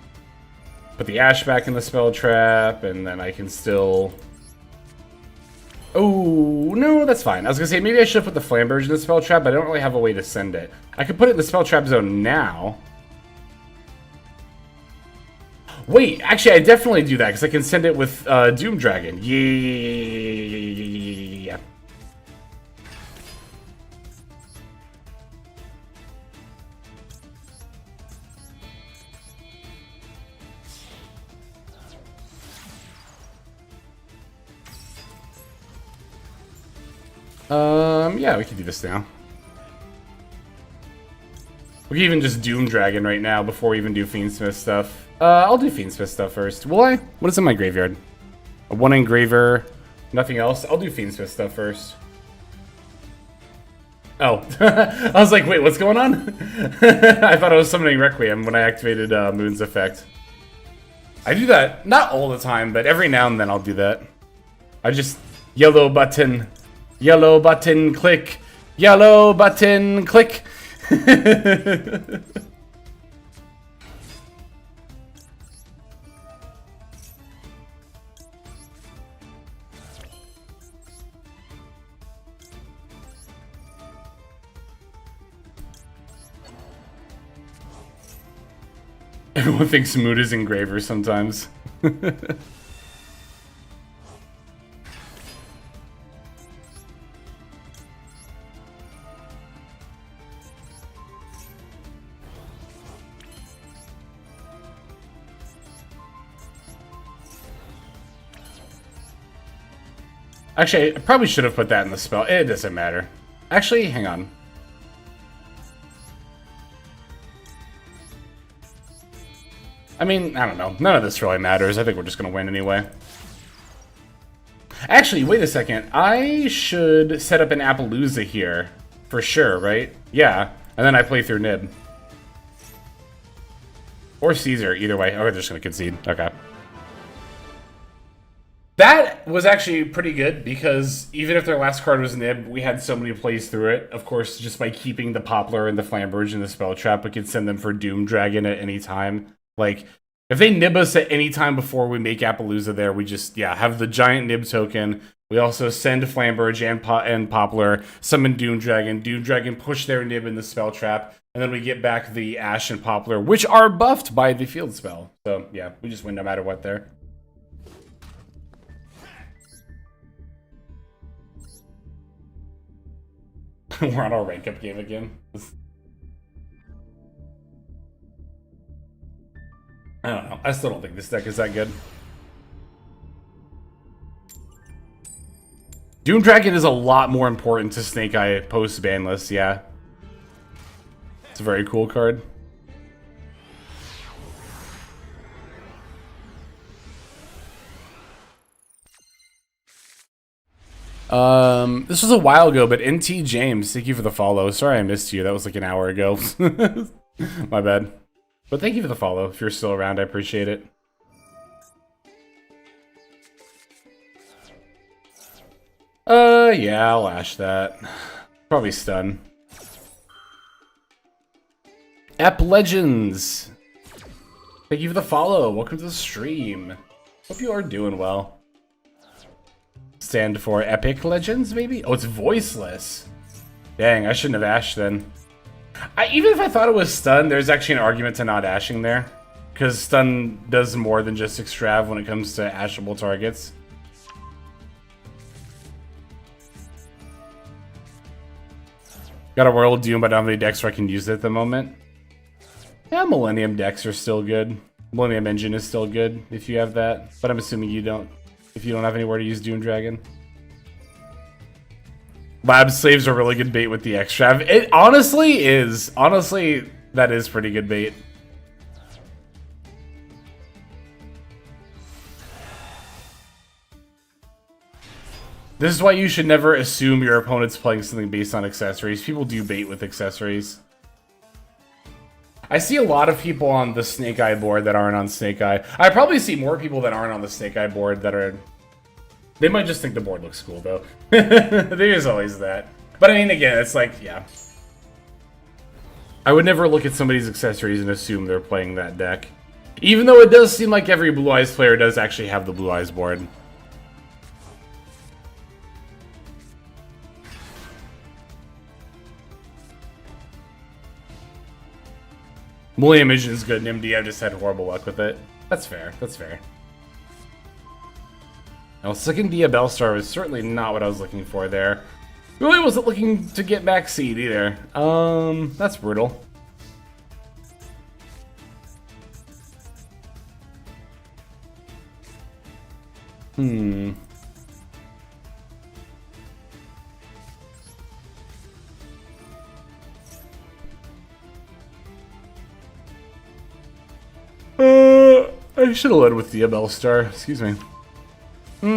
put the Ash back in the spell trap, and then I can still... Oh, no, that's fine. I was gonna say, maybe I should have put the Flamberge in the spell trap, but I don't really have a way to send it. I could put it in the spell trap zone now. Wait, actually, I definitely do that, because I can send it with Doom Dragon. Yeah. Yeah, we can do this now. We can even just Doom Dragon right now before we even do Fiendsmith stuff. I'll do Fiendsmith stuff first. Will I? What is in my graveyard? A 1 engraver, nothing else? I'll do Fiendsmith stuff first. Oh. I was like, wait, what's going on? I thought I was summoning Requiem when I activated Moon's effect. I do that, not all the time, but every now and then I'll do that. I just yellow button, click, yellow button, click. Everyone thinks Mood is engraver sometimes. Actually, I probably should have put that in the spell. It doesn't matter. Actually, hang on. I mean, I don't know. None of this really matters. I think we're just going to win anyway. Actually, wait a second. I should set up an Appaloosa here. For sure, right? Yeah. And then I play through Nib. Or Caesar, either way. Oh, we're just going to concede. Okay. That was actually pretty good, because even if their last card was Nib, we had so many plays through it. Of course, just by keeping the Poplar and the Flamberge and the Spell Trap, we could send them for Doom Dragon at any time. Like, if they nib us at any time before we make Appaloosa there, we just, yeah, have the giant nib token. We also send Flamberge and Poplar, summon Doom Dragon push their nib in the Spell Trap, and then we get back the Ash and Poplar, which are buffed by the field spell. So, yeah, we just win no matter what there. We're on our rank up game again. I don't know. I still don't think this deck is that good. Doom Dragon is a lot more important to Snake Eye post banlist, yeah. It's a very cool card. This was a while ago, but NT James, thank you for the follow. Sorry I missed you. That was like an hour ago. My bad. But thank you for the follow. If you're still around, I appreciate it. Yeah, I'll ash that. Probably stun. Ep Legends! Thank you for the follow. Welcome to the stream. Hope you are doing well. Stand for Epic Legends, maybe? Oh, it's voiceless. Dang, I shouldn't have ashed then. Even if I thought it was stun, there's actually an argument to not ashing there. Because stun does more than just extrav when it comes to ashable targets. Got a Royal Doom, but I don't have any decks where I can use it at the moment. Yeah, Millennium decks are still good. Millennium Engine is still good if you have that. But I'm assuming you don't, if you don't have anywhere to use Doom Dragon. Lab Slaves are really good bait with the extrav. It honestly is. Honestly, that is pretty good bait. This is why you should never assume your opponent's playing something based on accessories. People do bait with accessories. I see a lot of people on the Snake Eye board that aren't on Snake Eye. I probably see more people that aren't on the Snake Eye board that are... They might just think the board looks cool, though. There's always that. But I mean, again, it's like, yeah. I would never look at somebody's accessories and assume they're playing that deck. Even though it does seem like every Blue Eyes player does actually have the Blue Eyes board. Millennium Engine is good in MD, I've just had horrible luck with it. That's fair, that's fair. Now, second Dia Bellstar was certainly not what I was looking for there. Really wasn't looking to get back seed either. That's brutal. I should have led with the Bellstar. Excuse me.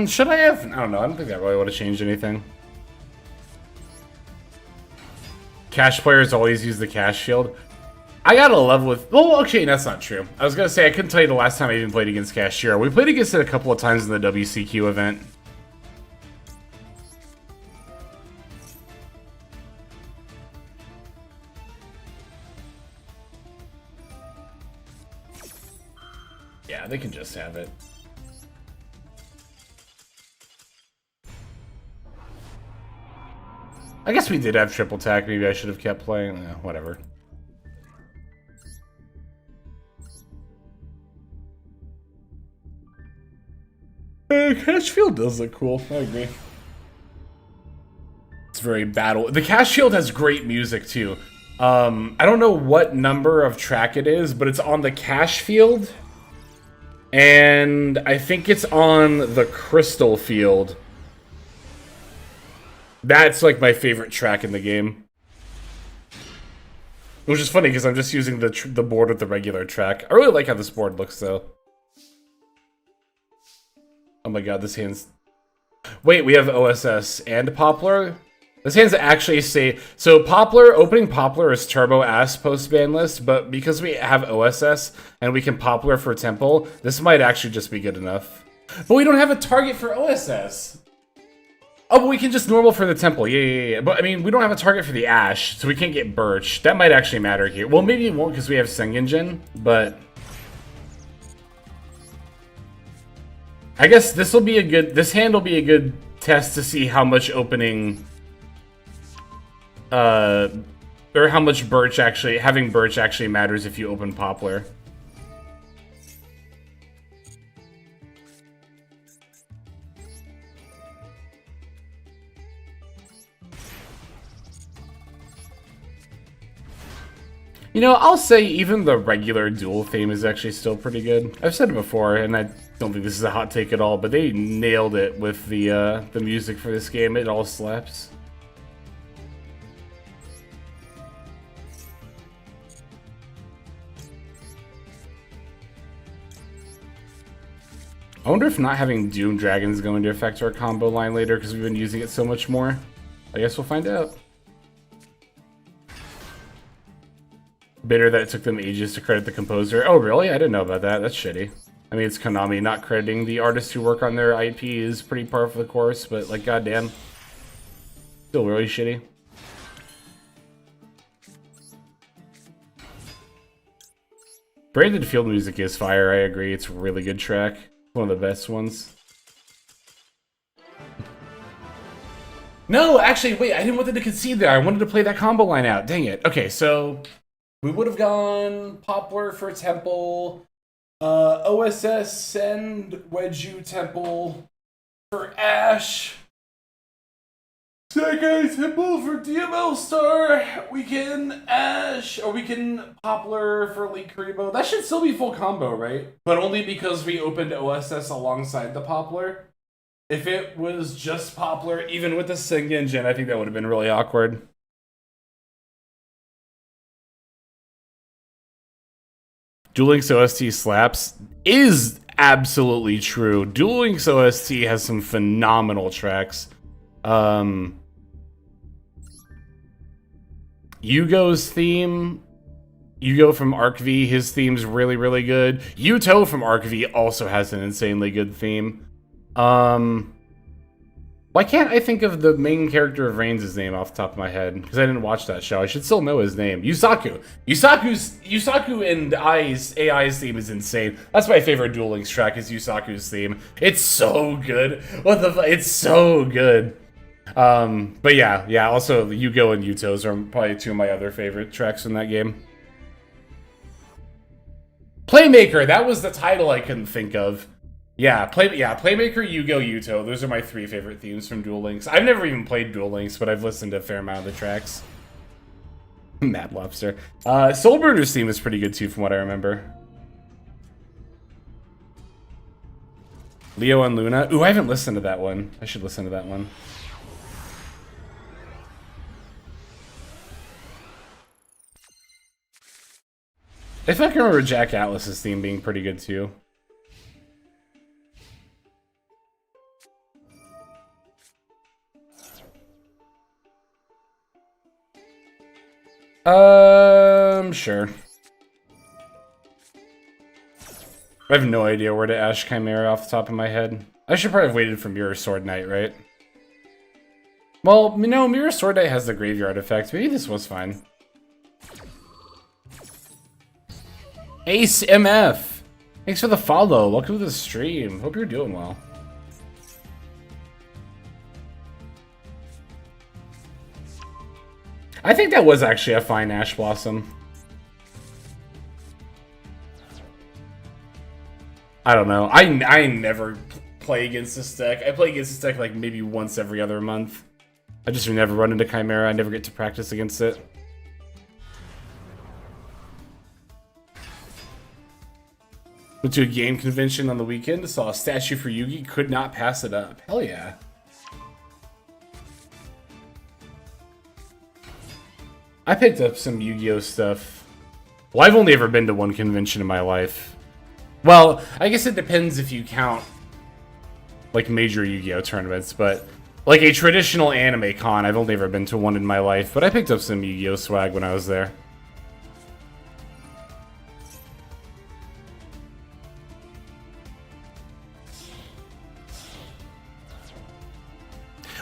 Should I have? I don't know. I don't think that really would have changed anything. Cash players always use the cash shield. I got a level with... Oh, okay, that's not true. I was going to say, I couldn't tell you the last time I even played against Cashier. We played against it a couple of times in the WCQ event. Yeah, they can just have it. I guess we did have triple tack. Maybe I should have kept playing. Whatever. Cash field does look cool. I agree. It's very battle. The cash field has great music too. I don't know what number of track it is, but it's on the cash field. And I think it's on the crystal field. That's like my favorite track in the game. Which is funny because I'm just using the board with the regular track. I really like how this board looks though. Oh my god, this hand's... Wait, we have OSS and Poplar? This hand's actually say... So Poplar, opening Poplar is turbo ass post-ban list, but because we have OSS and we can Poplar for Temple, this might actually just be good enough. But we don't have a target for OSS! Oh, but we can just normal for the Temple. Yeah. But, I mean, we don't have a target for the Ash, so we can't get Birch. That might actually matter here. Well, maybe it won't because we have Sengenjin, but... I guess this will be a good... This hand will be a good test to see how much opening... or how much Birch actually... Having Birch actually matters if you open Poplar. You know, I'll say even the regular dual theme is actually still pretty good. I've said it before, and I don't think this is a hot take at all, but they nailed it with the music for this game. It all slaps. I wonder if not having Doom Dragon is going to affect our combo line later because we've been using it so much more. I guess we'll find out. Bitter that it took them ages to credit the composer. Oh, really? I didn't know about that. That's shitty. I mean, it's Konami. Not crediting the artists who work on their IP is pretty par for the course, but, like, goddamn. Still really shitty. Branded Field music is fire, I agree. It's a really good track. One of the best ones. No, actually, wait, I didn't want them to concede there. I wanted to play that combo line out. Dang it. Okay, so we would have gone Poplar for Temple, OSS send Wedju Temple for Ash. Second Temple for DML Star. We can Ash, or we can Poplar for Link Karibo. That should still be full combo, right? But only because we opened OSS alongside the Poplar. If it was just Poplar, even with the Sing engine, I think that would have been really awkward. Duel Links OST slaps is absolutely true. Duel Links OST has some phenomenal tracks. Yugo's theme, Yugo from R.I.P, his theme's really, really good. Yuto from R.I.P also has an insanely good theme. Why can't I think of the main character of Reigns' name off the top of my head? Because I didn't watch that show. I should still know his name. Yusaku. Yusaku and AI's theme is insane. That's my favorite Duel Links track is Yusaku's theme. It's so good. What the fuck? It's so good. But yeah. Also, Yugo and Yuto's are probably two of my other favorite tracks in that game. Playmaker. That was the title I couldn't think of. Yeah, Playmaker, Yugo, Yuto. Those are my three favorite themes from Duel Links. I've never even played Duel Links, but I've listened to a fair amount of the tracks. Mad Lobster. Soulburner's theme is pretty good too, from what I remember. Leo and Luna. Ooh, I haven't listened to that one. I should listen to that one. I feel like I remember Jack Atlas's theme being pretty good too. Sure. I have no idea where to Ash Chimera off the top of my head. I should probably have waited for Mirror Sword Knight, right? Well, no, Mirror Sword Knight has the graveyard effect. Maybe this was fine. Ace MF! Thanks for the follow. Welcome to the stream. Hope you're doing well. I think that was actually a fine Ash Blossom. I don't know. I never play against this deck. I play against this deck like maybe once every other month. I just never run into Chimera. I never get to practice against it. Went to a game convention on the weekend. Saw a statue for Yugi. Could not pass it up. Hell yeah. I picked up some Yu-Gi-Oh stuff. Well, I've only ever been to one convention in my life. Well, I guess it depends if you count like major Yu-Gi-Oh tournaments, but like a traditional anime con, I've only ever been to one in my life, but I picked up some Yu-Gi-Oh swag when I was there.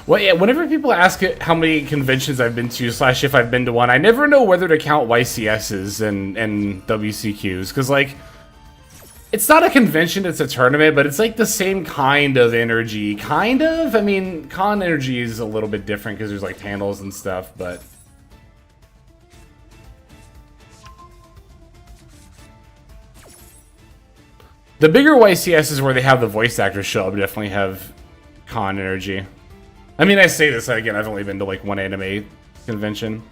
Well, yeah, whenever people ask how many conventions I've been to, / if I've been to one, I never know whether to count YCSs and WCQs, because, like, it's not a convention, it's a tournament, but it's, like, the same kind of energy. Kind of? I mean, con energy is a little bit different, because there's, like, panels and stuff, but... The bigger YCSs where they have the voice actors show up definitely have con energy. I mean, I say this, again, I've only been to, like, one anime convention.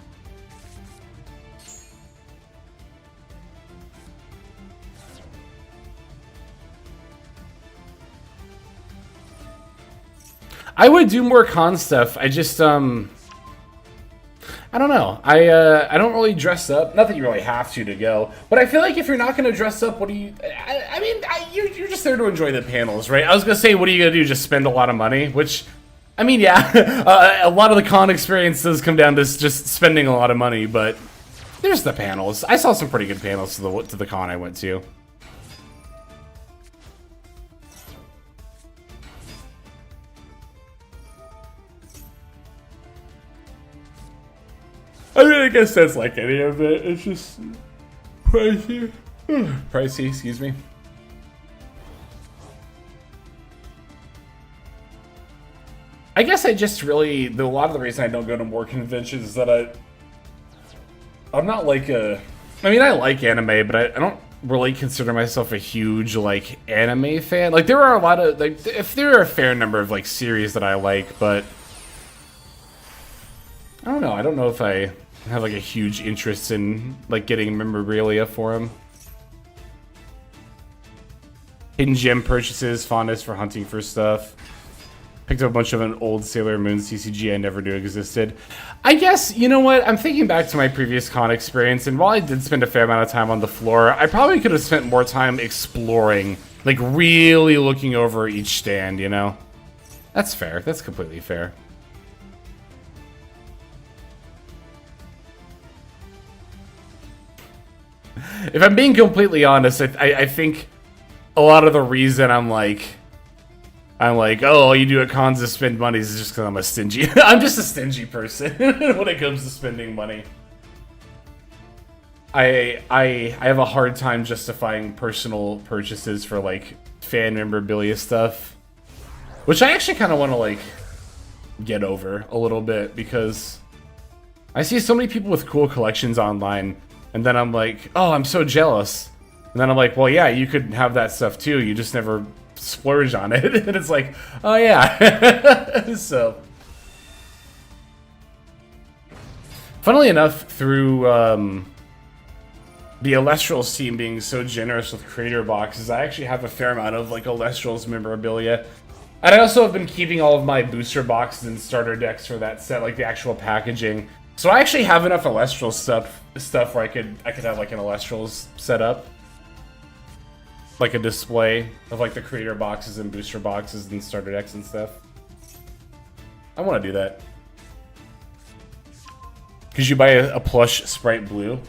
I would do more con stuff. I just, I don't know. I don't really dress up. Not that you really have to go. But I feel like if you're not going to dress up, what do you... I mean, you're just there to enjoy the panels, right? I was going to say, what are you going to do? Just spend a lot of money? Which... I mean, yeah, a lot of the con experience does come down to just spending a lot of money, but there's the panels. I saw some pretty good panels to the con I went to. I mean, I guess that's like any of it. It's just pricey. Pricey, excuse me. I guess guess I just really, a lot of the reason I don't go to more conventions is that I'm not like a, I mean, I like anime, but I don't really consider myself a huge, like, anime fan. Like, there are a lot of, like, if there are a fair number of, like, series that I like, but I don't know. I don't know if I have, like, a huge interest in, like, getting memorabilia for them. Hidden gem purchases, fondness for hunting for stuff. Picked up a bunch of an old Sailor Moon CCG I never knew existed. I guess, you know what, I'm thinking back to my previous con experience, and while I did spend a fair amount of time on the floor, I probably could have spent more time exploring, like really looking over each stand, you know? That's fair, that's completely fair. If I'm being completely honest, I think a lot of the reason I'm like, oh, all you do at cons is spend money is just because I'm a stingy. I'm just a stingy person when it comes to spending money. I have a hard time justifying personal purchases for like fan memorabilia stuff, which I actually kind of want to like get over a little bit because I see so many people with cool collections online, and then I'm like, oh, I'm so jealous. And then I'm like, well, yeah, you could have that stuff too. You just never splurge on it. And it's like, oh yeah. So, funnily enough, through the Alestrals team being so generous with creator boxes, I actually have a fair amount of like Alestrals memorabilia. And I also have been keeping all of my booster boxes and starter decks for that set, like the actual packaging. So I actually have enough Alestrals stuff where I could have like an Alestrals set up. Like a display of like the creator boxes and booster boxes and starter decks and stuff. I want to do that. Could you buy a plush Sprite Blue?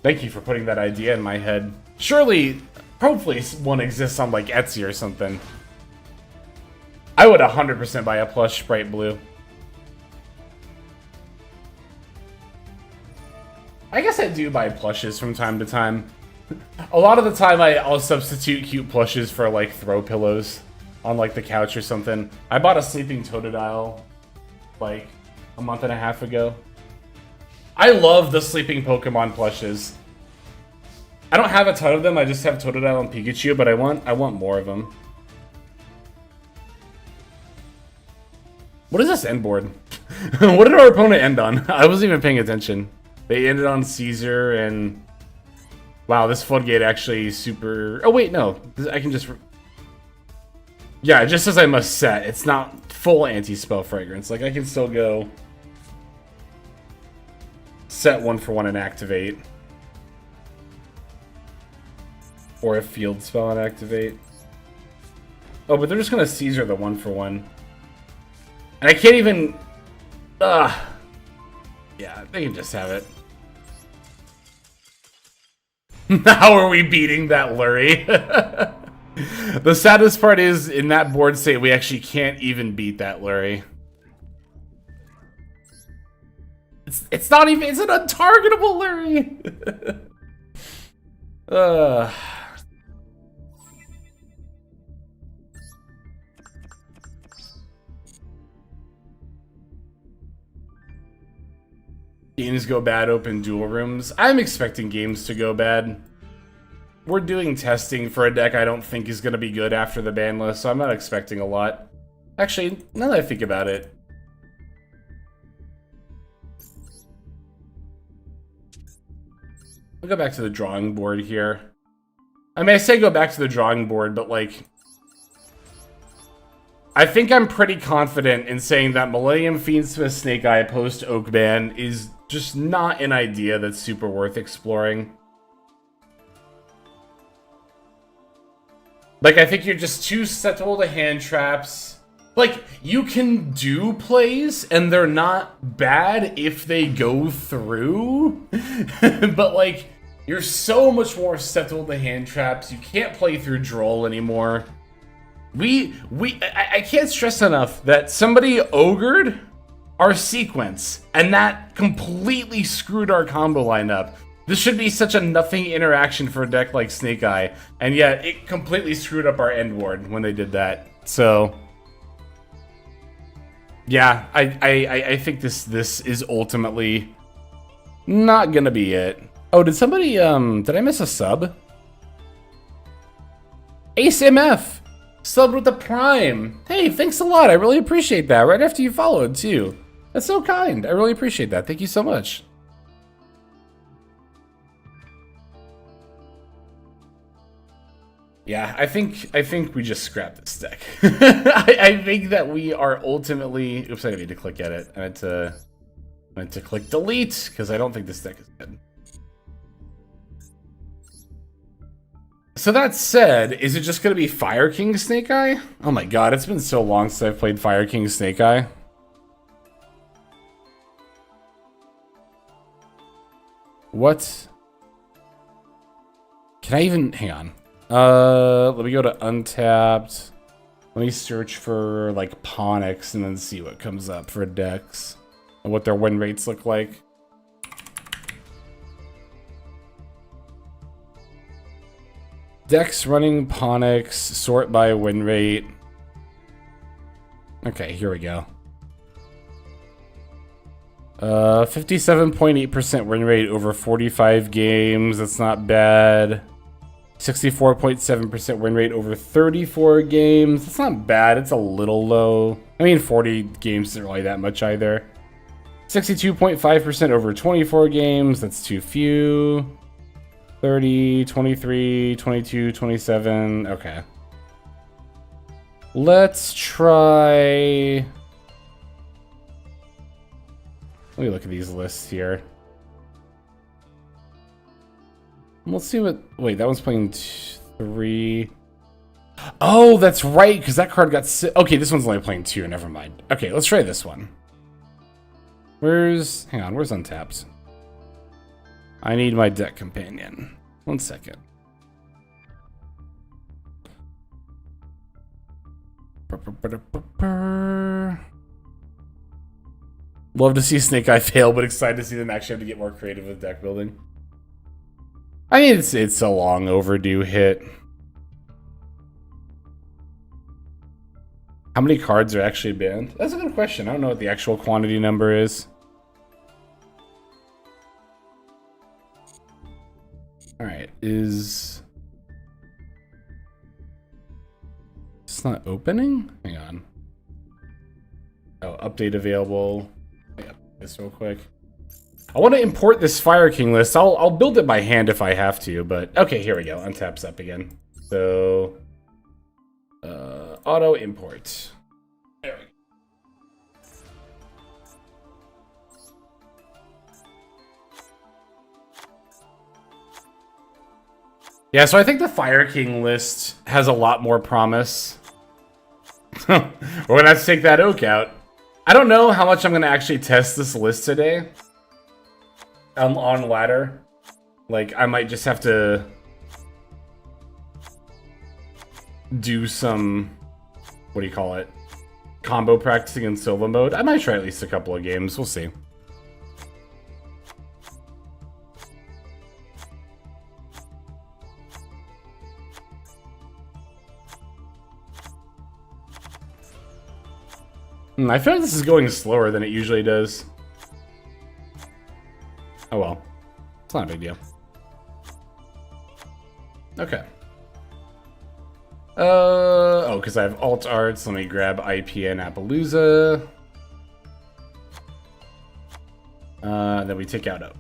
Thank you for putting that idea in my head. Surely, hopefully one exists on like Etsy or something. I would 100% buy a plush Sprite Blue. I guess I do buy plushes from time to time. A lot of the time I'll substitute cute plushes for like throw pillows on like the couch or something. I bought a sleeping Totodile like a month and a half ago. I love the sleeping Pokemon plushes. I don't have a ton of them, I just have Totodile and Pikachu, but I want more of them. What is this end board? What did our opponent end on? I wasn't even paying attention. They ended on Caesar and... Wow, this floodgate actually super... Oh wait, no. I can just... Yeah, it just says I must set. It's not full anti-spell fragrance. Like, I can still go... Set 1/1 and activate. Or a field spell and activate. Oh, but they're just gonna Caesar the 1/1. And I can't even... Yeah, they can just have it. How are we beating that Lurie? The saddest part is, in that board state, we actually can't even beat that Lurie. It's not even, it's an untargetable Lurie! Games go bad, open duel rooms. I'm expecting games to go bad. We're doing testing for a deck I don't think is going to be good after the ban list, so I'm not expecting a lot. Actually, now that I think about it. I'll go back to the drawing board here. I mean, I say go back to the drawing board, but like... I think I'm pretty confident in saying that Millennium Fiendsmith Snake Eye post Oak Ban is just not an idea that's super worth exploring. Like, I think you're just too susceptible to hand traps. Like, you can do plays, and they're not bad if they go through. But, like, you're so much more susceptible to hand traps. You can't play through Droll anymore. I can't stress enough that somebody ogred our sequence, and that completely screwed our combo lineup. This should be such a nothing interaction for a deck like Snake Eye, and yet it completely screwed up our end board when they did that. So, Yeah, I think this is ultimately not gonna be it. Oh, did somebody did I miss a sub? Ace MF subbed with the Prime. Hey, thanks a lot. I really appreciate that. Right after you followed too. That's so kind. I really appreciate that. Thank you so much. Yeah, I think we just scrap this deck. I think that we are ultimately. Oops, I need to click edit. I meant to click delete because I don't think this deck is good. So that said, is it just gonna be Fire King Snake Eye? Oh my god, it's been so long since I've played Fire King Snake Eye. What? Can I even hang on? Let me go to Untapped. Let me search for like Ponix and then see what comes up for decks and what their win rates look like. Decks running Ponix, sort by win rate. Okay, here we go. 57.8% win rate over 45 games. That's not bad. 64.7% win rate over 34 games. That's not bad. It's a little low. I mean, 40 games isn't really that much either. 62.5% over 24 games. That's too few. 30, 23, 22, 27. Okay. Let's try... Let me look at these lists here. Let's see what... Wait, that one's playing 3. Oh, that's right, because that card got... Okay, this one's only playing 2. Never mind. Okay, let's try this one. Where's... Hang on, where's Untapped? I need my deck companion. 1 second. Love to see Snake Eye fail, but excited to see them actually have to get more creative with deck building. I mean, it's a long overdue hit. How many cards are actually banned? That's a good question. I don't know what the actual quantity number is. Alright, is... It's not opening? Hang on. Oh, update available. Yeah, this real quick. I want to import this Fire King list. I'll build it by hand if I have to, but... Okay, here we go. Untap's up again. So... auto import. There we go. Yeah, so I think the Fire King list has a lot more promise. We're gonna have to take that oak out. I don't know how much I'm gonna actually test this list today. On ladder. Like, I might just have to do some, what do you call it? Combo practicing in Silva mode. I might try at least a couple of games. We'll see. I feel like this is going slower than it usually does. Oh well. It's not a big deal. Okay. Oh, because I have alt arts. Let me grab R.I.P and Appaloosa. Then we take out O.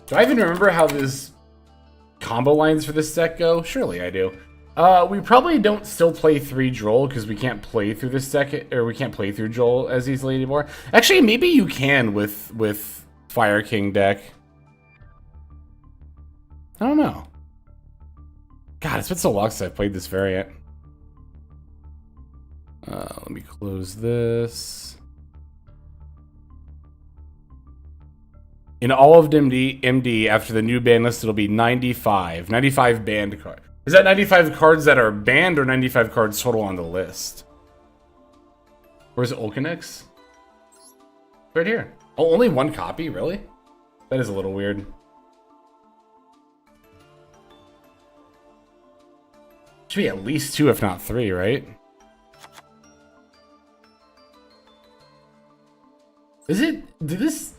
Do I even remember how this combo lines for this deck go? Surely I do. We probably don't still play 3 Droll because we can't play through this deck, or we can't play through Droll as easily anymore. Actually, maybe you can with Fire King deck. I don't know. God, it's been so long since I've played this variant. Let me close this. In all of MD, after the new ban list, it'll be 95. 95 banned cards. Is that 95 cards that are banned or 95 cards total on the list? Where's Ulcanix? Right here. Oh, only 1 copy? Really? That is a little weird. Should be at least 2, if not 3, right? Is it? Did this?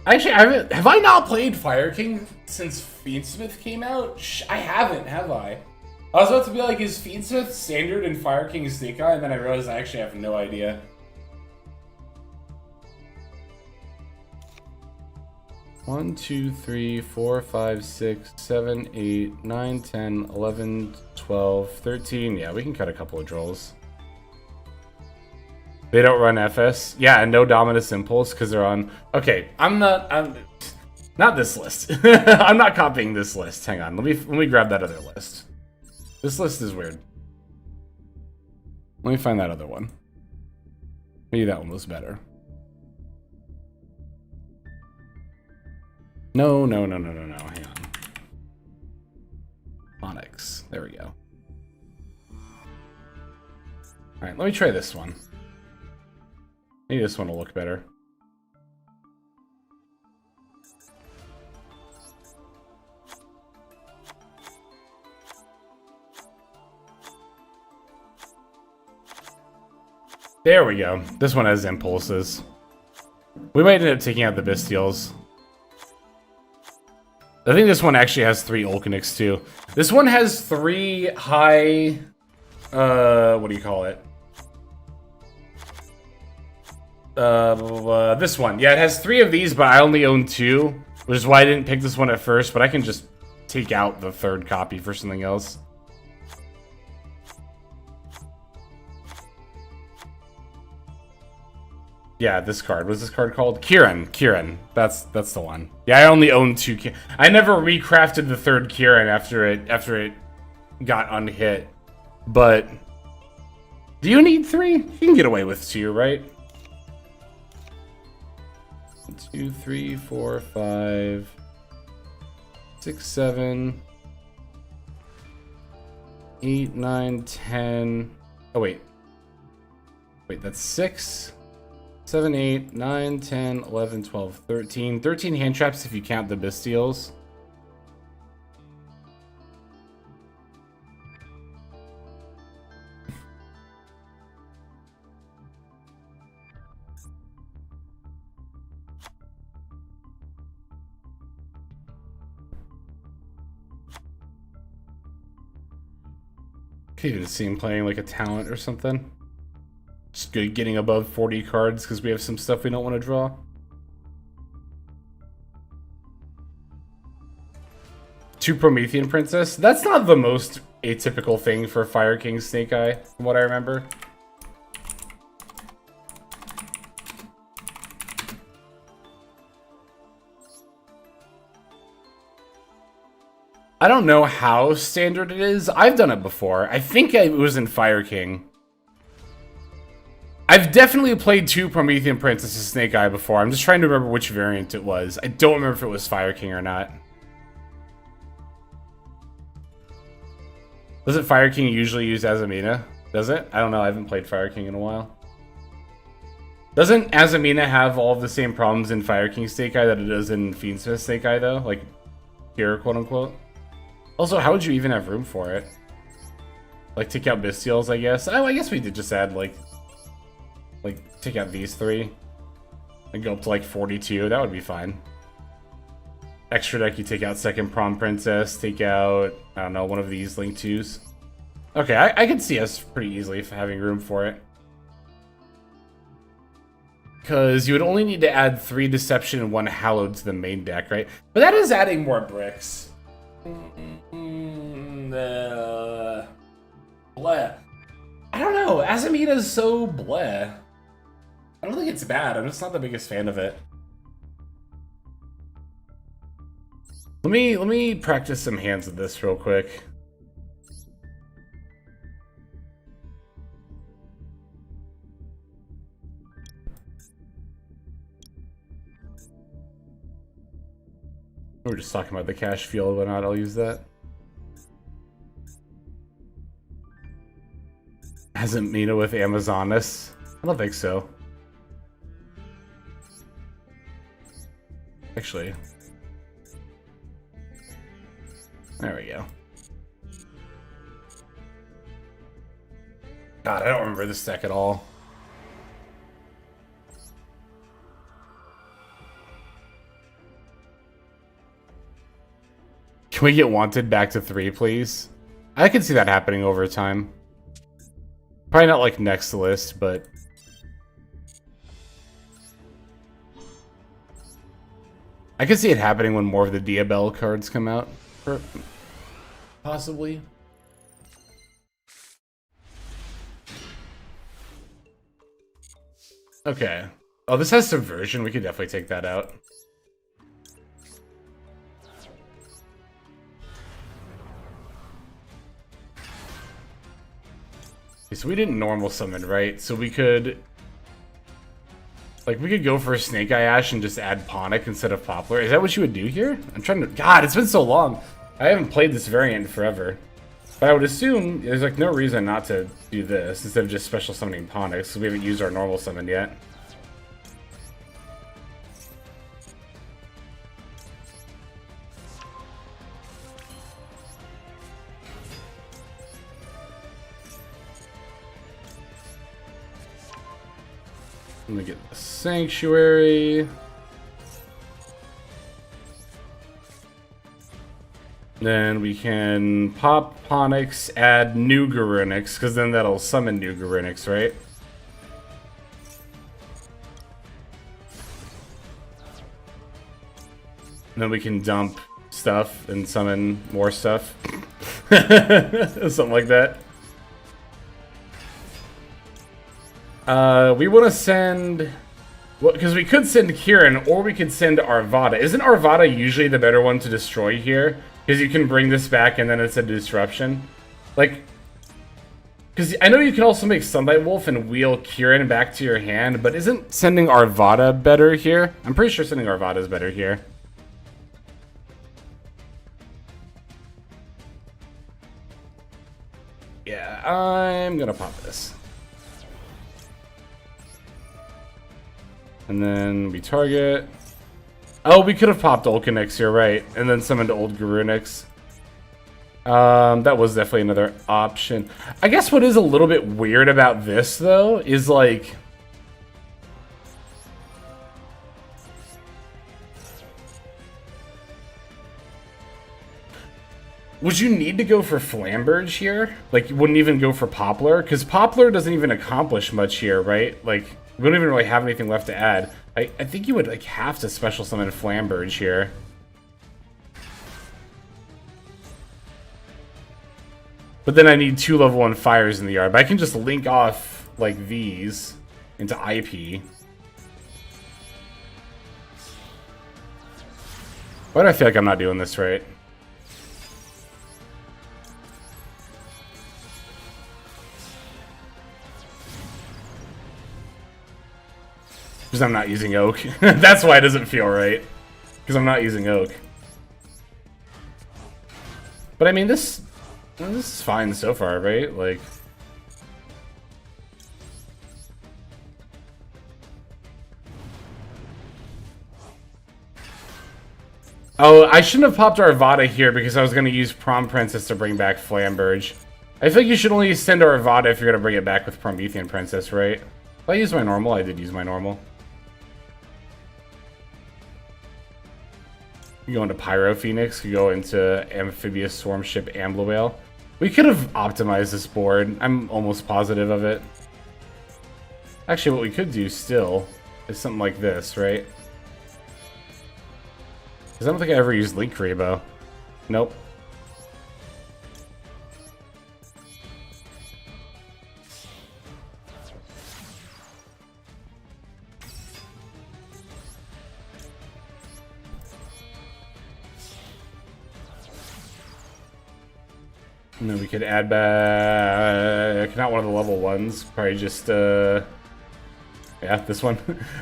Actually, have I not played Fire King since Fiendsmith came out? I haven't, have I? I was about to be like, is Fiendsmith standard in Fire King Snake Eye? And then I realized I actually have no idea. One, 2, 3, 4, 5, 6, 7, 8, 9, 10, 11, 12, 13. Yeah, we can cut a couple of draws. They don't run FS. Yeah, and no Dominus Impulse because they're on. Okay, I'm not this list. I'm not copying this list. Hang on, let me grab that other list. This list is weird. Let me find that other one. Maybe that one was better. No. Hang on. Onyx. There we go. All right, let me try this one. Maybe this one will look better. There we go. This one has impulses. We might end up taking out the Bestials. I think this one actually has 3 Ulcanix too. This one has 3 high... what do you call it? This one. Yeah, it has 3 of these, but I only own 2. Which is why I didn't pick this one at first, but I can just take out the 3rd copy for something else. Yeah, this card. What's this card called? Kieran. That's the one. Yeah, I only own 2. I never recrafted the 3rd Kieran after it got unhit. But do you need 3? You can get away with 2, right? 1, 2, 3, 4, 5, 6, 7, 8, 9, 10. Oh wait, that's 6. 7, 8, 9, 10, 11, 12, 13. 13 hand traps if you count the Bestials. Could even see him playing like a talent or something. Just good getting above 40 cards because we have some stuff we don't want to draw. Two Promethean Princess. That's not the most atypical thing for Fire King Snake Eye, from what I remember. I don't know how standard it is. I've done it before. I think it was in Fire King. I've definitely played 2 Promethean Princesses Snake Eye before. I'm just trying to remember which variant it was. I don't remember if it was Fire King or not. Doesn't Fire King usually use Azamina? Does it? I don't know. I haven't played Fire King in a while. Doesn't Azamina have all of the same problems in Fire King Snake Eye that it does in Fiendsmith Snake Eye, though? Like, here, quote-unquote. Also, how would you even have room for it? Like, take out Bestials, I guess? Oh, I guess we did just add, like, take out these 3. And go up to, like, 42. That would be fine. Extra deck, you take out second Prom Princess. Take out, I don't know, one of these Link 2s. Okay, I can see us pretty easily having room for it. Because you would only need to add 3 Deception and 1 Hallowed to the main deck, right? But that is adding more bricks. Bleh. I don't know. Azamina's so bleh. I don't think it's bad. I'm just not the biggest fan of it. Let me practice some hands of this real quick. We're just talking about the cash field, why not? I'll use that. Hasn't Mina with Amazonas? I don't think so. Actually. There we go. God, I don't remember this deck at all. Can we get Wanted back to 3, please? I can see that happening over time. Probably not like next list, but... I can see it happening when more of the Diabell cards come out. Possibly. Okay. Oh, this has Subversion. We could definitely take that out. Okay, so we didn't normal summon, right? So we could... Like, we could go for a Snake Eye Ash and just add Ponic instead of Poplar. Is that what you would do here? I'm trying to... God, it's been so long. I haven't played this variant in forever. But I would assume there's, like, no reason not to do this instead of just special summoning Ponic, because we haven't used our normal summon yet. Let me get the Sanctuary. Then we can pop Ponix, add new Garunix, because then that'll summon new Garunix, right? And then we can dump stuff and summon more stuff. Something like that. We want to send... Well, because we could send Kieran, or we could send Arvada. Isn't Arvada usually the better one to destroy here? Because you can bring this back and then it's a disruption. Like... Because I know you can also make Sunlight Wolf and wheel Kieran back to your hand, but isn't sending Arvada better here? I'm pretty sure sending Arvada is better here. Yeah, I'm gonna pop this. And then we target. Oh, we could have popped Ulcanix here, right? And then summoned old Garunix. That was definitely another option. I guess what is a little bit weird about this, though, is like... Would you need to go for Flamberge here? Like, you wouldn't even go for Poplar? Because Poplar doesn't even accomplish much here, right? Like... We don't even really have anything left to add. I think you would like have to special summon Flamberge here. But then I need 2 level 1 fires in the yard. But I can just link off like these into IP. Why do I feel like I'm not doing this right? Because I'm not using Oak. That's why it doesn't feel right. Because I'm not using Oak. But I mean, this is fine so far, right? Like... Oh, I shouldn't have popped Arvada here because I was going to use Prom Princess to bring back Flamberge. I think you should only send Arvada if you're going to bring it back with Promethean Princess, right? If I use my normal, I did use my normal. You go into Pyro Phoenix, you go into Amphibious Swarm Ship Ambluwhale. We could have optimized this board. I'm almost positive of it. Actually, what we could do still is something like this, right? Because I don't think I ever used Link Rebo. Nope. And then we could add back, not one of the level 1s, probably just, yeah, this one.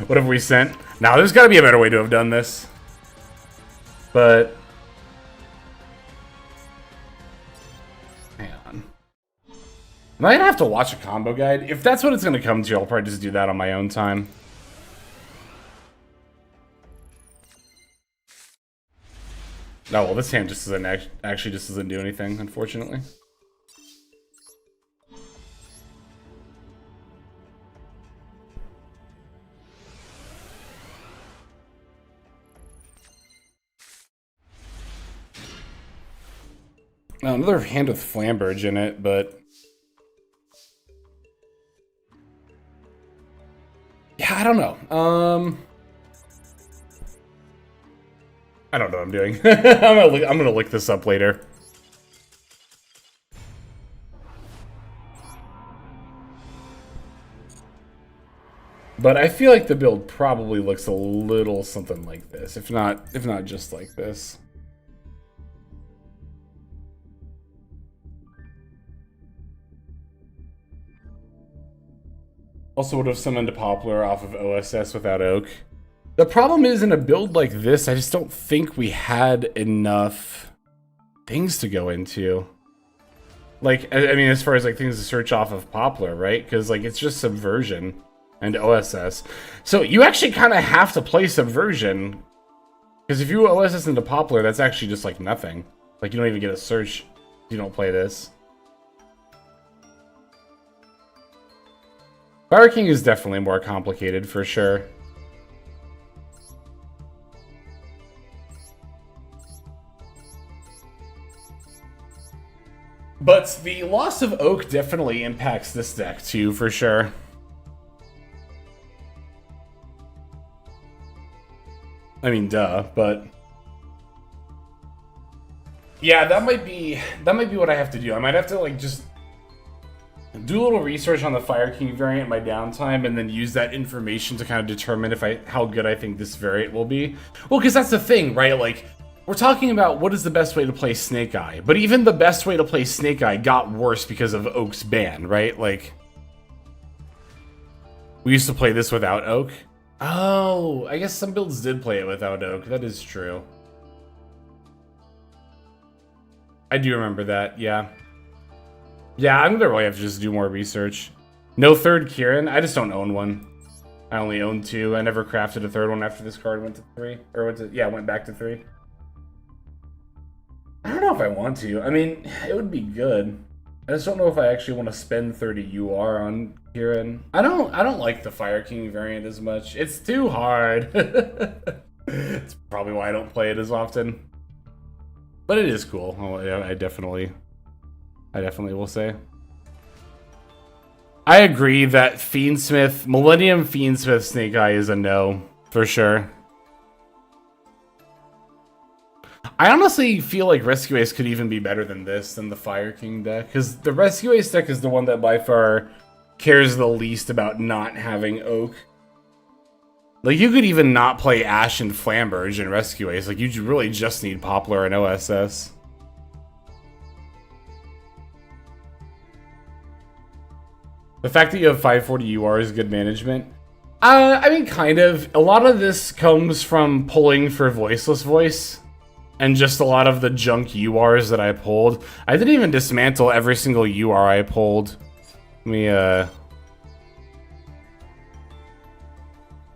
What have we sent? Now, there's got to be a better way to have done this. But, hang on. I might have to watch a combo guide. If that's what it's going to come to, I'll probably just do that on my own time. No, well, this hand just doesn't actually just doesn't do anything, unfortunately. Another hand with Flamberge in it, but yeah, I don't know. I don't know what I'm doing. I'm gonna look this up later. But I feel like the build probably looks a little something like this, if not just like this. Also would have summoned a Poplar off of OSS without Oak. The problem is, in a build like this, I just don't think we had enough things to go into. Like, I mean, as far as like things to search off of Poplar, right? Because like it's just Subversion and OSS. So you actually kind of have to play Subversion. Because if you OSS into Poplar, that's actually just like nothing. Like you don't even get a search if you don't play this. Fire King is definitely more complicated for sure. But the loss of Oak definitely impacts this deck too, for sure. I mean, duh, but yeah, that might be what I have to do. I might have to like just do a little research on the Fire King variant in my downtime, and then use that information to kind of determine how good I think this variant will be. Well, because that's the thing, right? Like, we're talking about what is the best way to play Snake Eye, but even the best way to play Snake Eye got worse because of Oak's ban, right? Like, we used to play this without Oak. Oh, I guess some builds did play it without Oak. That is true. I do remember that, yeah. Yeah, I'm gonna really have to just do more research. No third Kieran? I just don't own one. I only own 2. I never crafted a third one after this card went to 3. Or went back to 3. I don't know if I want to. I mean, it would be good. I just don't know if I actually want to spend 30 UR on Kieran. I don't like the Fire King variant as much. It's too hard. It's probably why I don't play it as often. But it is cool. Oh, yeah, I definitely will say. I agree that Fiendsmith, Millennium Fiendsmith Snake Eye is a no, for sure. I honestly feel like Rescue Ace could even be better than this, than the Fire King deck. Because the Rescue Ace deck is the one that by far cares the least about not having Oak. Like, you could even not play Ash and Flamberge in Rescue Ace. Like, you really just need Poplar and OSS. The fact that you have 540 UR is good management. I mean, kind of. A lot of this comes from pulling for Voiceless Voice. And just a lot of the junk URs that I pulled. I didn't even dismantle every single UR I pulled. Let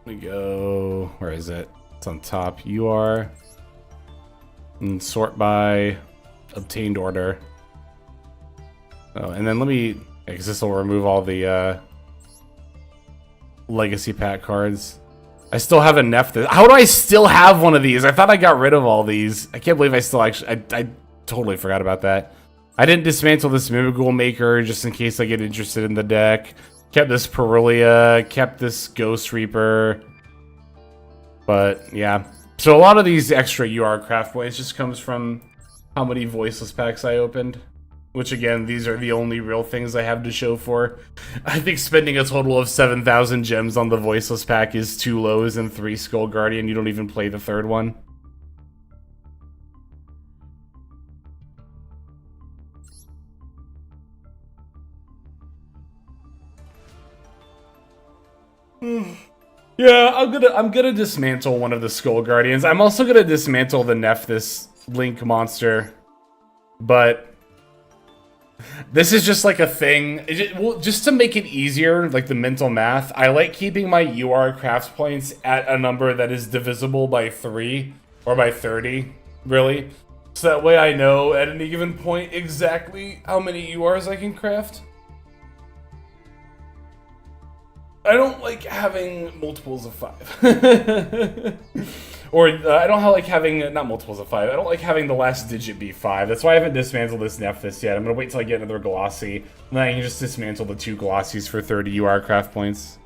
me go... Where is it? It's on top. UR. And sort by obtained order. Oh, and then let me... Because this will remove all the legacy pack cards. I still have a Neff. How do I still have one of these? I thought I got rid of all these. I can't believe I still actually... I totally forgot about that. I didn't dismantle this Mimighoul Maker just in case I get interested in the deck. Kept this Perulia. Kept this Ghost Reaper. But, yeah. So a lot of these extra UR craft points just comes from how many Voiceless packs I opened. Which, again, these are the only real things I have to show for. I think spending a total of 7,000 gems on the Voiceless pack is 2 lows and 3 Skull Guardian. You don't even play the third one. Yeah, I'm gonna dismantle one of the Skull Guardians. I'm also gonna dismantle the Nephthys Link monster. But... this is just like a thing. Well, just to make it easier, like the mental math, I like keeping my UR craft points at a number that is divisible by 3 or by 30, really. So that way I know at any given point exactly how many URs I can craft. I don't like having multiples of 5. Or I don't like having, not multiples of 5, I don't like having the last digit be 5. That's why I haven't dismantled this Nephthys yet. I'm going to wait till I get another Glossy, and then I can just dismantle the 2 Glossies for 30 UR craft points.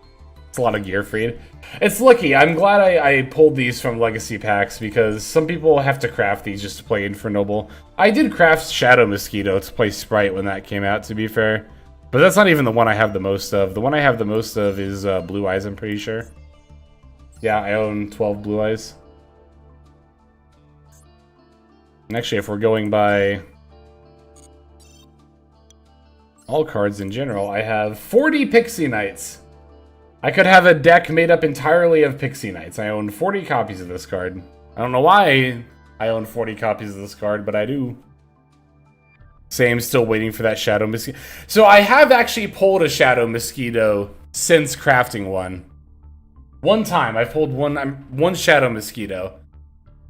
It's a lot of gear feed. It's lucky. I'm glad I pulled these from Legacy packs, because some people have to craft these just to play Infernoble. I did craft Shadow Mosquito to play Sprite when that came out, to be fair. But that's not even the one I have the most of. The one I have the most of is Blue Eyes, I'm pretty sure. Yeah, I own 12 Blue Eyes. And actually, if we're going by all cards in general, I have 40 Pixie Knights. I could have a deck made up entirely of Pixie Knights. I own 40 copies of this card. I don't know why I own 40 copies of this card, but I do. Same, still waiting for that Shadow Mosquito. So I have actually pulled a Shadow Mosquito since crafting one. One time, I pulled one Shadow Mosquito.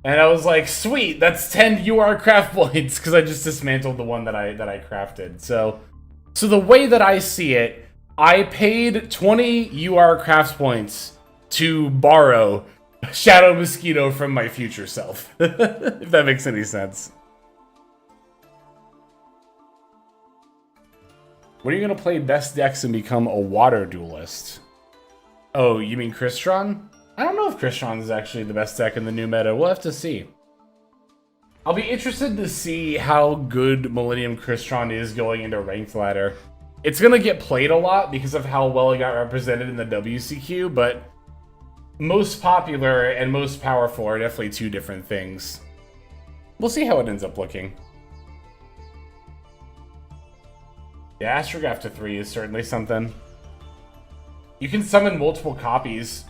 And I was like, sweet, that's 10 UR craft points, because I just dismantled the one that I crafted. So the way that I see it, I paid 20 UR craft points to borrow Shadow Mosquito from my future self. If that makes any sense. When are you going to play best decks and become a water duelist? Oh, you mean Crystron? I don't know if Crystron is actually the best deck in the new meta. We'll have to see. I'll be interested to see how good Millennium Crystron is going into Ranked Ladder. It's going to get played a lot because of how well it got represented in the WCQ, but most popular and most powerful are definitely two different things. We'll see how it ends up looking. Yeah, Astrograph to 3 is certainly something. You can summon multiple copies.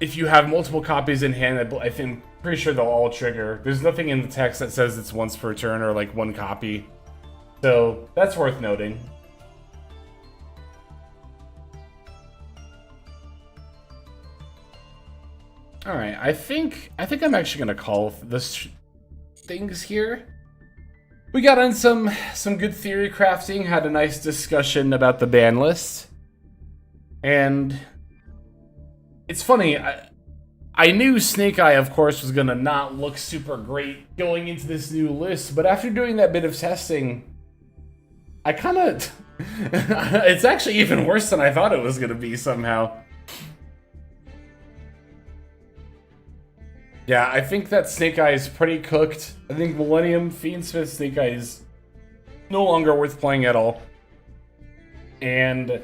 If you have multiple copies in hand, I think, pretty sure they'll all trigger. There's nothing in the text that says it's once per turn or like one copy. So that's worth noting. All right, I think I'm actually gonna call this things here. We got on some good theory crafting, had a nice discussion about the ban list. And it's funny, I knew Snake Eye, of course, was gonna not look super great going into this new list, but after doing that bit of testing, I kinda... it's actually even worse than I thought it was gonna be somehow. Yeah, I think that Snake Eye is pretty cooked. I think Millennium, Fiendsmith, Snake Eye is no longer worth playing at all. And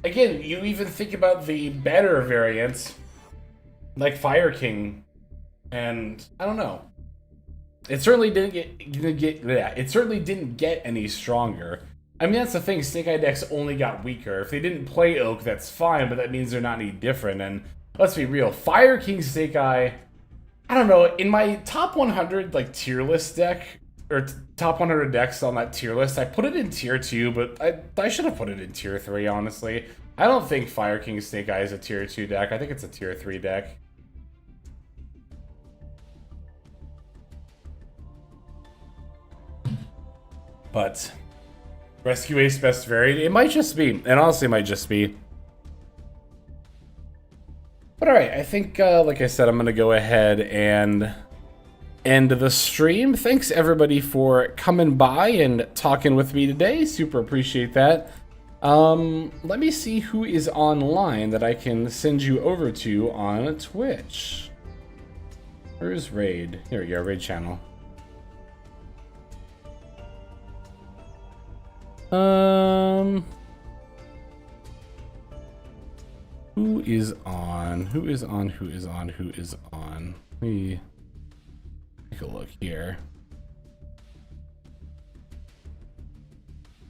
again, you even think about the better variants, like Fire King, and I don't know. It certainly didn't get any stronger. I mean, that's the thing. Snake Eye decks only got weaker. If they didn't play Oak, that's fine, but that means they're not any different. And let's be real, Fire King Snake Eye, I don't know, in my top 100 like tier list deck, or top 100 decks on that tier list, I put it in tier 2, but I should have put it in tier 3, honestly. I don't think Fire King Snake Eye is a tier 2 deck. I think it's a tier 3 deck. But Rescue Ace best varied, it might just be, and honestly it might just be. But alright, I think, like I said, I'm going to go ahead and end the stream. Thanks, everybody, for coming by and talking with me today. Super appreciate that. Let me see who is online that I can send you over to on Twitch. Where's Raid? Here we go, Raid channel. Who is on? Who is on? Who is on? Who is on? Let me take a look here.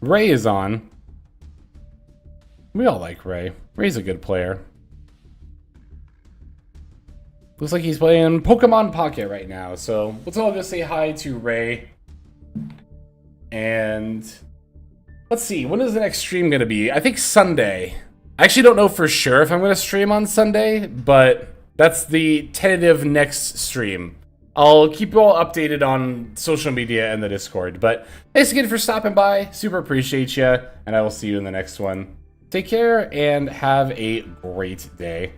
Ray is on. We all like Ray. Ray's a good player. Looks like he's playing Pokemon Pocket right now, so let's all go say hi to Ray. And let's see, when is the next stream gonna be? I think Sunday. I actually don't know for sure if I'm going to stream on Sunday, but that's the tentative next stream. I'll keep you all updated on social media and the Discord. But thanks again for stopping by. Super appreciate you, and I will see you in the next one. Take care and have a great day.